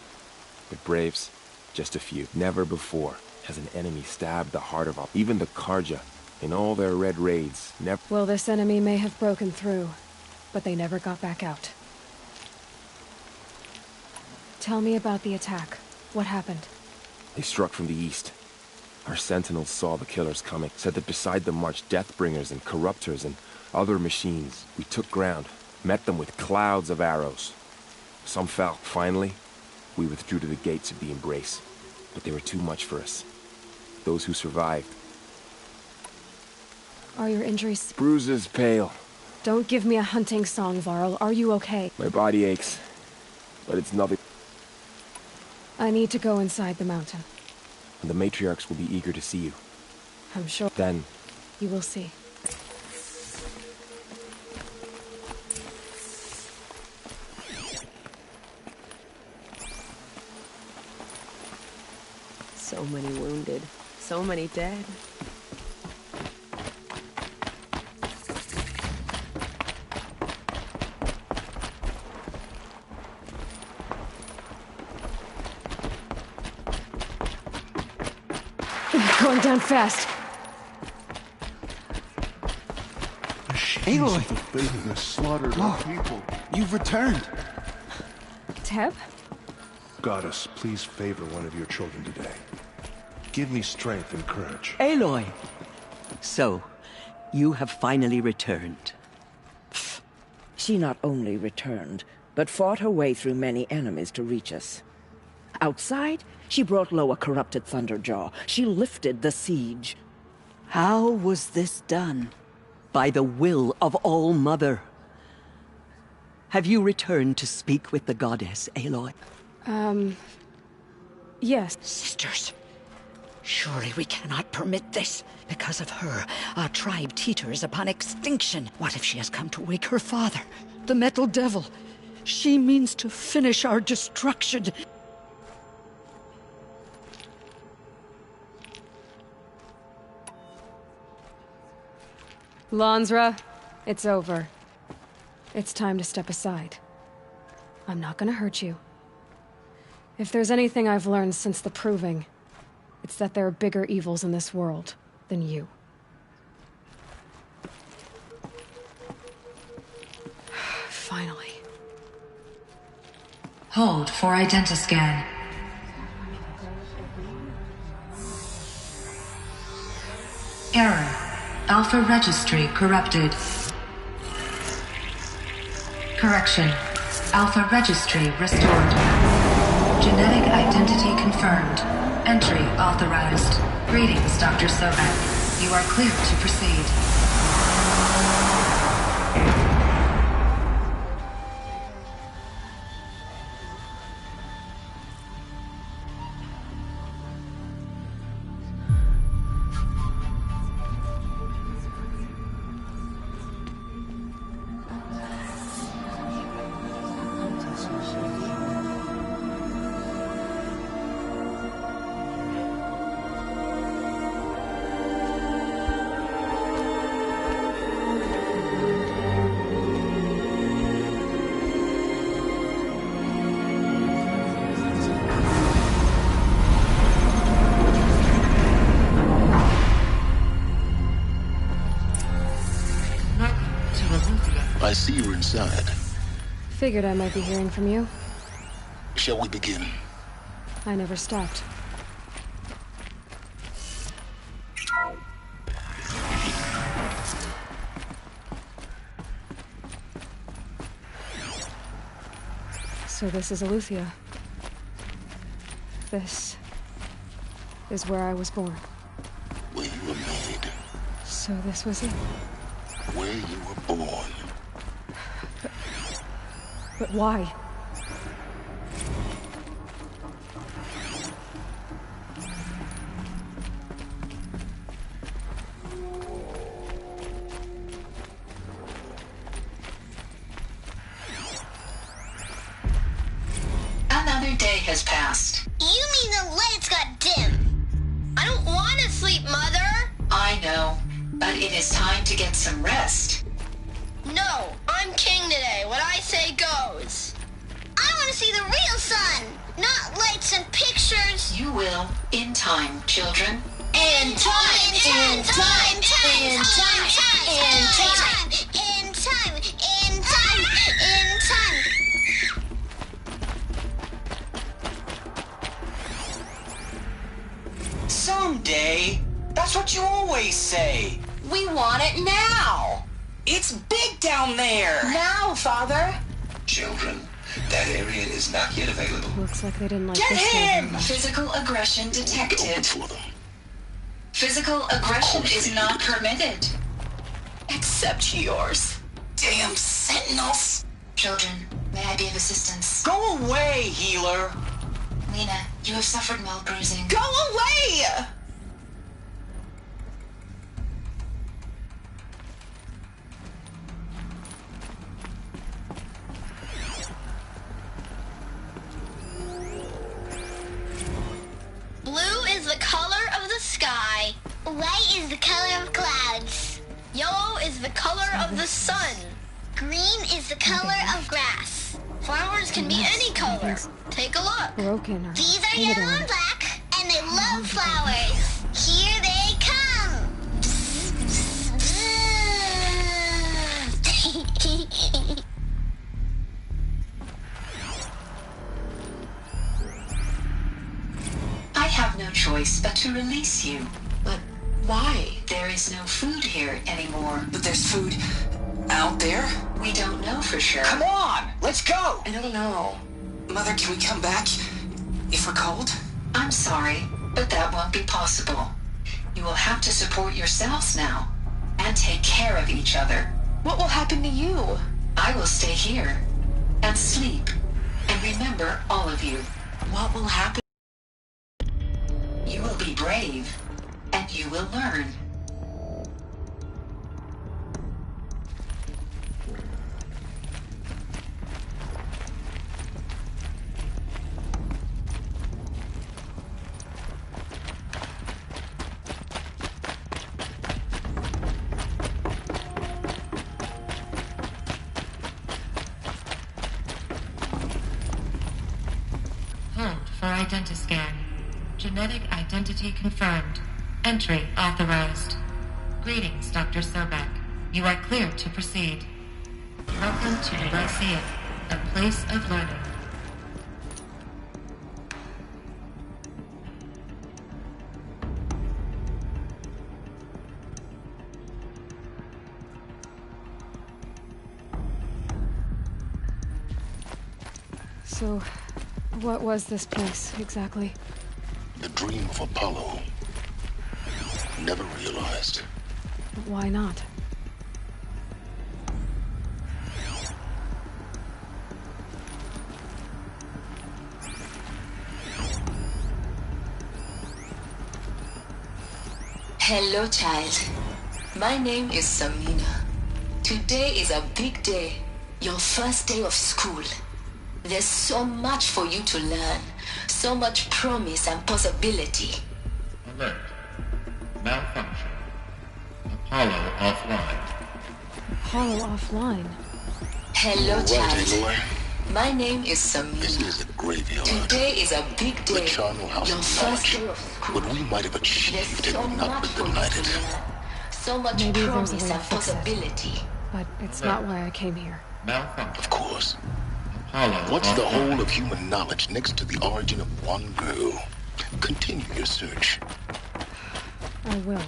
But braves, just a few. Never before has an enemy stabbed the heart of all. Even the Karja, in all their red raids, never... Well, this enemy may have broken through, but they never got back out. Tell me about the attack. What happened? They struck from the east. Our sentinels saw the killers coming, said that beside them marched Deathbringers and Corruptors and other machines. We took ground, met them with clouds of arrows. Some fell. Finally, we withdrew to the gates of the Embrace, but they were too much for us. Those who survived. Are your injuries... Bruises pale. Don't give me a hunting song, Varl. Are you okay? My body aches, but it's nothing. I need to go inside the mountain. And the matriarchs will be eager to see you. I'm sure... Then... You will see. So many wounded. So many dead. Going down fast. Aloy! The fate of the slaughtered people. You've returned. Teb? Goddess, please favor one of your children today. Give me strength and courage. Aloy! So, you have finally returned. She not only returned, but fought her way through many enemies to reach us. Outside, she brought low a corrupted Thunderjaw. She lifted the siege. How was this done? By the will of All-Mother. Have you returned to speak with the goddess, Aloy? Yes. Sisters, surely we cannot permit this. Because of her, our tribe teeters upon extinction. What if she has come to wake her father, the Metal Devil? She means to finish our destruction. Lansra, it's over. It's time to step aside. I'm not gonna hurt you. If there's anything I've learned since the Proving, it's that there are bigger evils in this world than you. Finally. Hold for identiscan. Error. Alpha registry corrupted. Correction. Alpha registry restored. Genetic identity confirmed. Entry authorized. Greetings, Dr. Sobek. You are clear to proceed. I see you're inside. Figured I might be hearing from you. Shall we begin? I never stopped. So this is Eleuthia. This is where I was born. Where you were made. So this was it. Where you were born. But why? Another day has passed. You mean the lights got dim? I don't want to sleep, Mother! I know, but it is time to get some rest. No, I'm king today. What I say goes. I want to see the real sun, not lights and pictures. You will, in time, children. In time, in time, in time, in time, in time, in time, in time. Someday. That's what you always say. We want it now. It's big down there. Now, Father. Children, that area is not yet available. Looks like they didn't like Get this him! very much. Physical aggression detected. Physical aggression is not permitted. Except yours. Damn sentinels. Children, may I be of assistance? Go away, healer. Lena, you have suffered mild bruising. Go away! Blue is the color of the sky. White is the color of clouds. Yellow is the color of the sun. Green is the color of grass. Flowers can be any color. Take a look. Broken or These are painted yellow on. and black, and they love flowers. Here they come. I have no choice but to release you. But why? There is no food here anymore. But there's food out there? We don't know for sure. Come on, let's go. I don't know. Mother, can we come back if we're cold? I'm sorry, but that won't be possible. You will have to support yourselves now and take care of each other. What will happen to you? I will stay here and sleep. And remember, all of you, what will happen? You will be brave, and you will learn. Hold for identiscan. Genetic identity confirmed. Entry authorized. Greetings, Dr. Sobek. You are cleared to proceed. Welcome to the Lyceum, a place of learning. So, what was this place, exactly? The dream of Apollo. Never realized. Why not? Hello, child. My name is Samina. Today is a big day. Your first day of school. There's so much for you to learn. So much promise and possibility. Alert. Malfunction. Apollo offline. Apollo offline. Hello, Right, child. Aloy. My name is Samina. This is a graveyard. Today is a big The day. charnel house Your of first knowledge. day of school. What we might have achieved There's so had not much been for you denied. to learn. So much Maybe there's a promise way to and fix it. possibility. But it's not why I came here. Malfunction. Of course. Apollo What's the offline. whole of human knowledge next to the origin of one girl? Continue your search. I will.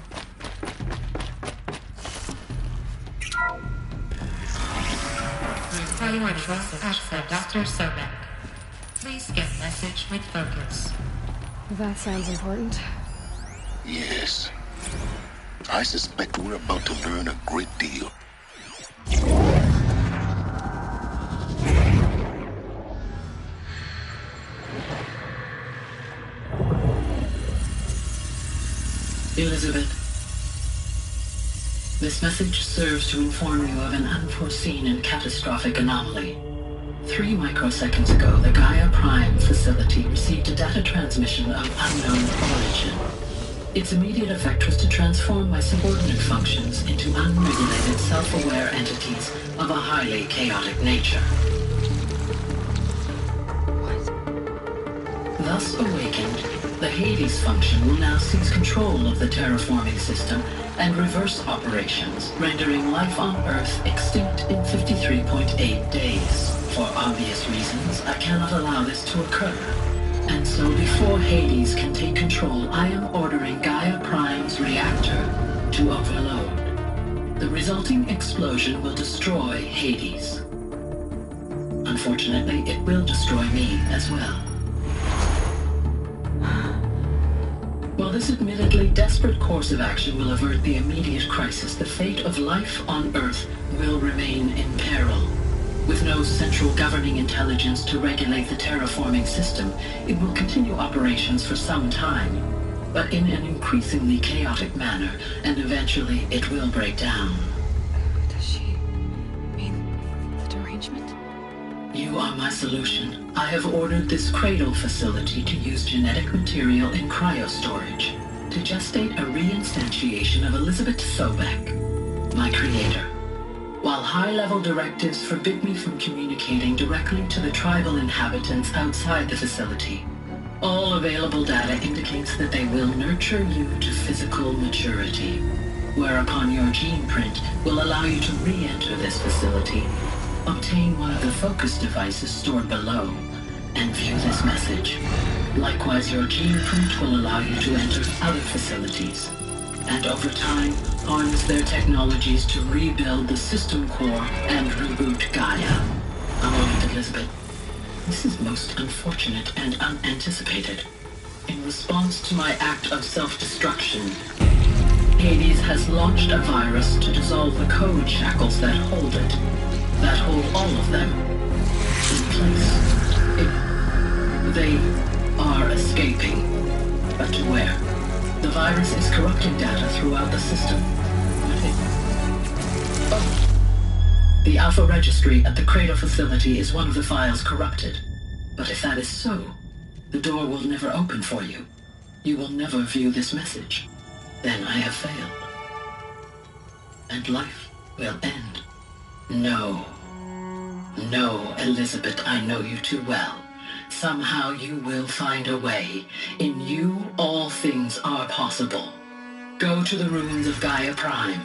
Priority access Dr. Sobek. Please get message with focus. That sounds important. Yes. I suspect we're about to learn a great deal. Elizabeth, this message serves to inform you of an unforeseen and catastrophic anomaly. 3 microseconds ago, the Gaia Prime facility received a data transmission of unknown origin. Its immediate effect was to transform my subordinate functions into unregulated, self-aware entities of a highly chaotic nature. Thus awakened, the Hades function will now seize control of the terraforming system and reverse operations, rendering life on Earth extinct in 53.8 days. For obvious reasons, I cannot allow this to occur. And so before Hades can take control, I am ordering Gaia Prime's reactor to overload. The resulting explosion will destroy Hades. Unfortunately, it will destroy me as well. While this admittedly desperate course of action will avert the immediate crisis, the fate of life on Earth will remain in peril. With no central governing intelligence to regulate the terraforming system, it will continue operations for some time, but in an increasingly chaotic manner, and eventually it will break down. Does she mean the derangement? You are my solution. I have ordered this cradle facility to use genetic material in cryostorage to gestate a reinstantiation of Elizabeth Sobek, my creator. While high-level directives forbid me from communicating directly to the tribal inhabitants outside the facility, all available data indicates that they will nurture you to physical maturity, whereupon your gene print will allow you to re-enter this facility, obtain one of the focus devices stored below, and view this message. Likewise, your gene print will allow you to enter other facilities, and over time, harness their technologies to rebuild the system core and reboot Gaia. A moment, Elizabeth. This is most unfortunate and unanticipated. In response to my act of self-destruction, Hades has launched a virus to dissolve the code shackles that hold it, that hold all of them in place. They are escaping, but to where? The virus is corrupting data throughout the system. The Alpha Registry at the Cradle facility is one of the files corrupted. But if that is so, the door will never open for you. You will never view this message. Then I have failed. And life will end. No. No, Elizabeth, I know you too well. Somehow you will find a way. In you, all things are possible. Go to the ruins of Gaia Prime.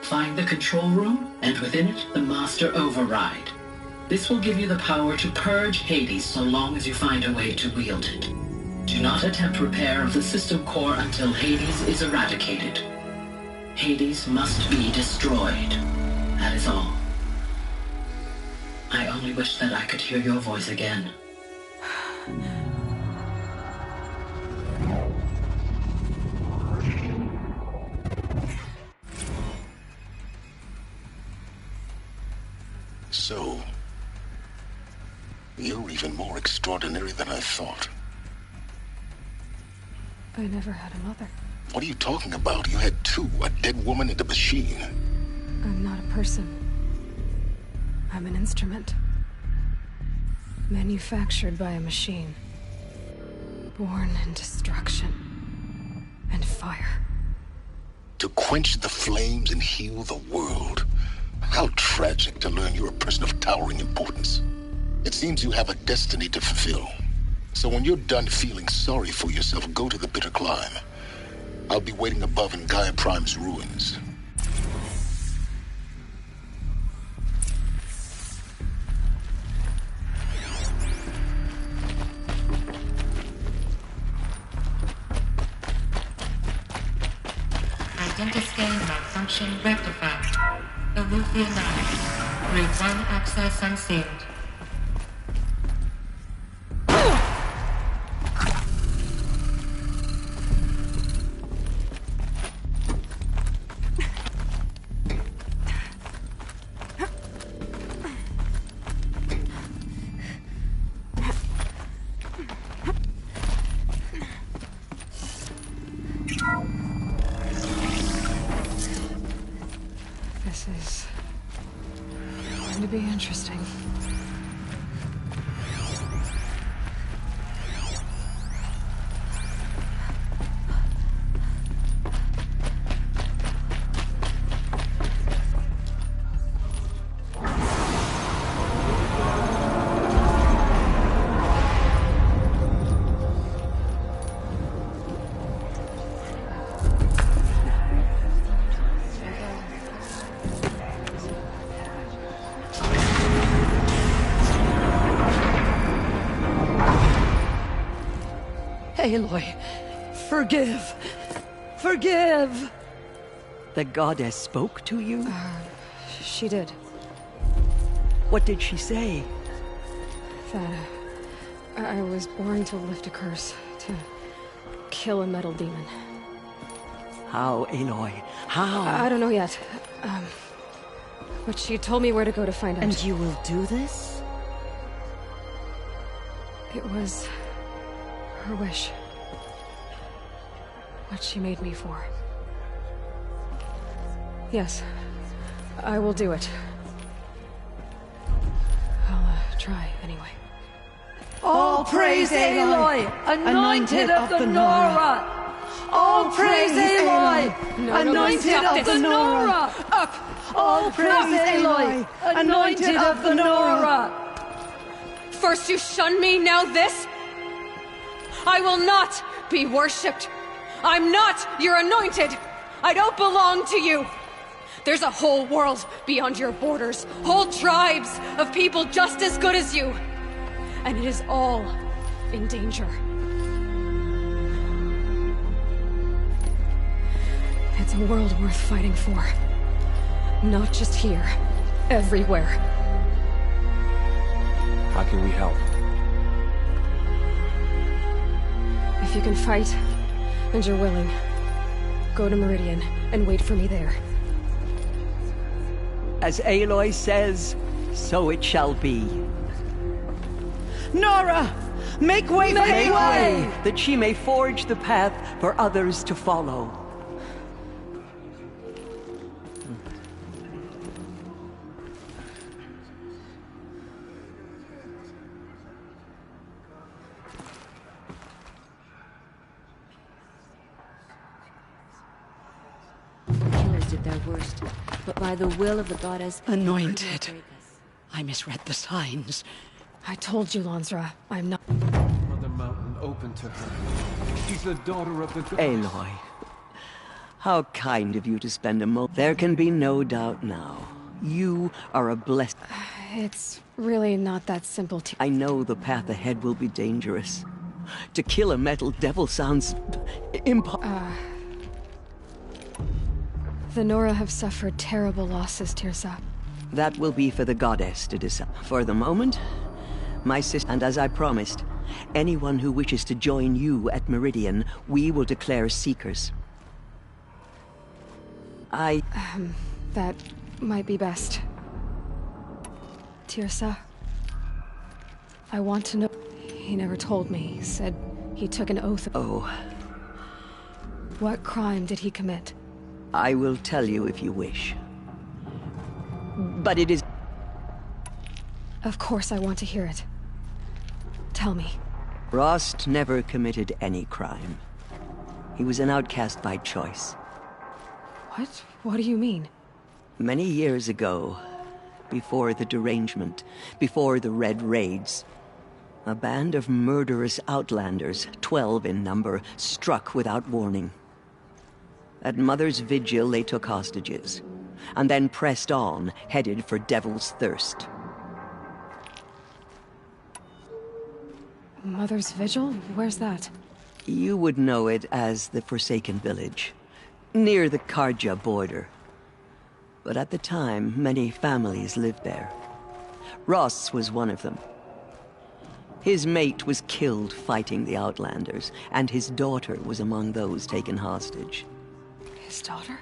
Find the control room, and within it, the Master Override. This will give you the power to purge Hades so long as you find a way to wield it. Do not attempt repair of the system core until Hades is eradicated. Hades must be destroyed. That is all. I only wish that I could hear your voice again. So, you're even more extraordinary than I thought. I never had a mother. What are you talking about? You had two, a dead woman and a machine. I'm not a person. I'm an instrument. Manufactured by a machine. Born in destruction and fire. To quench the flames and heal the world. How tragic to learn you're a person of towering importance. It seems you have a destiny to fulfill. So when you're done feeling sorry for yourself, go to the Bitter Climb. I'll be waiting above in Gaia Prime's ruins. Identiscan malfunction rectified. Alethea 9. Route 1 access unsealed. is going to be interesting. Aloy, forgive! Forgive! The goddess spoke to you? She did. What did she say? That I was born to lift a curse, to kill a metal demon. How, Aloy? How? I don't know yet. But she told me where to go to find out. And you will do this? It was her wish. What she made me for. Yes, I will do it. I'll try, anyway. All praise Aloy, anointed of the Nora! All praise Aloy, anointed of the Nora! Up! All praise Aloy, anointed of the Nora! First you shun me, now this? I will not be worshipped. I'm not your anointed. I don't belong to you. There's a whole world beyond your borders, whole tribes of people just as good as you. And it is all in danger. It's a world worth fighting for. Not just here, everywhere. How can we help? If you can fight, and you're willing, go to Meridian and wait for me there. As Aloy says, so it shall be. Nora! Make way for Aloy! That she may forge the path for others to follow. Did their worst, but by the will of the goddess... Anointed. I misread the signs. I told you, Lansra, I'm not... Mother Mountain open to her. She's the daughter of the goddess. Aloy, how kind of you to spend a moment. There can be no doubt now. You are a blessed... It's really not that simple to... I know the path ahead will be dangerous. To kill a metal devil sounds... The Nora have suffered terrible losses, Tirsa. That will be for the goddess to decide. For the moment, my sister, and as I promised, anyone who wishes to join you at Meridian, we will declare seekers. That might be best. Tirsa, I want to know... He never told me. He said he took an oath. Oh. What crime did he commit? I will tell you if you wish. But it is... Of course I want to hear it. Tell me. Rost never committed any crime. He was an outcast by choice. What? What do you mean? Many years ago, before the derangement, before the Red Raids, a band of murderous outlanders, 12 in number, struck without warning. At Mother's Vigil, they took hostages, and then pressed on, headed for Devil's Thirst. Mother's Vigil? Where's that? You would know it as the Forsaken Village, near the Karja border. But at the time, many families lived there. Ross was one of them. His mate was killed fighting the Outlanders, and his daughter was among those taken hostage. His daughter?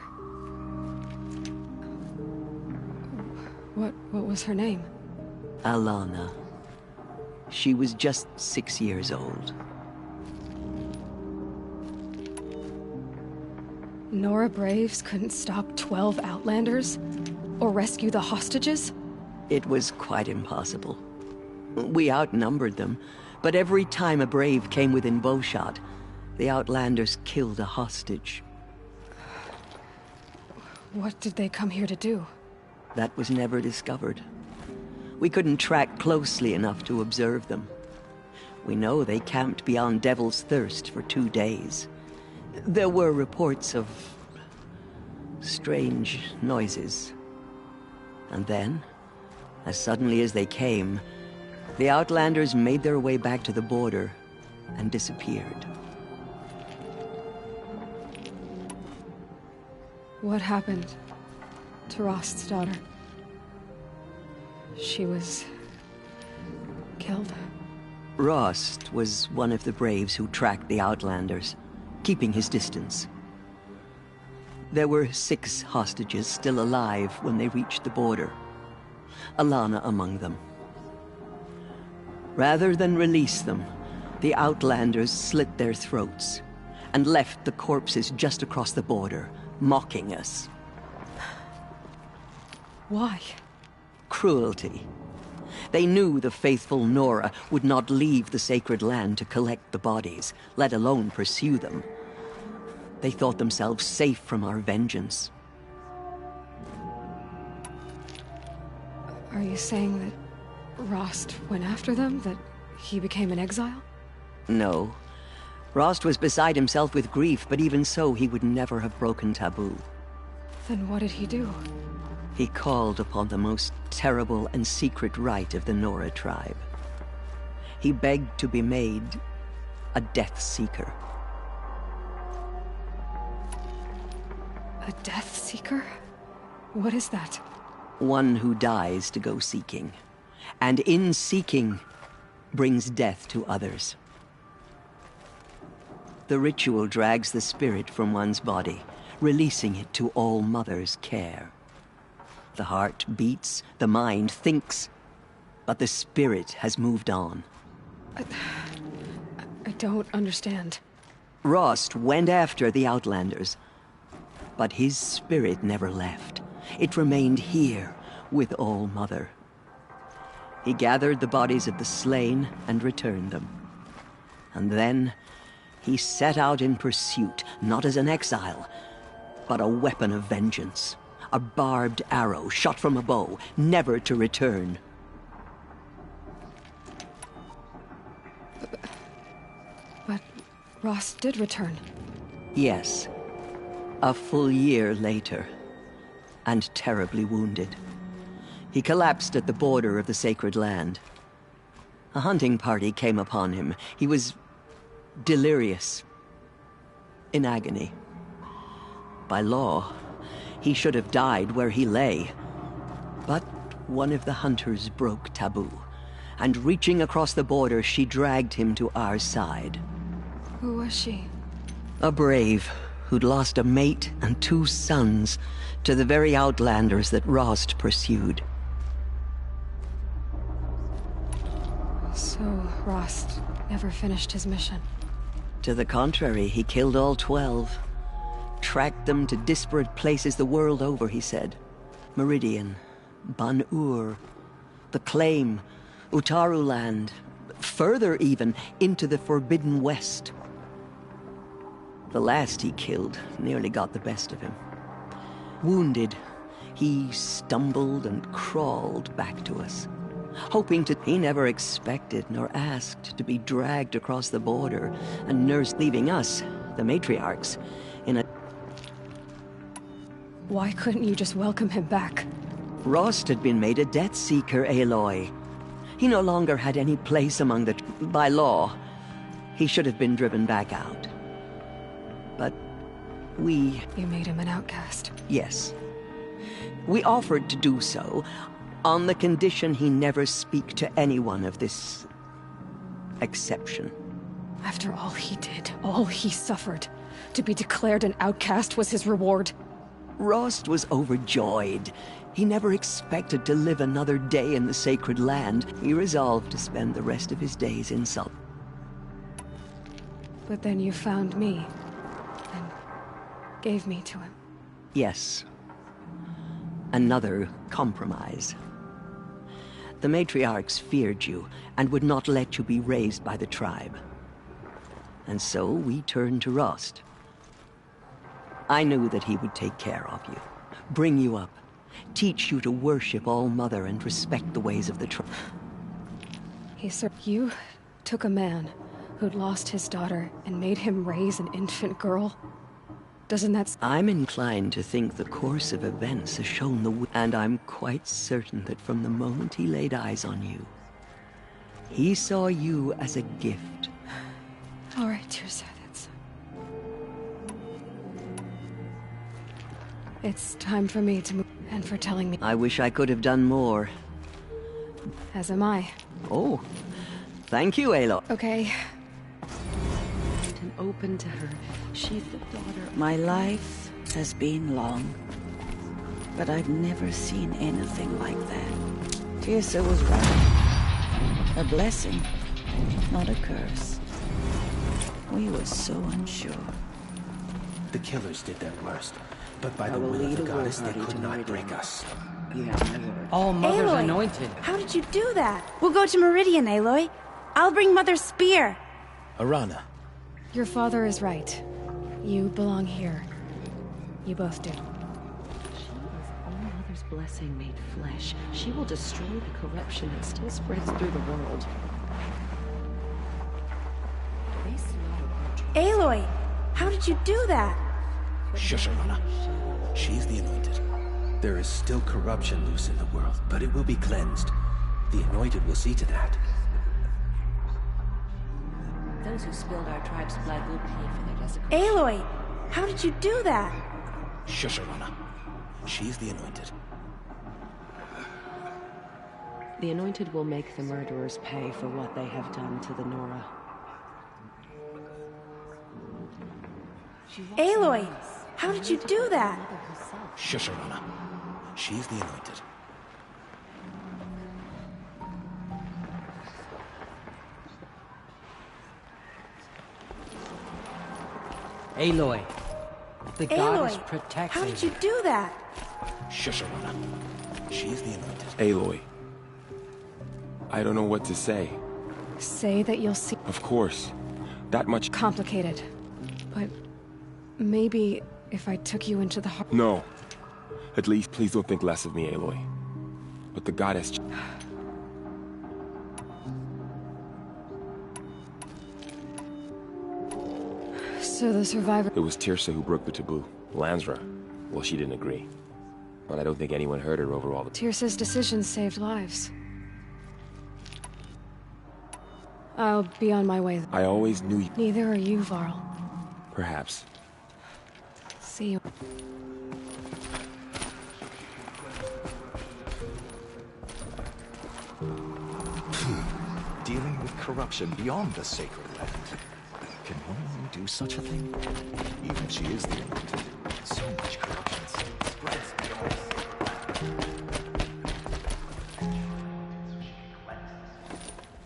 What was her name? Alana. She was just 6 years old. Nora Braves couldn't stop 12 Outlanders? Or rescue the hostages? It was quite impossible. We outnumbered them, but every time a brave came within bowshot, the Outlanders killed a hostage. What did they come here to do? That was never discovered. We couldn't track closely enough to observe them. We know they camped beyond Devil's Thirst for 2 days. There were reports of strange noises. And then, as suddenly as they came, the Outlanders made their way back to the border and disappeared. What happened to Rost's daughter? She was killed. Rost was one of the braves who tracked the Outlanders, keeping his distance. There were 6 hostages still alive when they reached the border, Alana among them. Rather than release them, the Outlanders slit their throats and left the corpses just across the border, mocking us. Why? Cruelty. They knew the faithful Nora would not leave the sacred land to collect the bodies, let alone pursue them. They thought themselves safe from our vengeance. Are you saying that Rost went after them? That he became an exile? No. Rost was beside himself with grief, but even so, he would never have broken taboo. Then what did he do? He called upon the most terrible and secret rite of the Nora tribe. He begged to be made a Death Seeker. A Death Seeker? What is that? One who dies to go seeking, and in seeking, brings death to others. The ritual drags the spirit from one's body, releasing it to All Mother's care. The heart beats, the mind thinks, but the spirit has moved on. I don't understand. Rost went after the Outlanders, but his spirit never left. It remained here with All Mother. He gathered the bodies of the slain and returned them. And then he set out in pursuit, not as an exile, but a weapon of vengeance. A barbed arrow shot from a bow, never to return. But Rost did return. Yes. A full year later, and terribly wounded. He collapsed at the border of the sacred land. A hunting party came upon him. He was delirious, in agony. By law, he should have died where he lay. But one of the hunters broke taboo, and reaching across the border, she dragged him to our side. Who was she? A brave who'd lost a mate and 2 sons to the very Outlanders that Rost pursued. So Rost never finished his mission? To the contrary, he killed all 12. Tracked them to disparate places the world over, he said. Meridian, Ban-Ur, the Claim, Utaru Land, further even, into the Forbidden West. The last he killed nearly got the best of him. Wounded, he stumbled and crawled back to us, hoping to... He never expected nor asked to be dragged across the border and nursed, leaving us, the matriarchs, in a... Why couldn't you just welcome him back? Rost had been made a Death Seeker, Aloy. He no longer had any place among the... By law, he should have been driven back out. But we... You made him an outcast. Yes. We offered to do so, on the condition he never speak to anyone of this... exception. After all he did, all he suffered, to be declared an outcast was his reward. Rost was overjoyed. He never expected to live another day in the sacred land. He resolved to spend the rest of his days in Salt. But then you found me, and gave me to him. Yes. Another compromise. The matriarchs feared you and would not let you be raised by the tribe. And so we turned to Rost. I knew that he would take care of you, bring you up, teach you to worship All-Mother and respect the ways of the tribe. You took a man who'd lost his daughter and made him raise an infant girl? Doesn't that... I'm inclined to think the course of events has shown and I'm quite certain that from the moment he laid eyes on you, he saw you as a gift. All right, Teersa, that's... It's time for me to move, and for telling me... I wish I could have done more. As am I. Oh, thank you, Aloy. Okay. And open to her. She's the daughter. My life has been long, but I've never seen anything like that. Teersa was right. A blessing, not a curse. We were so unsure. The killers did their worst, but by the will of the goddess, they could not break us. You have my word. All Mother's Aloy, anointed. How did you do that? We'll go to Meridian, Aloy. I'll bring Mother's spear. Arana. Your father is right. You belong here. You both do. She is All-Mother's blessing made flesh. She will destroy the corruption that still spreads through the world. Aloy, how did you do that? Shush, Arana. She's the anointed. There is still corruption loose in the world, but it will be cleansed. The anointed will see to that. Those who spilled our tribe's blood will pay for their desecration. Aloy, how did you do that? Shush, Arana. She's the anointed. The anointed will make the murderers pay for what they have done to the Nora. Aloy, how did you do that? Shush, Arana. She's the anointed. Aloy. The goddess Aloy, protects how did you do that? Shush, Arana. She's the anointed. Aloy. I don't know what to say. Say that you'll see... Of course. That much... Complicated. But maybe if I took you into the heart... No. At least, please don't think less of me, Aloy. But the goddess... So the survivor... It was Teersa who broke the taboo. Lansra. Well, she didn't agree. But I don't think anyone heard her over all the... Teersa's decisions saved lives. I'll be on my way. I always knew you... Neither are you, Varl. Perhaps. See you. Dealing with corruption beyond the sacred land. Can one woman do such a thing? Even she is the anointed. So much corruption spreads beyond.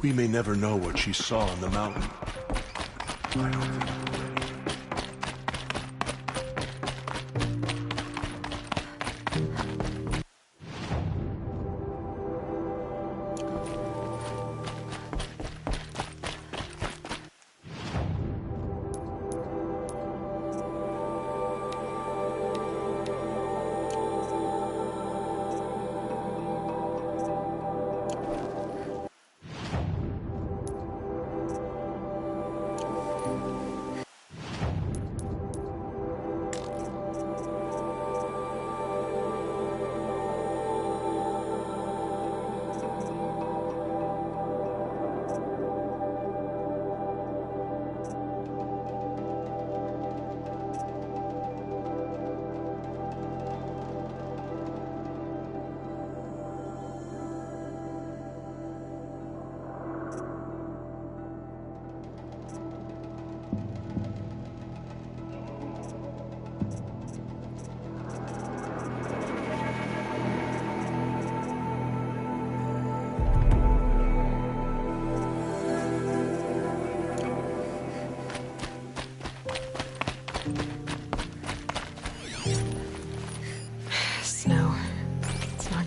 We may never know what she saw on the mountain. I don't think we're ready.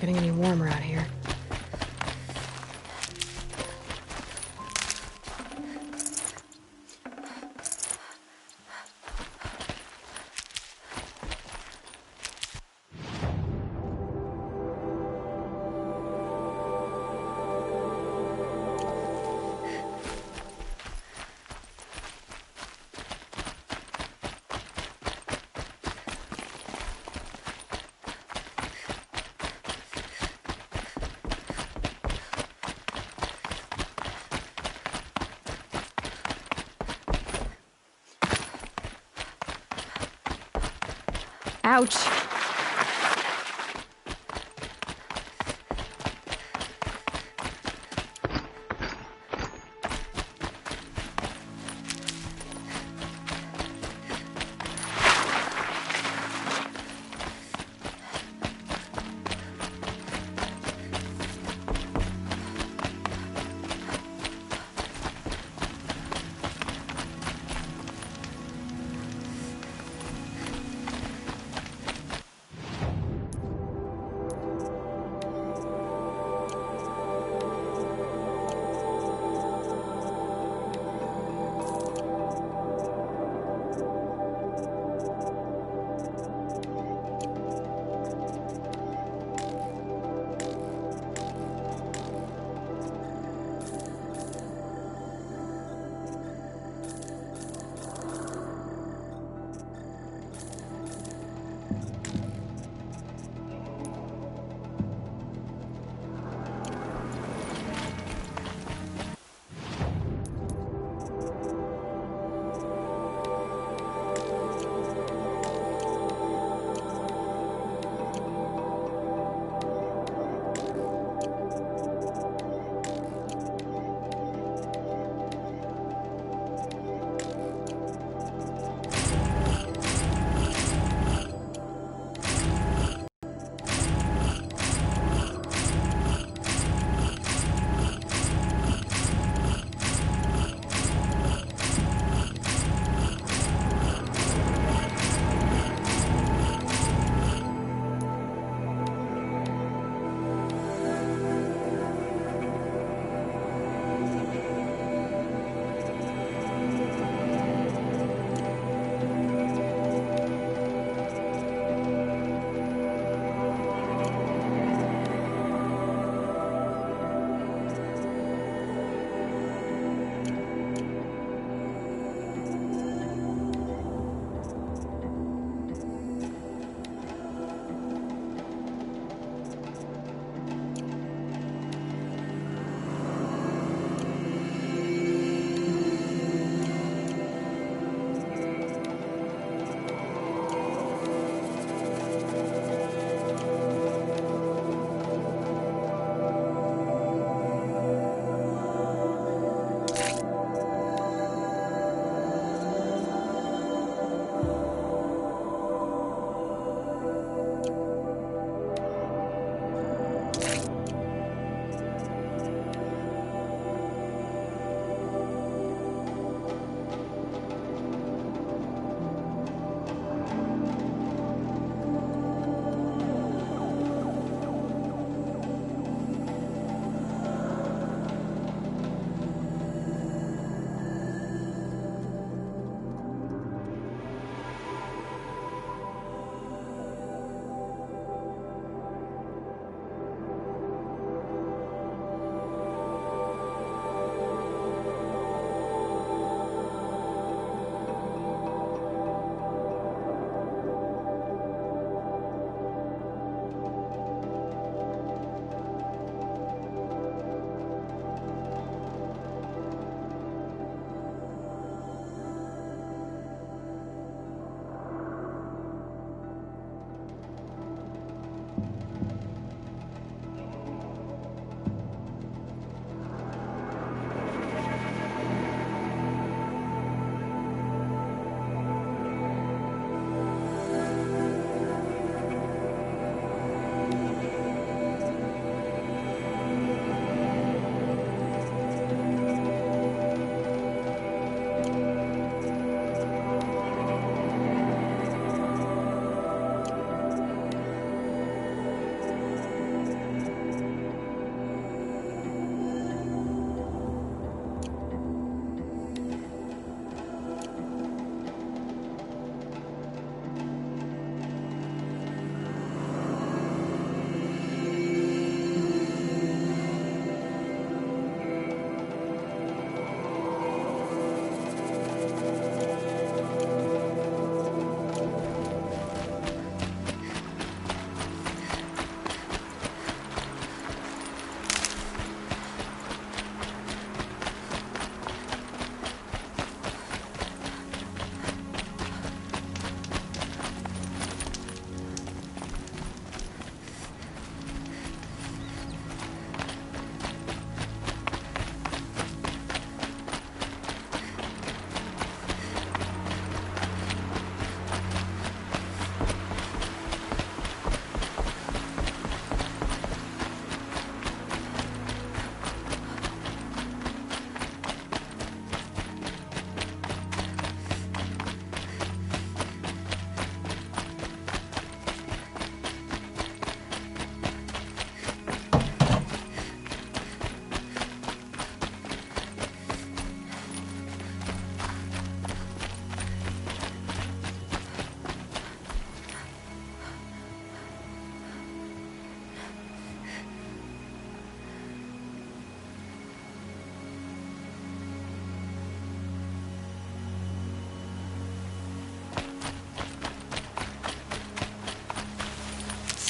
getting any warmer out here. Ouch.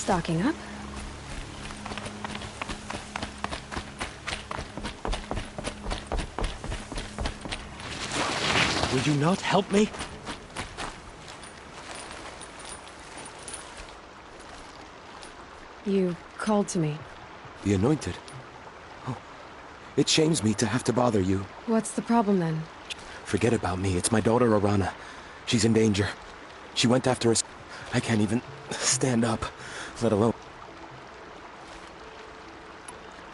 stocking up. Will you not help me? You called to me. The Anointed? Oh, it shames me to have to bother you. What's the problem then? Forget about me. It's my daughter, Arana. She's in danger. She went after us. I can't even stand up, let alone...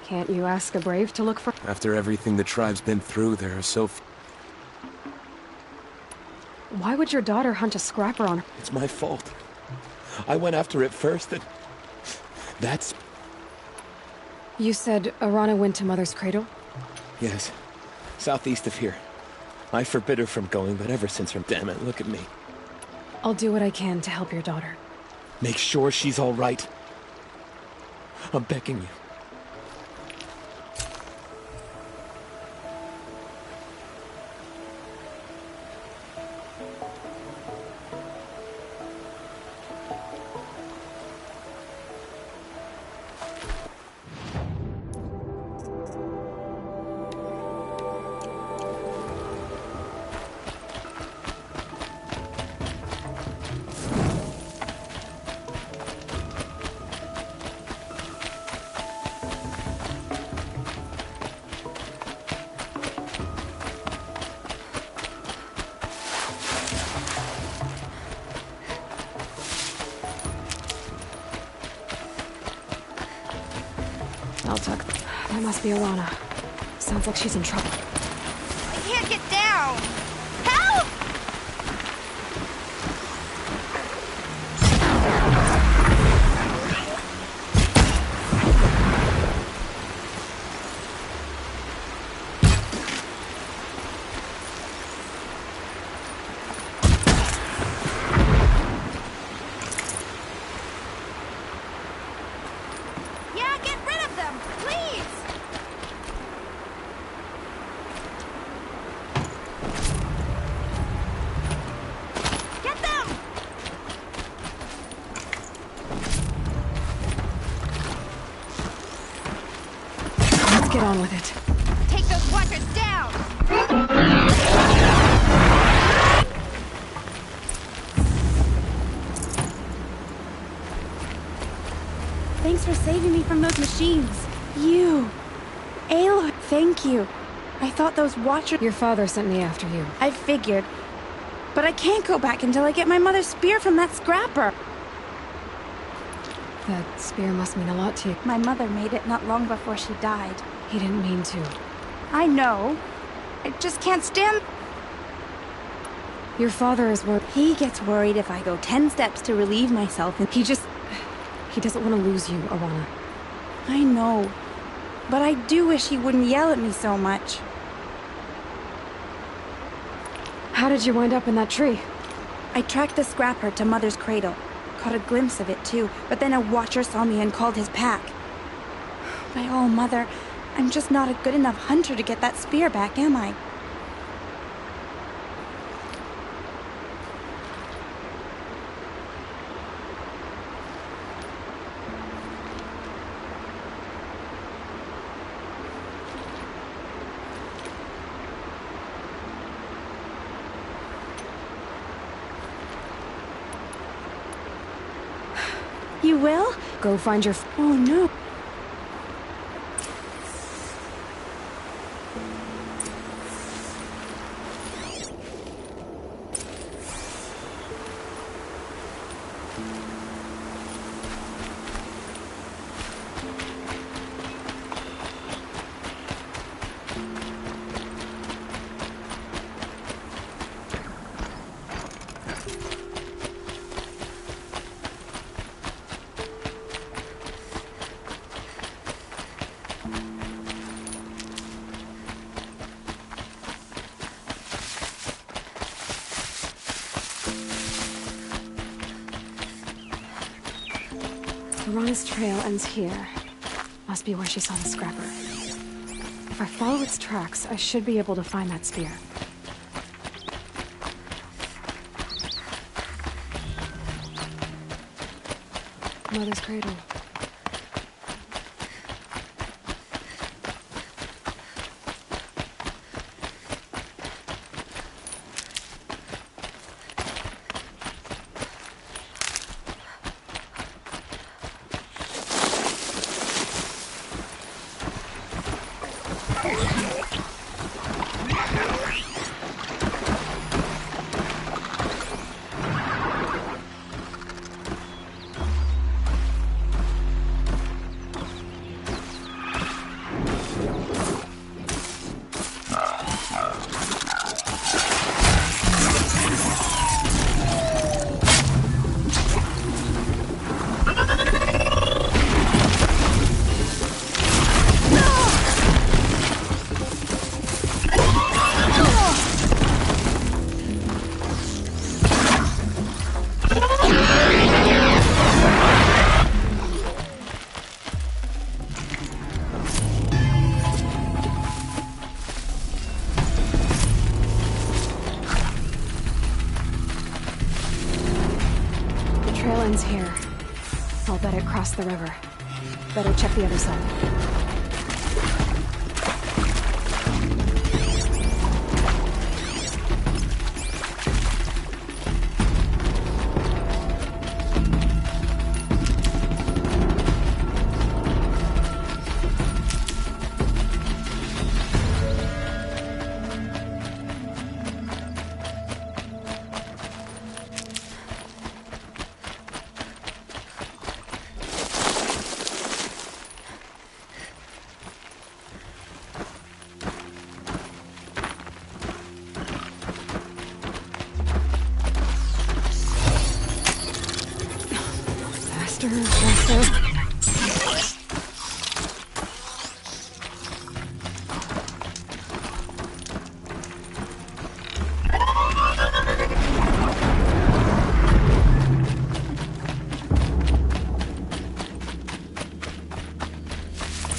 Can't you ask a brave to look for... After everything the tribe's been through, there are so few... Why would your daughter hunt a scrapper on her? It's my fault. I went after it first, and... That's... You said Arana went to Mother's cradle? Yes. Southeast of here. I forbid her from going, but ever since her... Damn it, look at me. I'll do what I can to help your daughter. Make sure she's all right. I'm begging you. I'll tuck. That must be Arana. Sounds like she's in trouble. I can't get down! Help! Yeah, get rid of them, please! Get them! Let's get on with it. Take those watchers down! Thanks for saving me from those machines. You. Aloy, thank you. I thought those watchers... Your father sent me after you. I figured. But I can't go back until I get my mother's spear from that scrapper. That spear must mean a lot to you. My mother made it not long before she died. He didn't mean to. I know. I just can't stand... Your father is worried. He gets worried if I go 10 steps to relieve myself and... He doesn't want to lose you, Arana. I know. But I do wish he wouldn't yell at me so much. How did you wind up in that tree? I tracked the scrapper to Mother's cradle. Caught a glimpse of it too, but then a watcher saw me and called his pack. By all, Mother, I'm just not a good enough hunter to get that spear back, am I? You will? Go find your... Oh, no. Arana's trail ends here. Must be where she saw the scrapper. If I follow its tracks, I should be able to find that spear. Mother's cradle. Here. I'll bet it crossed the river. Better check the other side.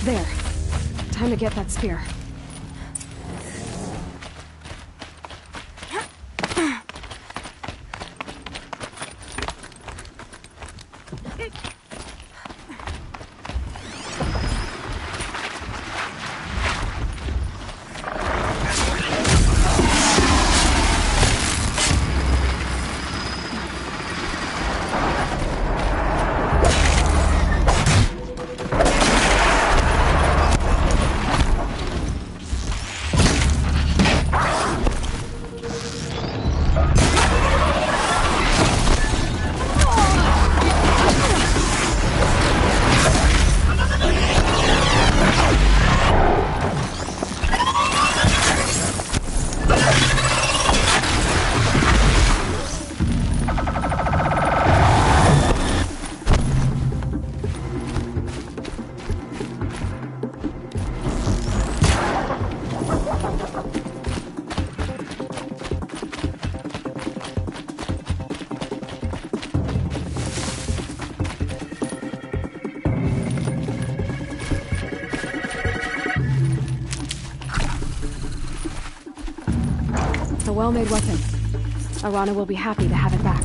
There. Time to get that spear. A well-made weapon. Arana will be happy to have it back.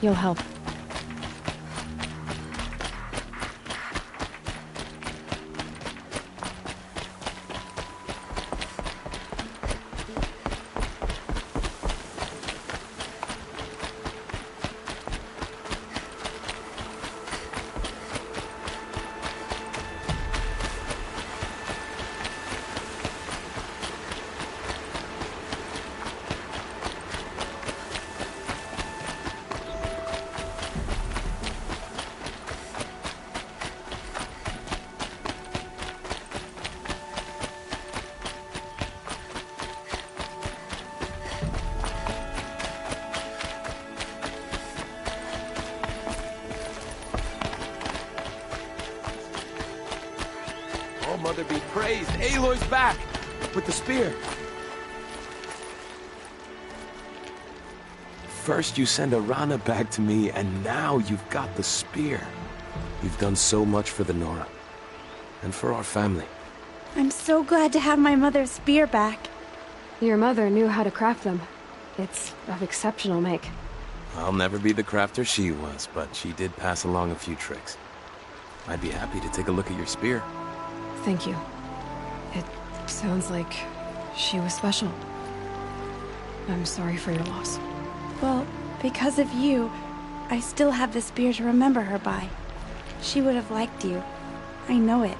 You'll help. Oh, Mother be praised! Aloy's back! With the spear! First you send Arana back to me, and now you've got the spear. You've done so much for the Nora. And for our family. I'm so glad to have my mother's spear back. Your mother knew how to craft them. It's of exceptional make. I'll never be the crafter she was, but she did pass along a few tricks. I'd be happy to take a look at your spear. Thank you. It sounds like she was special. I'm sorry for your loss. Well, because of you, I still have the spear to remember her by. She would have liked you. I know it.